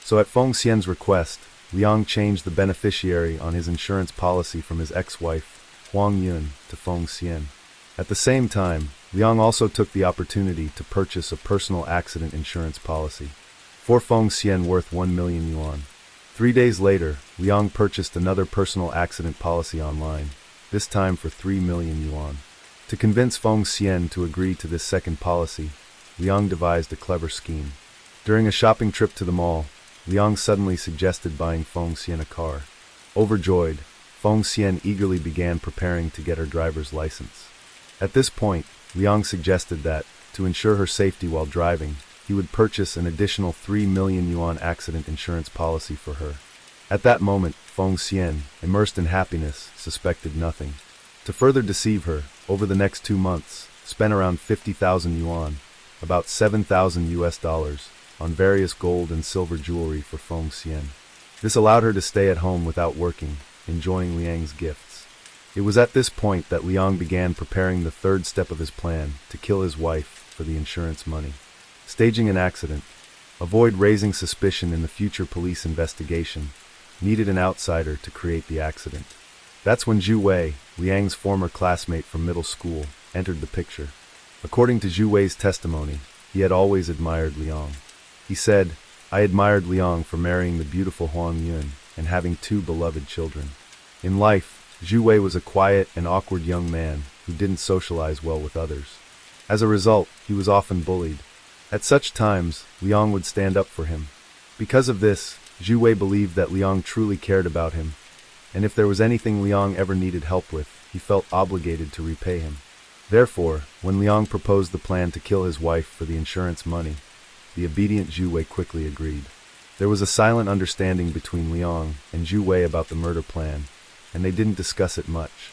So at Feng Xian's request, Liang changed the beneficiary on his insurance policy from his ex-wife, Huang Yun, to Feng Xian. At the same time, Liang also took the opportunity to purchase a personal accident insurance policy for Feng Xian worth 1 million yuan. 3 days later, Liang purchased another personal accident policy online, this time for 3 million yuan. To convince Feng Xian to agree to this second policy, Liang devised a clever scheme. During a shopping trip to the mall, Liang suddenly suggested buying Feng Xian a car. Overjoyed, Feng Xian eagerly began preparing to get her driver's license. At this point, Liang suggested that, to ensure her safety while driving, he would purchase an additional 3 million yuan accident insurance policy for her. At that moment, Feng Xian, immersed in happiness, suspected nothing. To further deceive her, over the next 2 months, spent around 50,000 yuan, about $7,000 US, on various gold and silver jewelry for Feng Xian. This allowed her to stay at home without working, enjoying Liang's gifts. It was at this point that Liang began preparing the third step of his plan, to kill his wife for the insurance money. Staging an accident. Avoid raising suspicion in the future police investigation. Needed an outsider to create the accident. That's when Zhu Wei, Liang's former classmate from middle school, entered the picture. According to Zhu Wei's testimony, he had always admired Liang. He said, "I admired Liang for marrying the beautiful Huang Yun and having 2 beloved children." In life, Zhu Wei was a quiet and awkward young man who didn't socialize well with others. As a result, he was often bullied. At such times, Liang would stand up for him. Because of this, Zhu Wei believed that Liang truly cared about him, and if there was anything Liang ever needed help with, he felt obligated to repay him. Therefore, when Liang proposed the plan to kill his wife for the insurance money, the obedient Zhu Wei quickly agreed. There was a silent understanding between Liang and Zhu Wei about the murder plan, and they didn't discuss it much.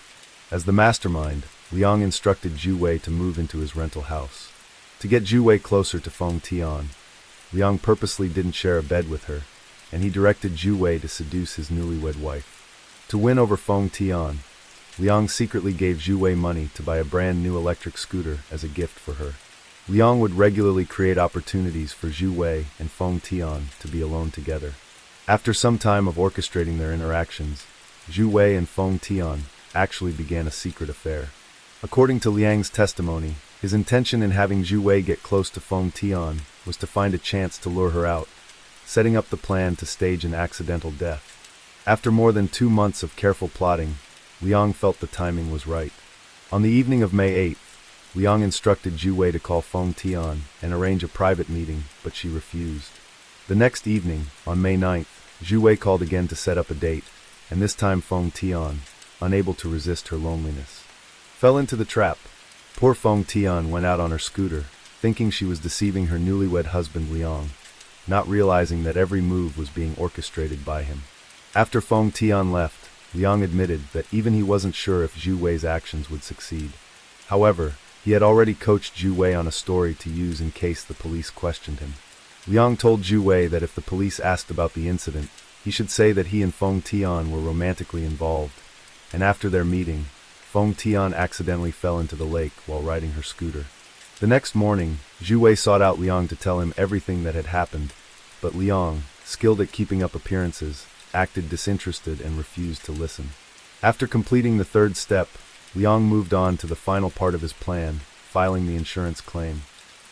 As the mastermind, Liang instructed Zhu Wei to move into his rental house. To get Zhu Wei closer to Feng Tian, Liang purposely didn't share a bed with her, and he directed Zhu Wei to seduce his newlywed wife. To win over Feng Tian, Liang secretly gave Zhu Wei money to buy a brand new electric scooter as a gift for her. Liang would regularly create opportunities for Zhu Wei and Feng Tian to be alone together. After some time of orchestrating their interactions, Zhu Wei and Feng Tian actually began a secret affair. According to Liang's testimony, his intention in having Zhu Wei get close to Feng Tian was to find a chance to lure her out, setting up the plan to stage an accidental death. After more than 2 months of careful plotting, Liang felt the timing was right. On the evening of May 8th, Liang instructed Zhu Wei to call Feng Tian and arrange a private meeting, but she refused. The next evening, on May 9th, Zhu Wei called again to set up a date, and this time Feng Tian, unable to resist her loneliness, fell into the trap. Poor Feng Tian went out on her scooter, thinking she was deceiving her newlywed husband Liang, not realizing that every move was being orchestrated by him. After Feng Tian left, Liang admitted that even he wasn't sure if Zhu Wei's actions would succeed. However, he had already coached Zhu Wei on a story to use in case the police questioned him. Liang told Zhu Wei that if the police asked about the incident, he should say that he and Feng Tian were romantically involved, and after their meeting, Feng Tian accidentally fell into the lake while riding her scooter. The next morning, Zhu Wei sought out Liang to tell him everything that had happened, but Liang, skilled at keeping up appearances, acted disinterested and refused to listen. After completing the third step, Liang moved on to the final part of his plan, filing the insurance claim.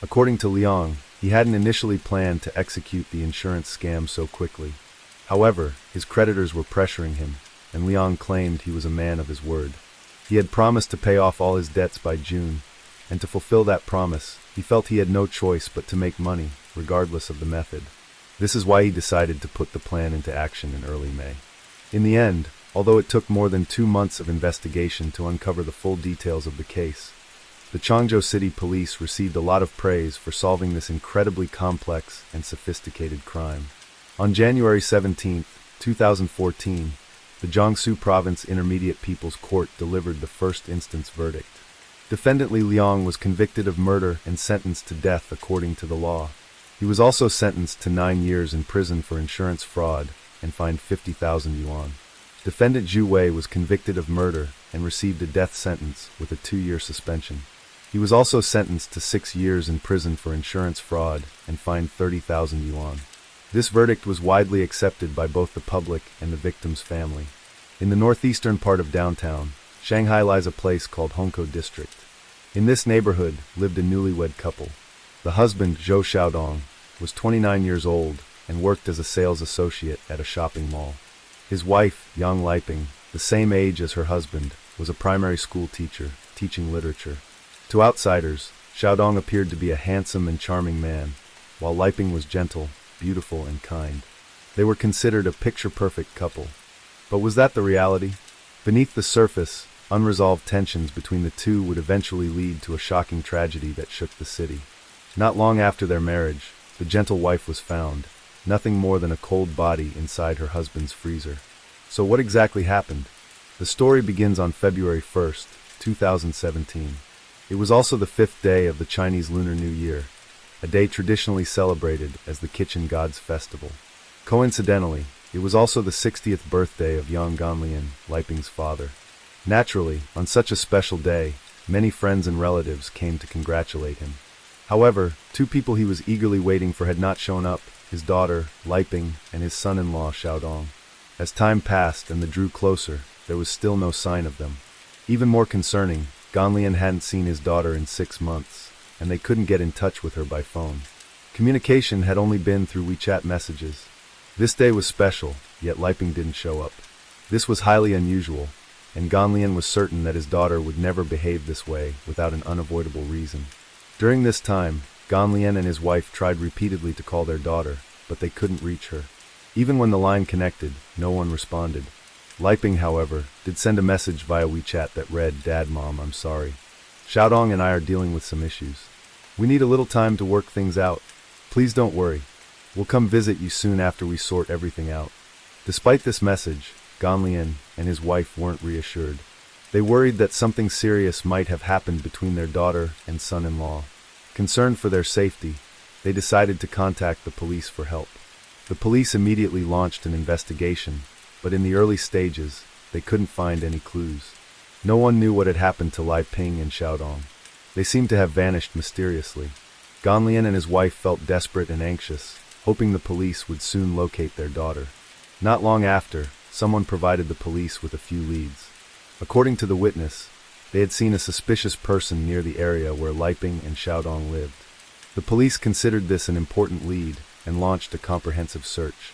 According to Liang, he hadn't initially planned to execute the insurance scam so quickly. However, his creditors were pressuring him, and Liang claimed he was a man of his word. He had promised to pay off all his debts by June, and to fulfill that promise, he felt he had no choice but to make money, regardless of the method. This is why he decided to put the plan into action in early May. In the end, although it took more than 2 months of investigation to uncover the full details of the case, the Changzhou City Police received a lot of praise for solving this incredibly complex and sophisticated crime. On January 17, 2014, the Jiangsu Province Intermediate People's Court delivered the first instance verdict. Defendant Li Liang was convicted of murder and sentenced to death according to the law. He was also sentenced to 9 years in prison for insurance fraud and fined 50,000 yuan. Defendant Zhu Wei was convicted of murder and received a death sentence with a 2-year suspension. He was also sentenced to 6 years in prison for insurance fraud and fined 30,000 yuan. This verdict was widely accepted by both the public and the victim's family. In the northeastern part of downtown, Shanghai lies a place called Hongkou District. In this neighborhood lived a newlywed couple. The husband, Zhou Xiaodong, was 29 years old and worked as a sales associate at a shopping mall. His wife, Yang Liping, the same age as her husband, was a primary school teacher, teaching literature. To outsiders, Xiaodong appeared to be a handsome and charming man, while Liping was gentle, beautiful, and kind. They were considered a picture-perfect couple. But was that the reality? Beneath the surface, unresolved tensions between the two would eventually lead to a shocking tragedy that shook the city. Not long after their marriage, the gentle wife was found, nothing more than a cold body inside her husband's freezer. So what exactly happened? The story begins on February 1st, 2017. It was also the 5th day of the Chinese Lunar New Year, a day traditionally celebrated as the Kitchen Gods Festival. Coincidentally, It was also the 60th birthday of Yang Ganlian, Liping's father. Naturally, on such a special day, many friends and relatives came to congratulate him. However, two people he was eagerly waiting for had not shown up, his daughter, Liping, and his son-in-law, Xiaodong. As time passed and they drew closer, there was still no sign of them. Even more concerning, Ganlian hadn't seen his daughter in 6 months, and they couldn't get in touch with her by phone. Communication had only been through WeChat messages. This day was special, yet Liping didn't show up. This was highly unusual, and Ganlian was certain that his daughter would never behave this way without an unavoidable reason. During this time, Ganlian and his wife tried repeatedly to call their daughter, but they couldn't reach her. Even when the line connected, no one responded. Liping, however, did send a message via WeChat that read, "Dad, Mom, I'm sorry. Xiaodong and I are dealing with some issues. We need a little time to work things out. Please don't worry. We'll come visit you soon after we sort everything out." Despite this message, Ganlian and his wife weren't reassured. They worried that something serious might have happened between their daughter and son-in-law. Concerned for their safety, they decided to contact the police for help. The police immediately launched an investigation, but in the early stages, they couldn't find any clues. No one knew what had happened to Liping and Xiaodong. They seemed to have vanished mysteriously. Ganlian and his wife felt desperate and anxious, hoping the police would soon locate their daughter. Not long after, someone provided the police with a few leads. According to the witness, they had seen a suspicious person near the area where Liping and Xiaodong lived. The police considered this an important lead and launched a comprehensive search.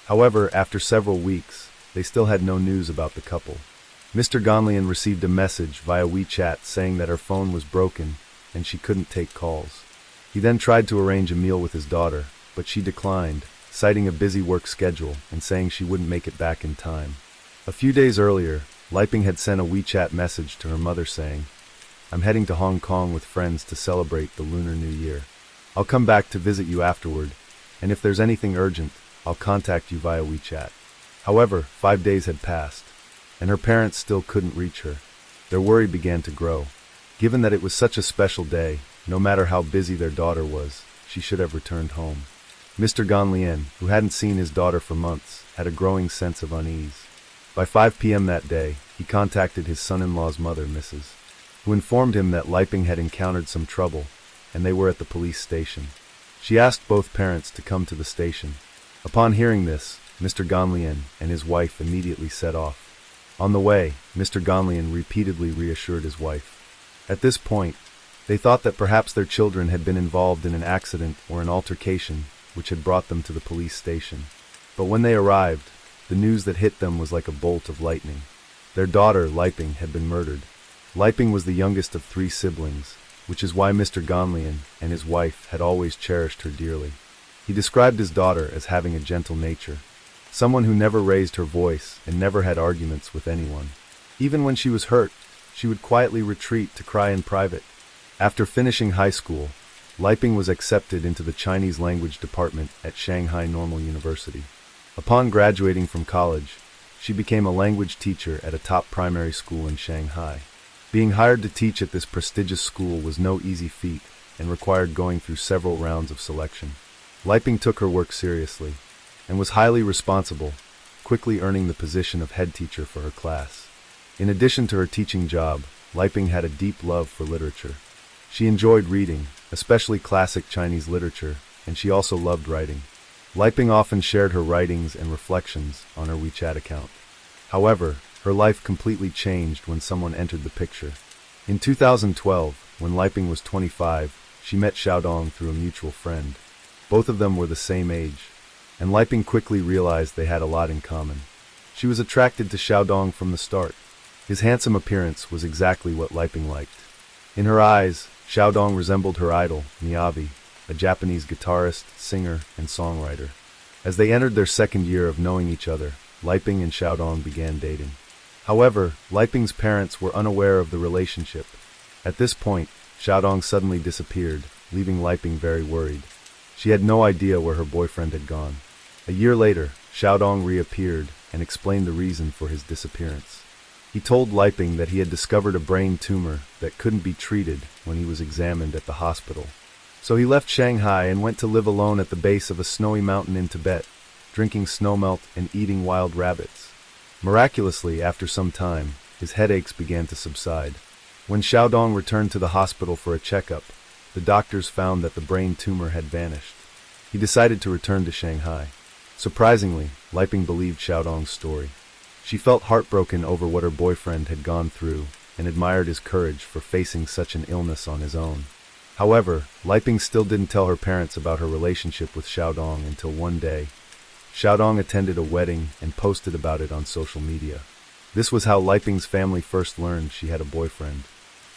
However, after several weeks, they still had no news about the couple. Mr. Ganlian received a message via WeChat saying that her phone was broken and she couldn't take calls. He then tried to arrange a meal with his daughter, but she declined, citing a busy work schedule and saying she wouldn't make it back in time. A few days earlier, Liping had sent a WeChat message to her mother saying, "I'm heading to Hong Kong with friends to celebrate the Lunar New Year. I'll come back to visit you afterward, and if there's anything urgent, I'll contact you via WeChat." However, 5 days had passed, and her parents still couldn't reach her. Their worry began to grow. Given that it was such a special day, no matter how busy their daughter was, she should have returned home. Mr. Ganlian, who hadn't seen his daughter for months, had a growing sense of unease. By 5 p.m. that day, he contacted his son-in-law's mother, Mrs., who informed him that Liping had encountered some trouble, and they were at the police station. She asked both parents to come to the station. Upon hearing this, Mr. Ganlian and his wife immediately set off. On the way, Mr. Ganlian repeatedly reassured his wife. At this point, they thought that perhaps their children had been involved in an accident or an altercation which had brought them to the police station. But when they arrived, the news that hit them was like a bolt of lightning. Their daughter, Liping, had been murdered. Liping was the youngest of 3 siblings, which is why Mr. Ganlian and his wife had always cherished her dearly. He described his daughter as having a gentle nature, someone who never raised her voice and never had arguments with anyone. Even when she was hurt, she would quietly retreat to cry in private. After finishing high school, Liping was accepted into the Chinese language department at Shanghai Normal University. Upon graduating from college, she became a language teacher at a top primary school in Shanghai. Being hired to teach at this prestigious school was no easy feat and required going through several rounds of selection. Liping took her work seriously and was highly responsible, quickly earning the position of head teacher for her class. In addition to her teaching job, Liping had a deep love for literature. She enjoyed reading, especially classic Chinese literature, and she also loved writing. Liping often shared her writings and reflections on her WeChat account. However, her life completely changed when someone entered the picture. In 2012, when Liping was 25, she met Xiaodong through a mutual friend. Both of them were the same age, and Liping quickly realized they had a lot in common. She was attracted to Xiaodong from the start. His handsome appearance was exactly what Liping liked. In her eyes, Xiaodong resembled her idol, Miyabi, a Japanese guitarist, singer, and songwriter. As they entered their second year of knowing each other, Liping and Xiaodong began dating. However, Liping's parents were unaware of the relationship. At this point, Xiaodong suddenly disappeared, leaving Liping very worried. She had no idea where her boyfriend had gone. A year later, Xiaodong reappeared and explained the reason for his disappearance. He told Liping that he had discovered a brain tumor that couldn't be treated when he was examined at the hospital. So he left Shanghai and went to live alone at the base of a snowy mountain in Tibet. drinking snowmelt and eating wild rabbits. Miraculously, after some time, his headaches began to subside. When Xiaodong returned to the hospital for a checkup, the doctors found that the brain tumor had vanished. He decided to return to Shanghai. Surprisingly, Liping believed Xiaodong's story. She felt heartbroken over what her boyfriend had gone through and admired his courage for facing such an illness on his own. However, Liping still didn't tell her parents about her relationship with Xiaodong until one day. Xiaodong attended a wedding and posted about it on social media. This was how Liping's family first learned she had a boyfriend.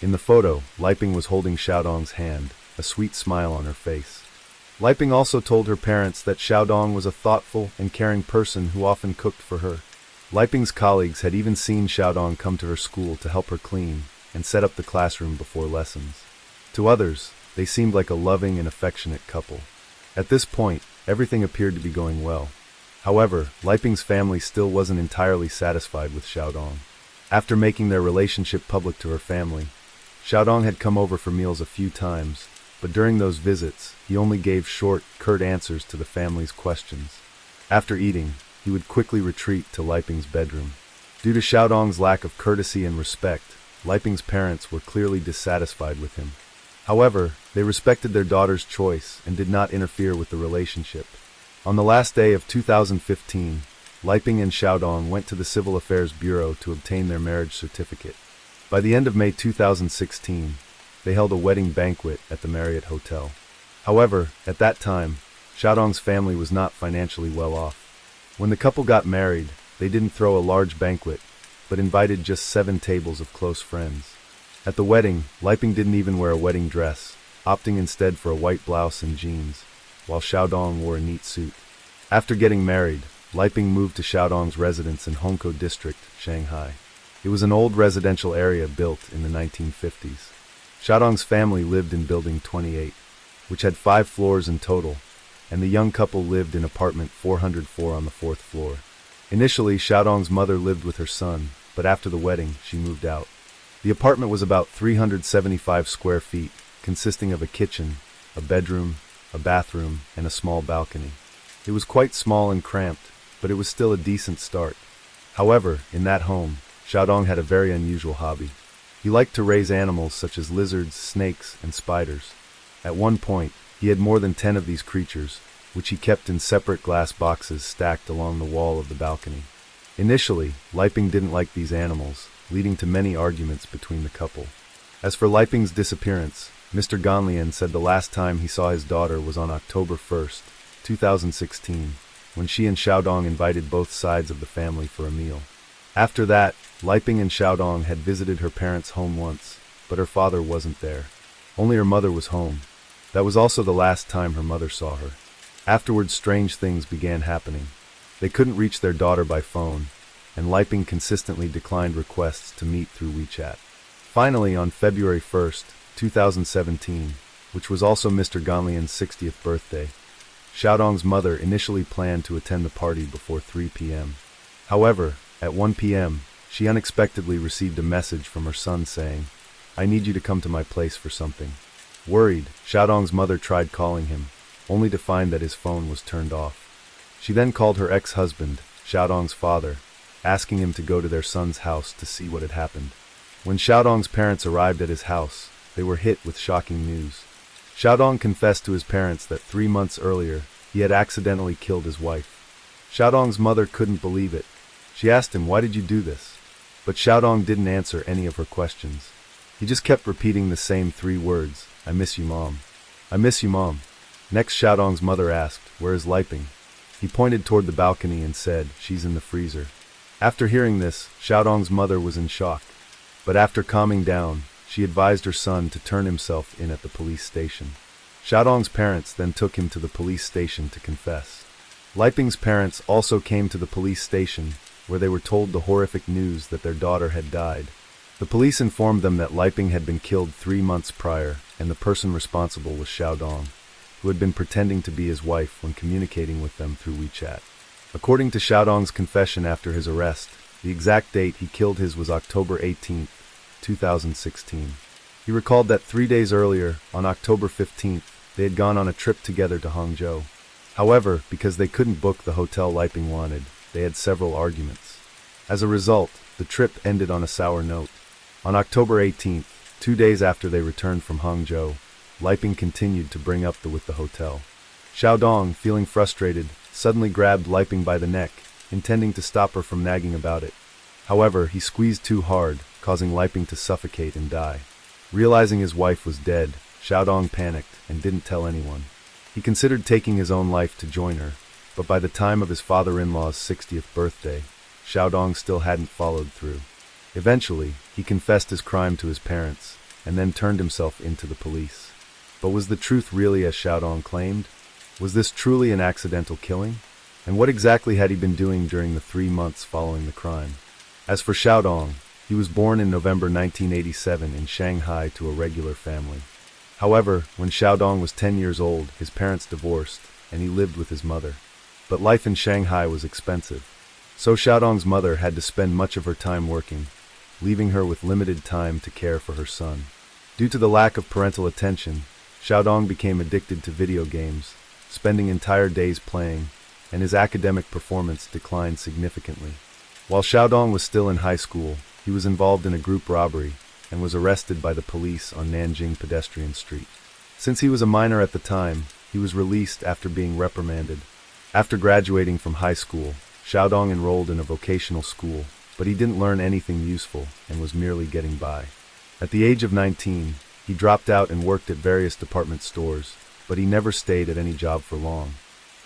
In the photo, Liping was holding Xiaodong's hand, a sweet smile on her face. Liping also told her parents that Xiaodong was a thoughtful and caring person who often cooked for her. Liping's colleagues had even seen Xiaodong come to her school to help her clean and set up the classroom before lessons. To others, they seemed like a loving and affectionate couple. At this point, everything appeared to be going well. However, Liping's family still wasn't entirely satisfied with Xiaodong. After making their relationship public to her family, Xiaodong had come over for meals a few times, but during those visits, he only gave short, curt answers to the family's questions. After eating, he would quickly retreat to Liping's bedroom. Due to Xiaodong's lack of courtesy and respect, Liping's parents were clearly dissatisfied with him. However, they respected their daughter's choice and did not interfere with the relationship. On the last day of 2015, Liping and Xiaodong went to the Civil Affairs Bureau to obtain their marriage certificate. By the end of May 2016, they held a wedding banquet at the Marriott Hotel. However, at that time, Xiaodong's family was not financially well off. When the couple got married, they didn't throw a large banquet, but invited just 7 tables of close friends. At the wedding, Liping didn't even wear a wedding dress, opting instead for a white blouse and jeans, while Xiaodong wore a neat suit. After getting married, Liping moved to Xiaodong's residence in Hongkou District, Shanghai. It was an old residential area built in the 1950s. Xiaodong's family lived in Building 28, which had 5 floors in total, and the young couple lived in apartment 404 on the 4th floor. Initially, Xiaodong's mother lived with her son, but after the wedding, she moved out. The apartment was about 375 square feet, consisting of a kitchen, a bedroom, a bathroom, and a small balcony. It was quite small and cramped, but it was still a decent start. However, in that home, Xiaodong had a very unusual hobby. He liked to raise animals such as lizards, snakes, and spiders. At one point, he had more than 10 of these creatures, which he kept in separate glass boxes stacked along the wall of the balcony. Initially, Liping didn't like these animals, leading to many arguments between the couple. As for Liping's disappearance, Mr. Ganlian said the last time he saw his daughter was on October 1st, 2016, when she and Xiaodong invited both sides of the family for a meal. After that, Liping and Xiaodong had visited her parents' home once, but her father wasn't there. Only her mother was home. That was also the last time her mother saw her. Afterwards, strange things began happening. They couldn't reach their daughter by phone, and Liping consistently declined requests to meet through WeChat. Finally, on February 1st, 2017, which was also Mr. Ganlian's 60th birthday, Xiaodong's mother initially planned to attend the party before 3 p.m. However, at 1 p.m., she unexpectedly received a message from her son saying, "I need you to come to my place for something." Worried, Xiaodong's mother tried calling him, only to find that his phone was turned off. She then called her ex-husband, Xiaodong's father, asking him to go to their son's house to see what had happened. When Xiaodong's parents arrived at his house, they were hit with shocking news. Xiaodong confessed to his parents that 3 months earlier, he had accidentally killed his wife. Xiaodong's mother couldn't believe it. She asked him, "Why did you do this?" But Xiaodong didn't answer any of her questions. He just kept repeating the same 3 words, "I miss you, Mom. I miss you, Mom." Next, Xiaodong's mother asked, "Where is Liping?" He pointed toward the balcony and said, "She's in the freezer." After hearing this, Xiaodong's mother was in shock. But after calming down, she advised her son to turn himself in at the police station. Xiaodong's parents then took him to the police station to confess. Liping's parents also came to the police station, where they were told the horrific news that their daughter had died. The police informed them that Liping had been killed 3 months prior, and the person responsible was Xiaodong, who had been pretending to be his wife when communicating with them through WeChat. According to Xiaodong's confession after his arrest, the exact date he killed his was October 18, 2016. He recalled that 3 days earlier, on October 15th, they had gone on a trip together to Hangzhou. However, because they couldn't book the hotel Liping wanted, they had several arguments. As a result, the trip ended on a sour note. On October 18th, 2 days after they returned from Hangzhou, Liping continued to bring up with the hotel. Xiaodong, feeling frustrated, suddenly grabbed Liping by the neck, intending to stop her from nagging about it. However, he squeezed too hard, causing Liping to suffocate and die. Realizing his wife was dead, Xiaodong panicked and didn't tell anyone. He considered taking his own life to join her, but by the time of his father-in-law's 60th birthday, Xiaodong still hadn't followed through. Eventually, he confessed his crime to his parents, and then turned himself into the police. But was the truth really as Xiaodong claimed? Was this truly an accidental killing? And what exactly had he been doing during the 3 months following the crime? As for Xiaodong, he was born in November 1987 in Shanghai to a regular family. However, when Xiaodong was 10 years old, his parents divorced, and he lived with his mother. But life in Shanghai was expensive. So Xiaodong's mother had to spend much of her time working, leaving her with limited time to care for her son. Due to the lack of parental attention, Xiaodong became addicted to video games, spending entire days playing, and his academic performance declined significantly. While Xiaodong was still in high school, he was involved in a group robbery and was arrested by the police on Nanjing Pedestrian Street. Since he was a minor at the time, he was released after being reprimanded. After graduating from high school, Xiaodong enrolled in a vocational school, but he didn't learn anything useful and was merely getting by. At the age of 19, he dropped out and worked at various department stores, but he never stayed at any job for long.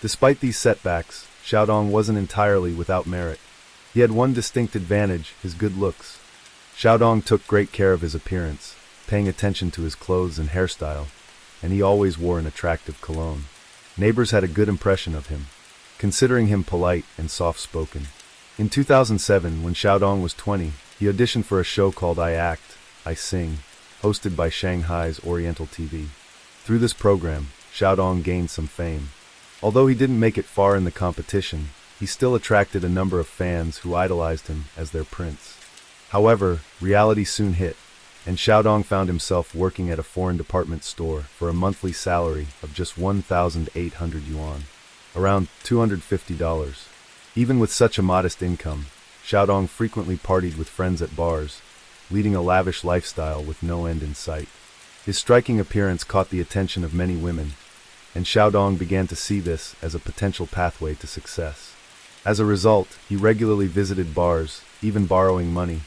Despite these setbacks, Xiaodong wasn't entirely without merit. He had one distinct advantage: his good looks. Xiaodong took great care of his appearance, paying attention to his clothes and hairstyle, and he always wore an attractive cologne. Neighbors had a good impression of him, considering him polite and soft-spoken. In 2007, when Xiaodong was 20, he auditioned for a show called I Act, I Sing, hosted by Shanghai's Oriental TV. Through this program, Xiaodong gained some fame. Although he didn't make it far in the competition, he still attracted a number of fans who idolized him as their prince. However, reality soon hit, and Xiaodong found himself working at a foreign department store for a monthly salary of just 1,800 yuan, around $250. Even with such a modest income, Xiaodong frequently partied with friends at bars, leading a lavish lifestyle with no end in sight. His striking appearance caught the attention of many women, and Xiaodong began to see this as a potential pathway to success. As a result, he regularly visited bars, even borrowing money,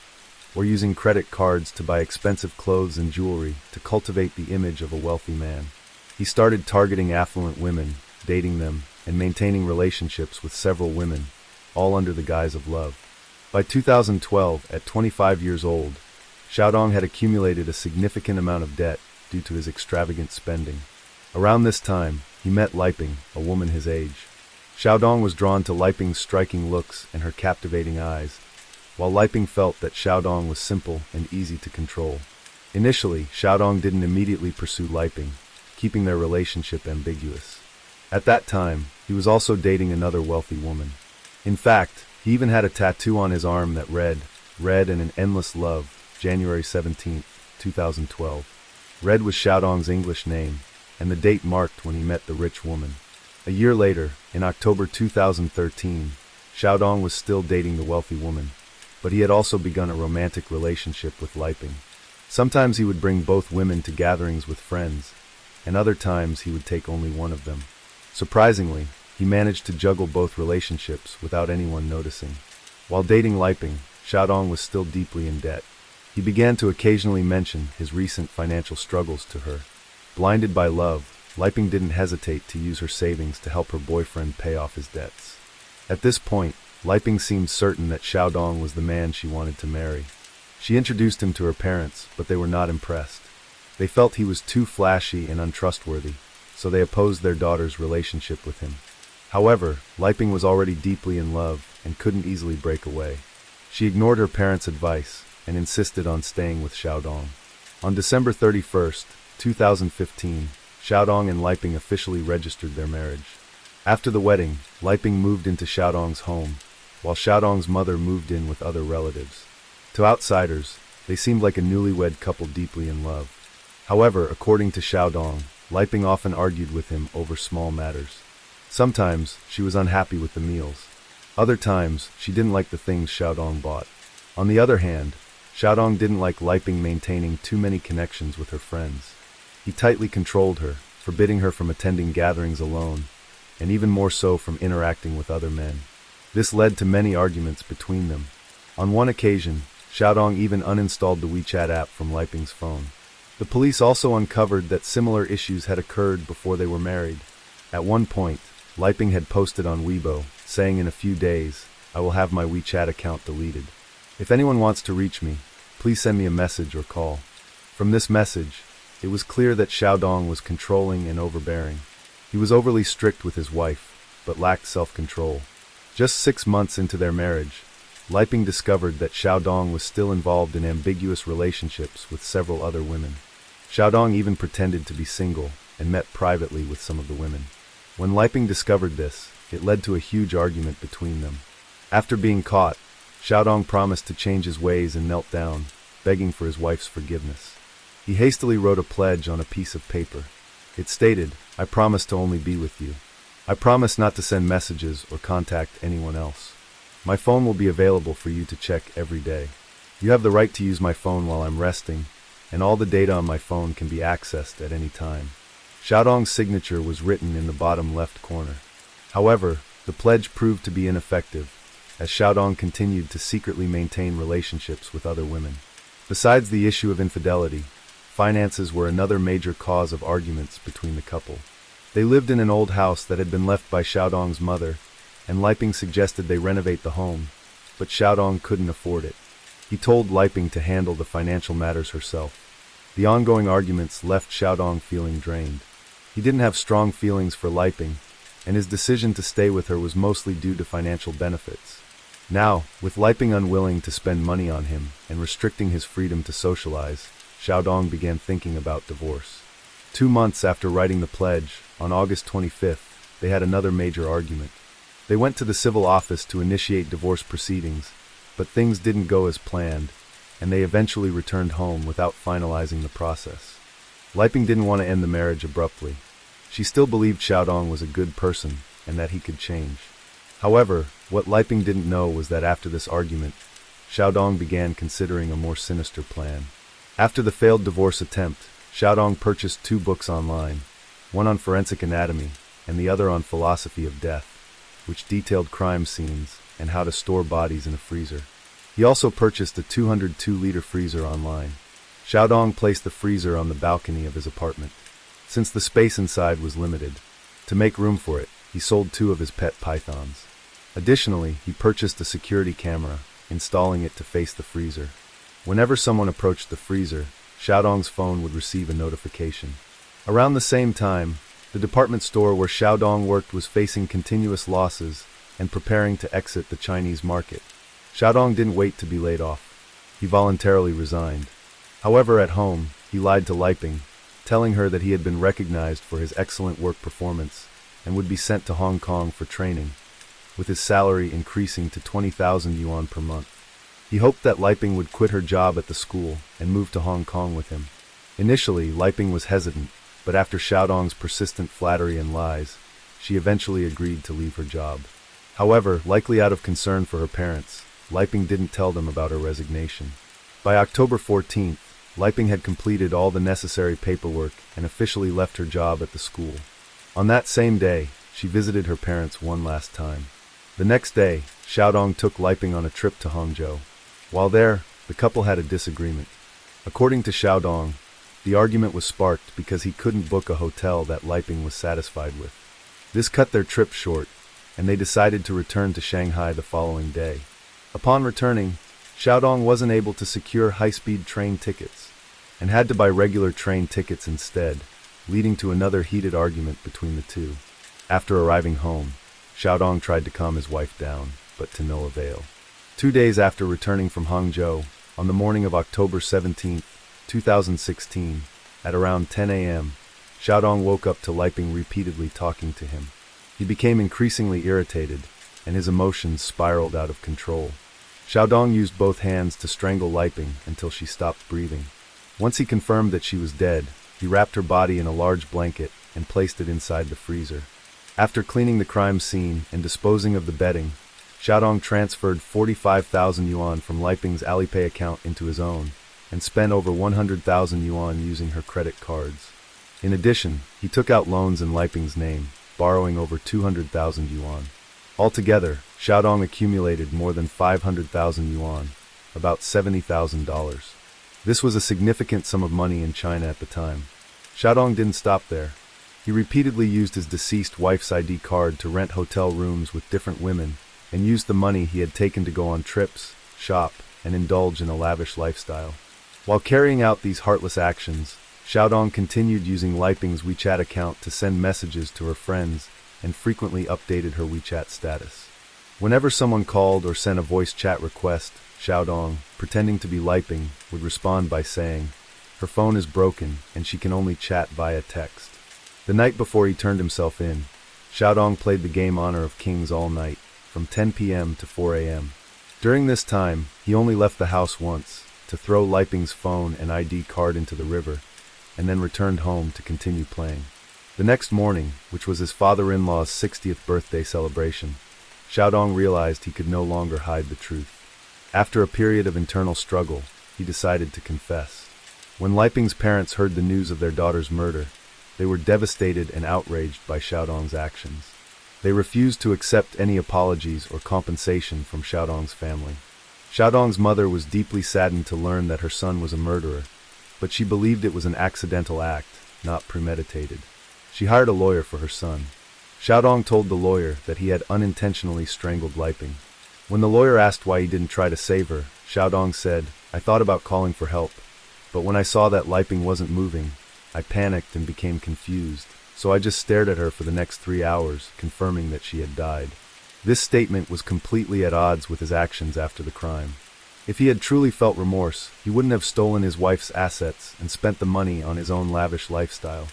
or using credit cards to buy expensive clothes and jewelry to cultivate the image of a wealthy man. He started targeting affluent women, dating them, and maintaining relationships with several women, all under the guise of love. By 2012, at 25 years old, Xiaodong had accumulated a significant amount of debt due to his extravagant spending. Around this time, he met Liping, a woman his age. Xiaodong was drawn to Liping's striking looks and her captivating eyes, while Liping felt that Xiaodong was simple and easy to control. Initially, Xiaodong didn't immediately pursue Liping, keeping their relationship ambiguous. At that time, he was also dating another wealthy woman. In fact, he even had a tattoo on his arm that read, "Red and an Endless Love, January 17, 2012. Red was Xiaodong's English name, and the date marked when he met the rich woman. A year later, in October 2013, Xiaodong was still dating the wealthy woman, but he had also begun a romantic relationship with Liping. Sometimes he would bring both women to gatherings with friends, and other times he would take only one of them. Surprisingly, he managed to juggle both relationships without anyone noticing. While dating Liping, Xiaodong was still deeply in debt. He began to occasionally mention his recent financial struggles to her. Blinded by love, Liping didn't hesitate to use her savings to help her boyfriend pay off his debts. At this point, Liping seemed certain that Xiaodong was the man she wanted to marry. She introduced him to her parents, but they were not impressed. They felt he was too flashy and untrustworthy, so they opposed their daughter's relationship with him. However, Liping was already deeply in love and couldn't easily break away. She ignored her parents' advice and insisted on staying with Xiaodong. On December 31st, 2015, Xiaodong and Liping officially registered their marriage. After the wedding, Liping moved into Xiaodong's home, while Xiaodong's mother moved in with other relatives. To outsiders, they seemed like a newlywed couple deeply in love. However, according to Xiaodong, Liping often argued with him over small matters. Sometimes, she was unhappy with the meals. Other times, she didn't like the things Xiaodong bought. On the other hand, Xiaodong didn't like Liping maintaining too many connections with her friends. He tightly controlled her, forbidding her from attending gatherings alone, and even more so from interacting with other men. This led to many arguments between them. On one occasion, Xiaodong even uninstalled the WeChat app from Liping's phone. The police also uncovered that similar issues had occurred before they were married. At one point, Liping had posted on Weibo, saying in a few days, "I will have my WeChat account deleted. If anyone wants to reach me, please send me a message or call." From this message, it was clear that Xiaodong was controlling and overbearing. He was overly strict with his wife, but lacked self-control. Just 6 months into their marriage, Liping discovered that Xiaodong was still involved in ambiguous relationships with several other women. Xiaodong even pretended to be single and met privately with some of the women. When Liping discovered this, it led to a huge argument between them. After being caught, Xiaodong promised to change his ways and knelt down, begging for his wife's forgiveness. He hastily wrote a pledge on a piece of paper. It stated, "I promise to only be with you. I promise not to send messages or contact anyone else. My phone will be available for you to check every day. You have the right to use my phone while I'm resting, and all the data on my phone can be accessed at any time." Xiaodong's signature was written in the bottom left corner. However, the pledge proved to be ineffective, as Xiaodong continued to secretly maintain relationships with other women. Besides the issue of infidelity, finances were another major cause of arguments between the couple. They lived in an old house that had been left by Xiaodong's mother, and Liping suggested they renovate the home, but Xiaodong couldn't afford it. He told Liping to handle the financial matters herself. The ongoing arguments left Xiaodong feeling drained. He didn't have strong feelings for Liping, and his decision to stay with her was mostly due to financial benefits. Now, with Liping unwilling to spend money on him and restricting his freedom to socialize, Xiaodong began thinking about divorce. 2 months after writing the pledge, on August 25th, they had another major argument. They went to the civil office to initiate divorce proceedings, but things didn't go as planned, and they eventually returned home without finalizing the process. Liping didn't want to end the marriage abruptly. She still believed Xiaodong was a good person and that he could change. However, what Liping didn't know was that after this argument, Xiaodong began considering a more sinister plan. After the failed divorce attempt, Xiaodong purchased 2 books online, one on forensic anatomy and the other on philosophy of death, which detailed crime scenes and how to store bodies in a freezer. He also purchased a 202-liter freezer online. Xiaodong placed the freezer on the balcony of his apartment. Since the space inside was limited, to make room for it, he sold 2 of his pet pythons. Additionally, he purchased a security camera, installing it to face the freezer. Whenever someone approached the freezer, Xiaodong's phone would receive a notification. Around the same time, the department store where Xiaodong worked was facing continuous losses and preparing to exit the Chinese market. Xiaodong didn't wait to be laid off. He voluntarily resigned. However, at home, he lied to Liping, telling her that he had been recognized for his excellent work performance and would be sent to Hong Kong for training, with his salary increasing to 20,000 yuan per month. He hoped that Liping would quit her job at the school and move to Hong Kong with him. Initially, Liping was hesitant, but after Xiaodong's persistent flattery and lies, she eventually agreed to leave her job. However, likely out of concern for her parents, Liping didn't tell them about her resignation. By October 14th, Liping had completed all the necessary paperwork and officially left her job at the school. On that same day, she visited her parents one last time. The next day, Xiaodong took Liping on a trip to Hangzhou. While there, the couple had a disagreement. According to Xiaodong, the argument was sparked because he couldn't book a hotel that Liping was satisfied with. This cut their trip short, and they decided to return to Shanghai the following day. Upon returning, Xiaodong wasn't able to secure high-speed train tickets, and had to buy regular train tickets instead, leading to another heated argument between the two. After arriving home, Xiaodong tried to calm his wife down, but to no avail. 2 days after returning from Hangzhou, on the morning of October 17, 2016, at around 10 a.m., Xiaodong woke up to Liping repeatedly talking to him. He became increasingly irritated, and his emotions spiraled out of control. Xiaodong used both hands to strangle Liping until she stopped breathing. Once he confirmed that she was dead, he wrapped her body in a large blanket and placed it inside the freezer. After cleaning the crime scene and disposing of the bedding, Xiaodong transferred 45,000 yuan from Liping's Alipay account into his own, and spent over 100,000 yuan using her credit cards. In addition, he took out loans in Liping's name, borrowing over 200,000 yuan. Altogether, Xiaodong accumulated more than 500,000 yuan, about $70,000. This was a significant sum of money in China at the time. Xiaodong didn't stop there. He repeatedly used his deceased wife's ID card to rent hotel rooms with different women, and used the money he had taken to go on trips, shop, and indulge in a lavish lifestyle. While carrying out these heartless actions, Xiaodong continued using Liping's WeChat account to send messages to her friends and frequently updated her WeChat status. Whenever someone called or sent a voice chat request, Xiaodong, pretending to be Liping, would respond by saying, her phone is broken and she can only chat via text. The night before he turned himself in, Xiaodong played the game Honor of Kings all night, from 10 p.m. to 4 a.m. During this time, he only left the house once, to throw Liping's phone and ID card into the river, and then returned home to continue playing. The next morning, which was his father-in-law's 60th birthday celebration, Xiaodong realized he could no longer hide the truth. After a period of internal struggle, he decided to confess. When Liping's parents heard the news of their daughter's murder, they were devastated and outraged by Xiaodong's actions. They refused to accept any apologies or compensation from Xiaodong's family. Xiaodong's mother was deeply saddened to learn that her son was a murderer, but she believed it was an accidental act, not premeditated. She hired a lawyer for her son. Xiaodong told the lawyer that he had unintentionally strangled Liping. When the lawyer asked why he didn't try to save her, Xiaodong said, I thought about calling for help, but when I saw that Liping wasn't moving, I panicked and became confused, so I just stared at her for the next 3 hours, confirming that she had died. This statement was completely at odds with his actions after the crime. If he had truly felt remorse, he wouldn't have stolen his wife's assets and spent the money on his own lavish lifestyle.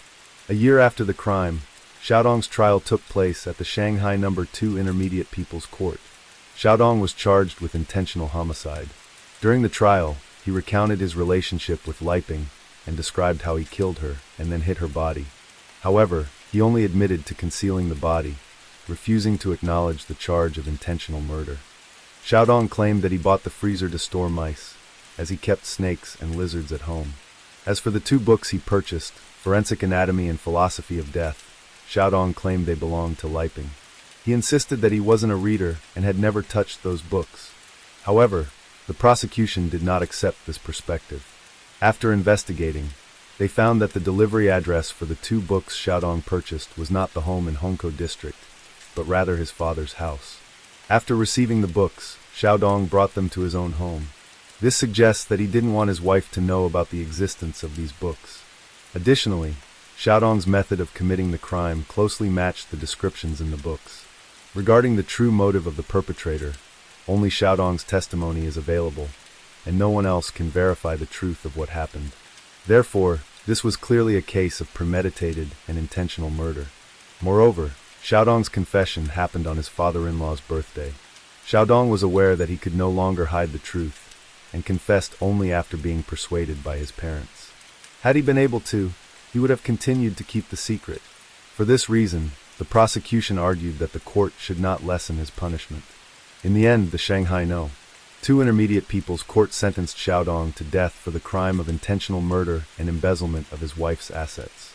A year after the crime, Xiaodong's trial took place at the Shanghai No. 2 Intermediate People's Court. Xiaodong was charged with intentional homicide. During the trial, he recounted his relationship with Liping and described how he killed her and then hid her body. However, he only admitted to concealing the body, refusing to acknowledge the charge of intentional murder. Xiaodong claimed that he bought the freezer to store mice, as he kept snakes and lizards at home. As for the 2 books he purchased, Forensic Anatomy and Philosophy of Death, Xiaodong claimed they belonged to Liping. He insisted that he wasn't a reader and had never touched those books. However, the prosecution did not accept this perspective. After investigating, they found that the delivery address for the 2 books Xiaodong purchased was not the home in Hongkou district, but rather his father's house. After receiving the books, Xiaodong brought them to his own home. This suggests that he didn't want his wife to know about the existence of these books. Additionally, Xiaodong's method of committing the crime closely matched the descriptions in the books. Regarding the true motive of the perpetrator, only Xiaodong's testimony is available, and no one else can verify the truth of what happened. Therefore, this was clearly a case of premeditated and intentional murder. Moreover, Xiaodong's confession happened on his father-in-law's birthday. Xiaodong was aware that he could no longer hide the truth, and confessed only after being persuaded by his parents. Had he been able to, he would have continued to keep the secret. For this reason, the prosecution argued that the court should not lessen his punishment. In the end, the Shanghai No. 2 Intermediate People's Court sentenced Xiaodong to death for the crime of intentional murder and embezzlement of his wife's assets.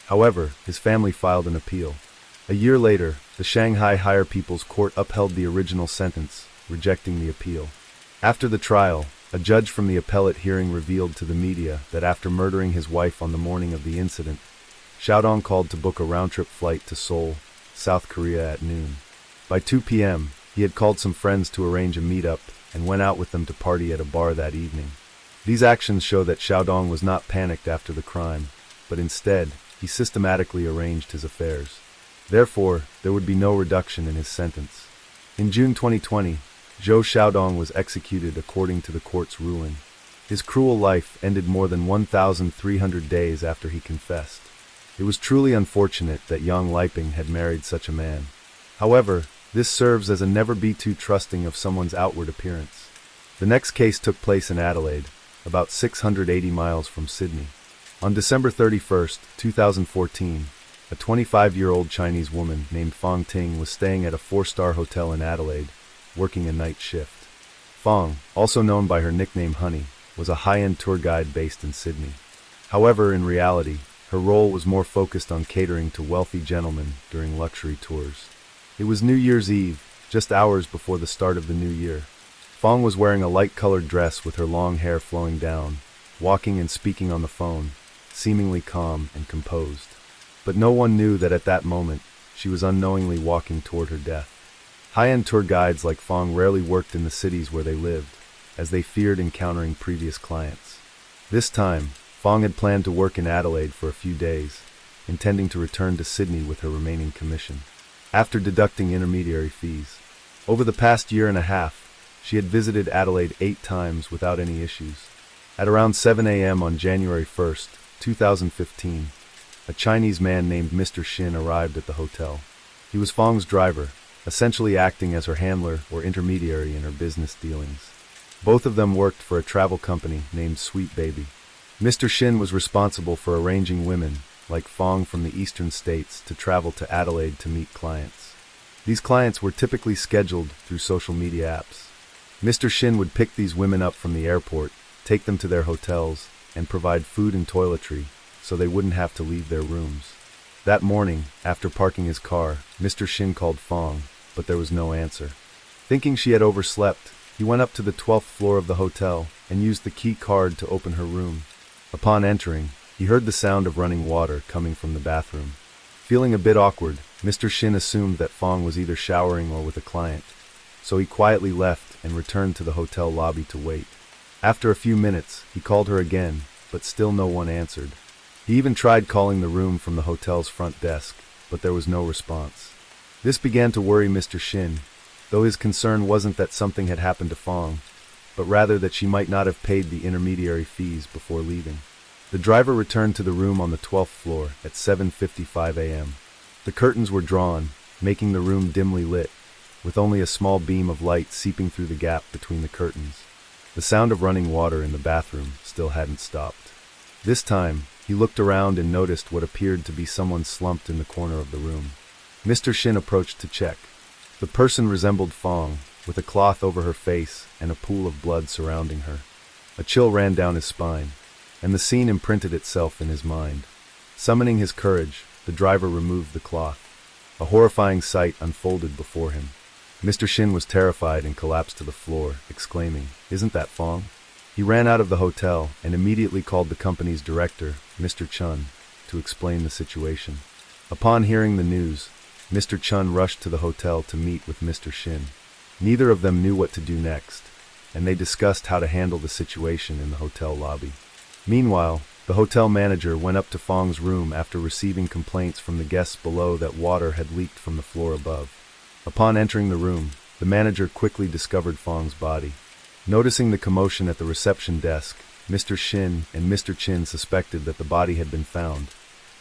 However, his family filed an appeal. A year later, the Shanghai Higher People's Court upheld the original sentence, rejecting the appeal. After the trial, a judge from the appellate hearing revealed to the media that after murdering his wife on the morning of the incident, Xiaodong called to book a round-trip flight to Seoul, South Korea at noon. By 2 p.m., he had called some friends to arrange a meet-up and went out with them to party at a bar that evening. These actions show that Xiaodong was not panicked after the crime, but instead, he systematically arranged his affairs. Therefore, there would be no reduction in his sentence. In June 2020, Zhou Xiaodong was executed according to the court's ruling. His cruel life ended more than 1,300 days after he confessed. It was truly unfortunate that young Liping had married such a man. However, this serves as a never be too trusting of someone's outward appearance. The next case took place in Adelaide, about 680 miles from Sydney. On December 31, 2014, a a 25-year-old Chinese woman named Fong Ting was staying at a 4-star hotel in Adelaide, working a night shift. Fong, also known by her nickname Honey, was a high-end tour guide based in Sydney. However, in reality, her role was more focused on catering to wealthy gentlemen during luxury tours. It was New Year's Eve, just hours before the start of the new year. Fong was wearing a light-colored dress with her long hair flowing down, walking and speaking on the phone, seemingly calm and composed. But no one knew that at that moment, she was unknowingly walking toward her death. High-end tour guides like Fong rarely worked in the cities where they lived, as they feared encountering previous clients. This time, Fong had planned to work in Adelaide for a few days, intending to return to Sydney with her remaining commission. After deducting intermediary fees, over the past year and a half, she had visited Adelaide 8 times without any issues. At around 7 a.m. on January 1st, 2015, a Chinese man named Mr. Shin arrived at the hotel. He was Fong's driver, essentially acting as her handler or intermediary in her business dealings. Both of them worked for a travel company named Sweet Baby. Mr. Shin was responsible for arranging women, like Fong from the eastern states, to travel to Adelaide to meet clients. These clients were typically scheduled through social media apps. Mr. Shin would pick these women up from the airport, take them to their hotels, and provide food and toiletry so they wouldn't have to leave their rooms. That morning, after parking his car, Mr. Shin called Fong, but there was no answer. Thinking she had overslept, he went up to the 12th floor of the hotel and used the key card to open her room. Upon entering, he heard the sound of running water coming from the bathroom. Feeling a bit awkward, Mr. Shin assumed that Fong was either showering or with a client, so he quietly left and returned to the hotel lobby to wait. After a few minutes, he called her again, but still no one answered. He even tried calling the room from the hotel's front desk, but there was no response. This began to worry Mr. Shin, though his concern wasn't that something had happened to Fong, but rather that she might not have paid the intermediary fees before leaving. The driver returned to the room on the 12th floor at 7:55 a.m. The curtains were drawn, making the room dimly lit, with only a small beam of light seeping through the gap between the curtains. The sound of running water in the bathroom still hadn't stopped. This time, he looked around and noticed what appeared to be someone slumped in the corner of the room. Mr. Shin approached to check. The person resembled Fong, with a cloth over her face and a pool of blood surrounding her. A chill ran down his spine, and the scene imprinted itself in his mind. Summoning his courage, the driver removed the cloth. A horrifying sight unfolded before him. Mr. Shin was terrified and collapsed to the floor, exclaiming, "Isn't that Fong?" He ran out of the hotel and immediately called the company's director, Mr. Chun, to explain the situation. Upon hearing the news, Mr. Chun rushed to the hotel to meet with Mr. Shin. Neither of them knew what to do next, and they discussed how to handle the situation in the hotel lobby. Meanwhile, the hotel manager went up to Fong's room after receiving complaints from the guests below that water had leaked from the floor above. Upon entering the room, the manager quickly discovered Fong's body. Noticing the commotion at the reception desk, Mr. Shin and Mr. Chin suspected that the body had been found,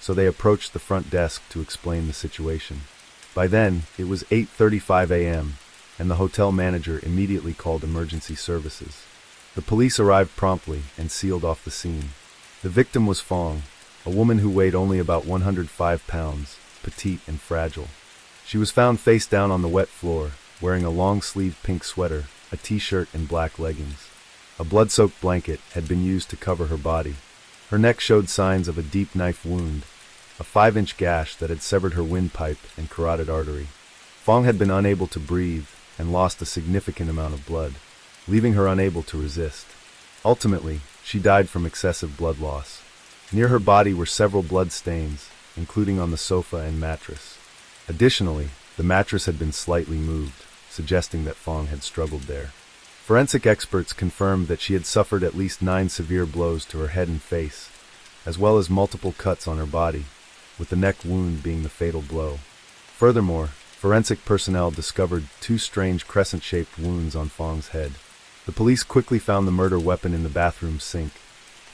so they approached the front desk to explain the situation. By then, it was 8:35 a.m., and the hotel manager immediately called emergency services. The police arrived promptly and sealed off the scene. The victim was Fong, a woman who weighed only about 105 pounds, petite and fragile. She was found face down on the wet floor, wearing a long-sleeved pink sweater, a t-shirt and black leggings. A blood-soaked blanket had been used to cover her body. Her neck showed signs of a deep knife wound, a 5-inch gash that had severed her windpipe and carotid artery. Fong had been unable to breathe and lost a significant amount of blood, leaving her unable to resist. Ultimately, she died from excessive blood loss. Near her body were several blood stains, including on the sofa and mattress. Additionally, the mattress had been slightly moved, suggesting that Fong had struggled there. Forensic experts confirmed that she had suffered at least 9 severe blows to her head and face, as well as multiple cuts on her body, with the neck wound being the fatal blow. Furthermore, forensic personnel discovered 2 strange crescent-shaped wounds on Fong's head. The police quickly found the murder weapon in the bathroom sink,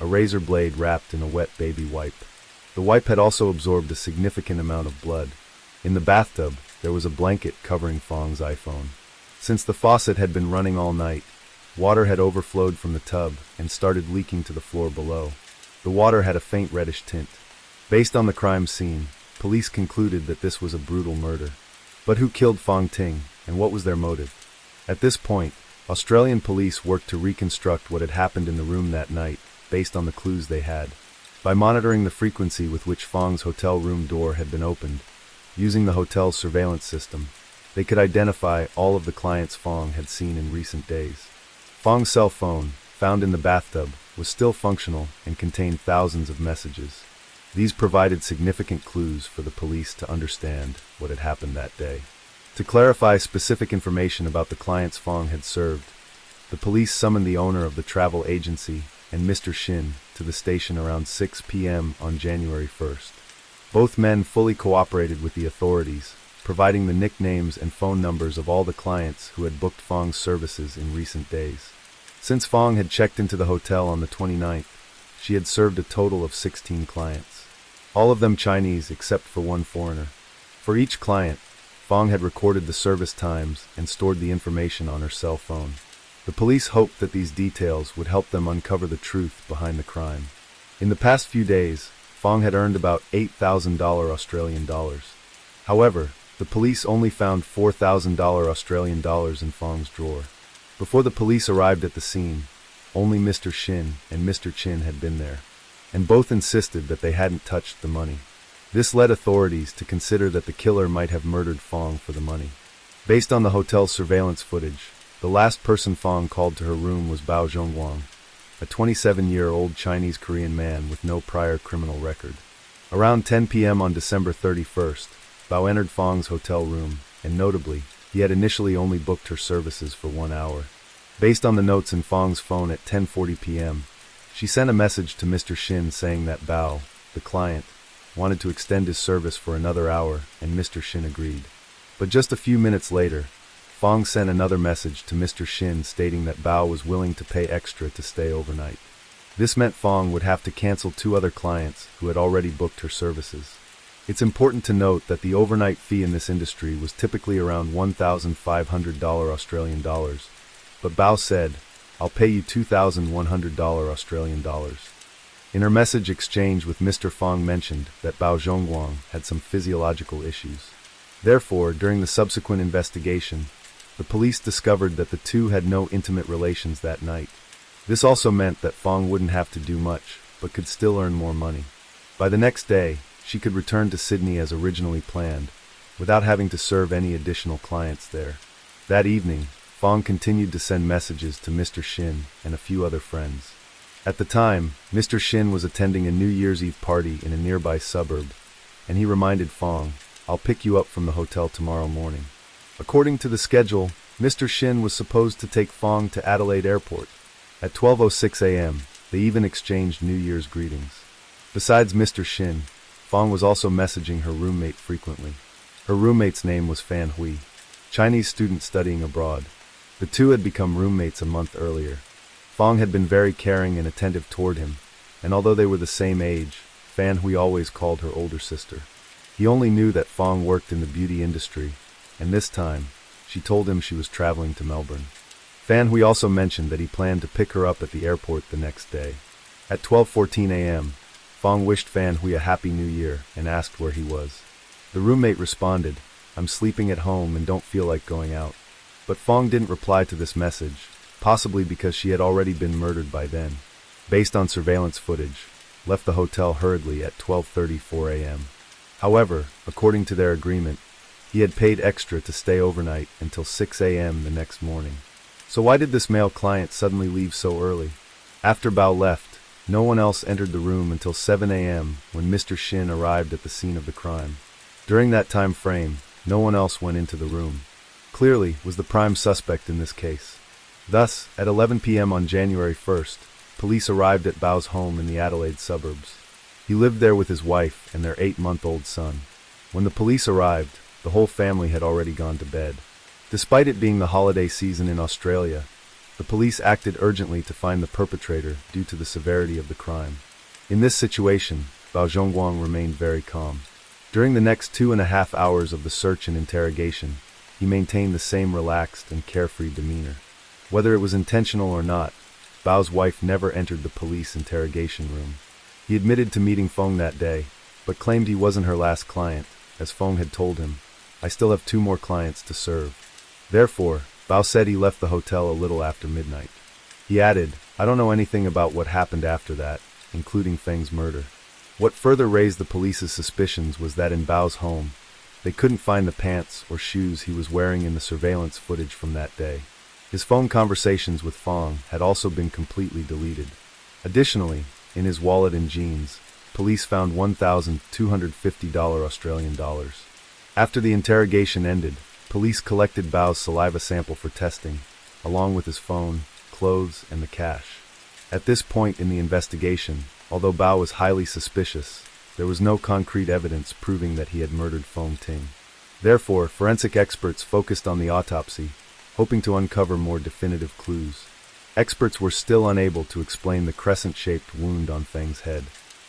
a razor blade wrapped in a wet baby wipe. The wipe had also absorbed a significant amount of blood. In the bathtub, there was a blanket covering Fong's iPhone. Since the faucet had been running all night, water had overflowed from the tub and started leaking to the floor below. The water had a faint reddish tint. Based on the crime scene, police concluded that this was a brutal murder. But who killed Fong Ting, and what was their motive? At this point, Australian police worked to reconstruct what had happened in the room that night, based on the clues they had. By monitoring the frequency with which Fong's hotel room door had been opened, using the hotel's surveillance system, they could identify all of the clients Fong had seen in recent days. Fong's cell phone, found in the bathtub, was still functional and contained thousands of messages. These provided significant clues for the police to understand what had happened that day. To clarify specific information about the clients Fong had served, the police summoned the owner of the travel agency and Mr. Shin to the station around 6 p.m. on January 1st. Both men fully cooperated with the authorities, providing the nicknames and phone numbers of all the clients who had booked Fong's services in recent days. Since Fong had checked into the hotel on the 29th, she had served a total of 16 clients. All of them Chinese except for one foreigner. For each client, Fong had recorded the service times and stored the information on her cell phone. The police hoped that these details would help them uncover the truth behind the crime. In the past few days, Fong had earned about $8,000 Australian dollars. However, the police only found $4,000 Australian dollars in Fong's drawer. Before the police arrived at the scene, only Mr. Shin and Mr. Chin had been there, and both insisted that they hadn't touched the money. This led authorities to consider that the killer might have murdered Fong for the money. Based on the hotel's surveillance footage, the last person Fong called to her room was Bao Zhongguang, a 27-year-old Chinese-Korean man with no prior criminal record. Around 10 p.m. on December 31st, Bao entered Fong's hotel room, and notably, he had initially only booked her services for 1 hour. Based on the notes in Fong's phone at 10:40 p.m., she sent a message to Mr. Shin saying that Bao, the client, wanted to extend his service for another hour, and Mr. Shin agreed. But just a few minutes later, Fong sent another message to Mr. Shin stating that Bao was willing to pay extra to stay overnight. This meant Fong would have to cancel 2 other clients who had already booked her services. It's important to note that the overnight fee in this industry was typically around $1,500 Australian dollars, but Bao said, "I'll pay you $2,100 Australian dollars." In her message exchange with Mr. Fong mentioned that Bao Zhongguang had some physiological issues. Therefore, during the subsequent investigation, the police discovered that the two had no intimate relations that night. This also meant that Fong wouldn't have to do much, but could still earn more money. By the next day, she could return to Sydney as originally planned, without having to serve any additional clients there. That evening, Fong continued to send messages to Mr. Shin and a few other friends. At the time, Mr. Shin was attending a New Year's Eve party in a nearby suburb, and he reminded Fong, "I'll pick you up from the hotel tomorrow morning." According to the schedule, Mr. Shin was supposed to take Fong to Adelaide Airport. At 12:06 a.m., they even exchanged New Year's greetings. Besides Mr. Shin, Fong was also messaging her roommate frequently. Her roommate's name was Fan Hui, Chinese student studying abroad. The two had become roommates a month earlier. Fong had been very caring and attentive toward him, and although they were the same age, Fan Hui always called her older sister. He only knew that Fong worked in the beauty industry, and this time, she told him she was traveling to Melbourne. Fan Hui also mentioned that he planned to pick her up at the airport the next day. At 12:14 a.m., Fong wished Fan Hui a Happy New Year and asked where he was. The roommate responded, "I'm sleeping at home and don't feel like going out." But Fong didn't reply to this message, possibly because she had already been murdered by then. Based on surveillance footage, left the hotel hurriedly at 12:34 a.m. However, according to their agreement, he had paid extra to stay overnight until 6 a.m. the next morning. So why did this male client suddenly leave so early? After Bao left, no one else entered the room until 7 a.m. when Mr. Shin arrived at the scene of the crime. During that time frame, no one else went into the room. Clearly was the prime suspect in this case. Thus, at 11 p.m. on January 1st, police arrived at Bao's home in the Adelaide suburbs. He lived there with his wife and their 8-month-old son. When the police arrived, the whole family had already gone to bed. Despite it being the holiday season in Australia, the police acted urgently to find the perpetrator due to the severity of the crime. In this situation, Bao Zhongguang remained very calm. During the next 2.5 hours of the search and interrogation, he maintained the same relaxed and carefree demeanor. Whether it was intentional or not, Bao's wife never entered the police interrogation room. He admitted to meeting Fong that day, but claimed he wasn't her last client, as Fong had told him, "I still have 2 more clients to serve." Therefore, Bao said he left the hotel a little after midnight. He added, "I don't know anything about what happened after that, including Feng's murder." What further raised the police's suspicions was that in Bao's home, they couldn't find the pants or shoes he was wearing in the surveillance footage from that day. His phone conversations with Fong had also been completely deleted. Additionally, in his wallet and jeans, police found $1,250 Australian dollars. After the interrogation ended, police collected Bao's saliva sample for testing, along with his phone, clothes, and the cash. At this point in the investigation, although Bao was highly suspicious, there was no concrete evidence proving that he had murdered Fong Ting. Therefore, forensic experts focused on the autopsy, hoping to uncover more definitive clues. Experts were still unable to explain the crescent-shaped wound on Feng's head.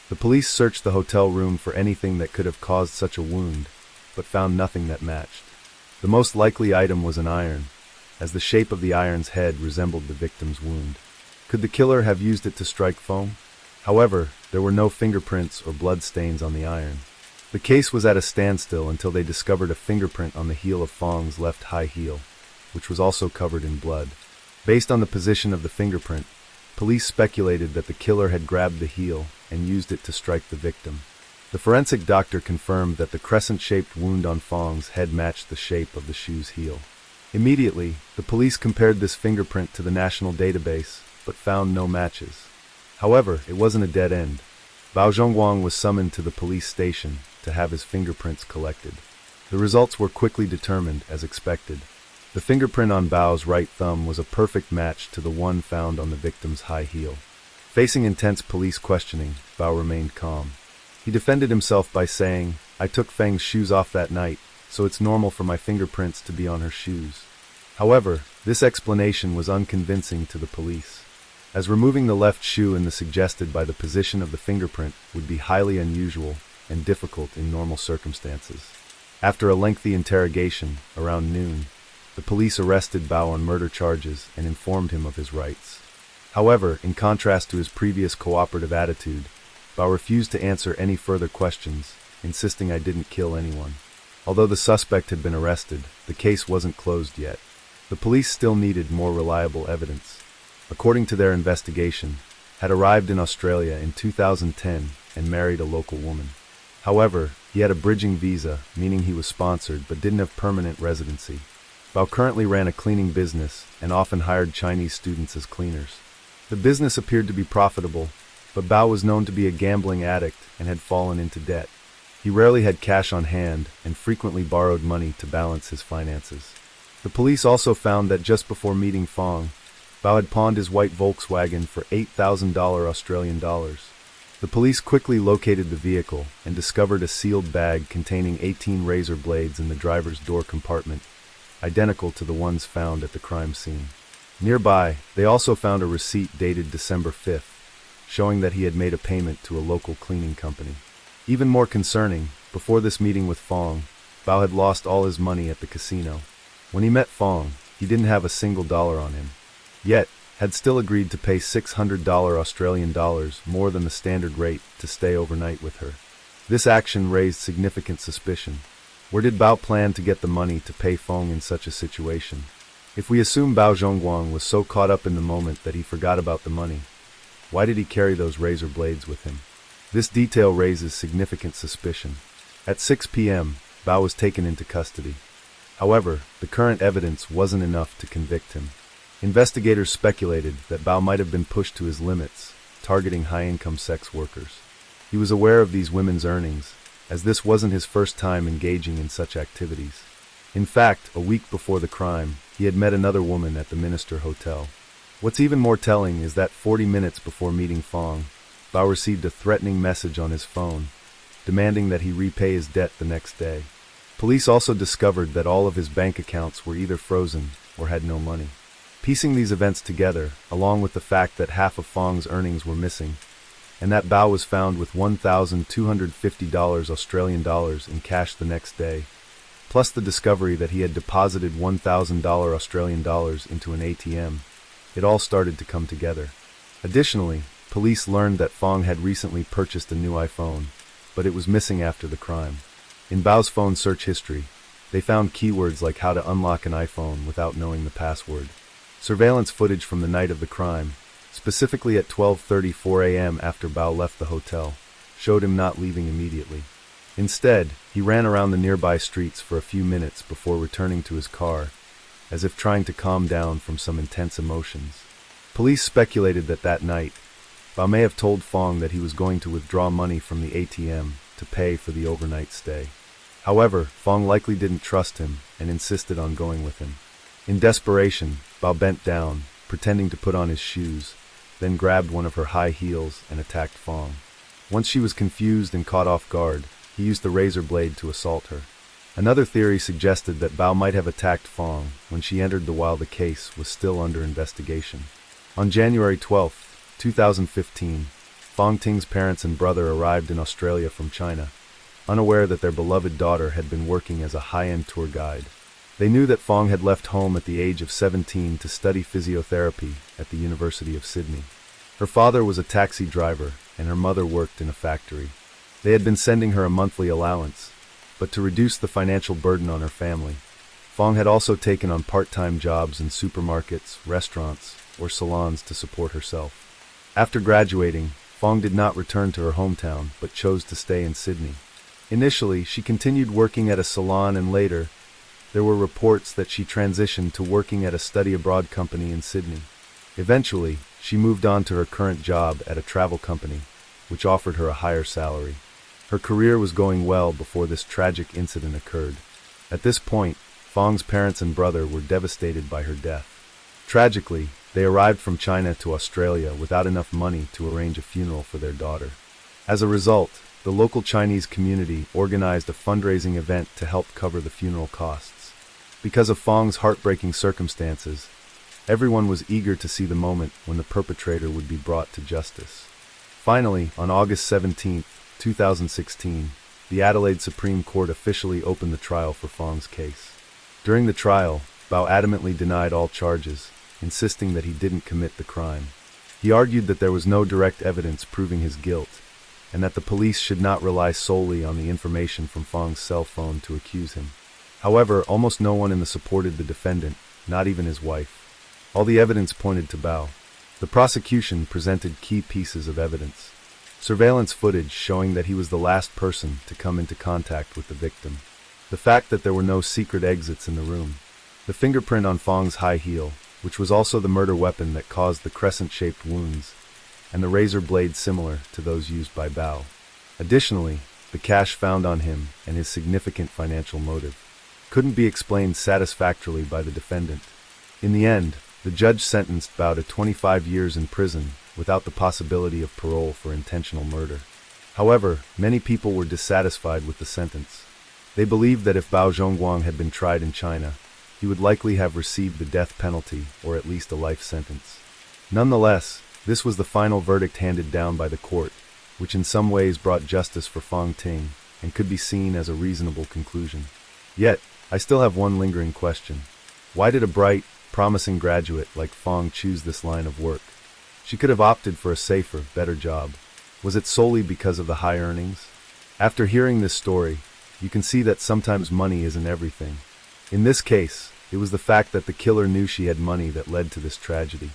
The police searched the hotel room for anything that could have caused such a wound, but found nothing that matched. The most likely item was an iron, as the shape of the iron's head resembled the victim's wound. Could the killer have used it to strike Fong? However, there were no fingerprints or blood stains on the iron. The case was at a standstill until they discovered a fingerprint on the heel of Fong's left high heel, which was also covered in blood. Based on the position of the fingerprint, police speculated that the killer had grabbed the heel and used it to strike the victim. The forensic doctor confirmed that the crescent-shaped wound on Fong's head matched the shape of the shoe's heel. Immediately, the police compared this fingerprint to the national database, but found no matches. However, it wasn't a dead end. Bao Zhongguang was summoned to the police station to have his fingerprints collected. The results were quickly determined, as expected. The fingerprint on Bao's right thumb was a perfect match to the one found on the victim's high heel. Facing intense police questioning, Bao remained calm. He defended himself by saying, "I took Feng's shoes off that night, so it's normal for my fingerprints to be on her shoes." However, this explanation was unconvincing to the police, as removing the left shoe in the suggested by the position of the fingerprint would be highly unusual and difficult in normal circumstances. After a lengthy interrogation, around noon, the police arrested Bao on murder charges and informed him of his rights. However, in contrast to his previous cooperative attitude, Bao refused to answer any further questions, insisting I didn't kill anyone. Although the suspect had been arrested, the case wasn't closed yet. The police still needed more reliable evidence. According to their investigation, had arrived in Australia in 2010 and married a local woman. However, he had a bridging visa, meaning he was sponsored but didn't have permanent residency. Bao currently ran a cleaning business and often hired Chinese students as cleaners. The business appeared to be profitable, but Bao was known to be a gambling addict and had fallen into debt. He rarely had cash on hand and frequently borrowed money to balance his finances. The police also found that just before meeting Fong, Bao had pawned his white Volkswagen for $8,000 Australian dollars. The police quickly located the vehicle and discovered a sealed bag containing 18 razor blades in the driver's door compartment, identical to the ones found at the crime scene. Nearby, they also found a receipt dated December 5th, showing that he had made a payment to a local cleaning company. Even more concerning, before this meeting with Fong, Bao had lost all his money at the casino. When he met Fong, he didn't have a single dollar on him. Yet, had still agreed to pay $600 Australian dollars, more than the standard rate, to stay overnight with her. This action raised significant suspicion. Where did Bao plan to get the money to pay Fong in such a situation? If we assume Bao Zhongguang was so caught up in the moment that he forgot about the money, why did he carry those razor blades with him? This detail raises significant suspicion. At 6 p.m., Bao was taken into custody. However, the current evidence wasn't enough to convict him. Investigators speculated that Bao might have been pushed to his limits, targeting high-income sex workers. He was aware of these women's earnings, as this wasn't his first time engaging in such activities. In fact, a week before the crime, he had met another woman at the Minister Hotel. What's even more telling is that 40 minutes before meeting Fong, Bao received a threatening message on his phone, demanding that he repay his debt the next day. Police also discovered that all of his bank accounts were either frozen or had no money. Piecing these events together, along with the fact that half of Fong's earnings were missing, and that Bao was found with $1,250 Australian dollars in cash the next day, plus the discovery that he had deposited $1,000 Australian dollars into an ATM, it all started to come together. Additionally, police learned that Fong had recently purchased a new iPhone, but it was missing after the crime. In Bao's phone search history, they found keywords like how to unlock an iPhone without knowing the password. Surveillance footage from the night of the crime, specifically at 12:34 a.m. after Bao left the hotel, showed him not leaving immediately. Instead, he ran around the nearby streets for a few minutes before returning to his car, as if trying to calm down from some intense emotions. Police speculated that night, Bao may have told Fong that he was going to withdraw money from the ATM to pay for the overnight stay. However, Fong likely didn't trust him and insisted on going with him. In desperation, Bao bent down, pretending to put on his shoes, then grabbed one of her high heels and attacked Fong. Once she was confused and caught off guard, he used the razor blade to assault her. Another theory suggested that Bao might have attacked Fong when she entered while the case was still under investigation. On January 12, 2015, Fong Ting's parents and brother arrived in Australia from China, unaware that their beloved daughter had been working as a high-end tour guide. They knew that Fong had left home at the age of 17 to study physiotherapy at the University of Sydney. Her father was a taxi driver, and her mother worked in a factory. They had been sending her a monthly allowance, but to reduce the financial burden on her family, Fong had also taken on part-time jobs in supermarkets, restaurants, or salons to support herself. After graduating, Fong did not return to her hometown, but chose to stay in Sydney. Initially, she continued working at a salon, and later, there were reports that she transitioned to working at a study-abroad company in Sydney. Eventually, she moved on to her current job at a travel company, which offered her a higher salary. Her career was going well before this tragic incident occurred. At this point, Fong's parents and brother were devastated by her death. Tragically, they arrived from China to Australia without enough money to arrange a funeral for their daughter. As a result, the local Chinese community organized a fundraising event to help cover the funeral costs. Because of Fong's heartbreaking circumstances, everyone was eager to see the moment when the perpetrator would be brought to justice. Finally, on August 17, 2016, the Adelaide Supreme Court officially opened the trial for Fong's case. During the trial, Bao adamantly denied all charges, insisting that he didn't commit the crime. He argued that there was no direct evidence proving his guilt, and that the police should not rely solely on the information from Fong's cell phone to accuse him. However, almost no one in the supported the defendant, not even his wife. All the evidence pointed to Bao. The prosecution presented key pieces of evidence. Surveillance footage showing that he was the last person to come into contact with the victim. The fact that there were no secret exits in the room. The fingerprint on Fong's high heel, which was also the murder weapon that caused the crescent-shaped wounds, and the razor blade similar to those used by Bao. Additionally, the cash found on him and his significant financial motive couldn't be explained satisfactorily by the defendant. In the end, the judge sentenced Bao to 25 years in prison without the possibility of parole for intentional murder. However, many people were dissatisfied with the sentence. They believed that if Bao Zhongguang had been tried in China, he would likely have received the death penalty or at least a life sentence. Nonetheless, this was the final verdict handed down by the court, which in some ways brought justice for Fong Ting and could be seen as a reasonable conclusion. Yet, I still have one lingering question. Why did a bright, promising graduate like Fong choose this line of work? She could have opted for a safer, better job. Was it solely because of the high earnings? After hearing this story, you can see that sometimes money isn't everything. In this case, it was the fact that the killer knew she had money that led to this tragedy.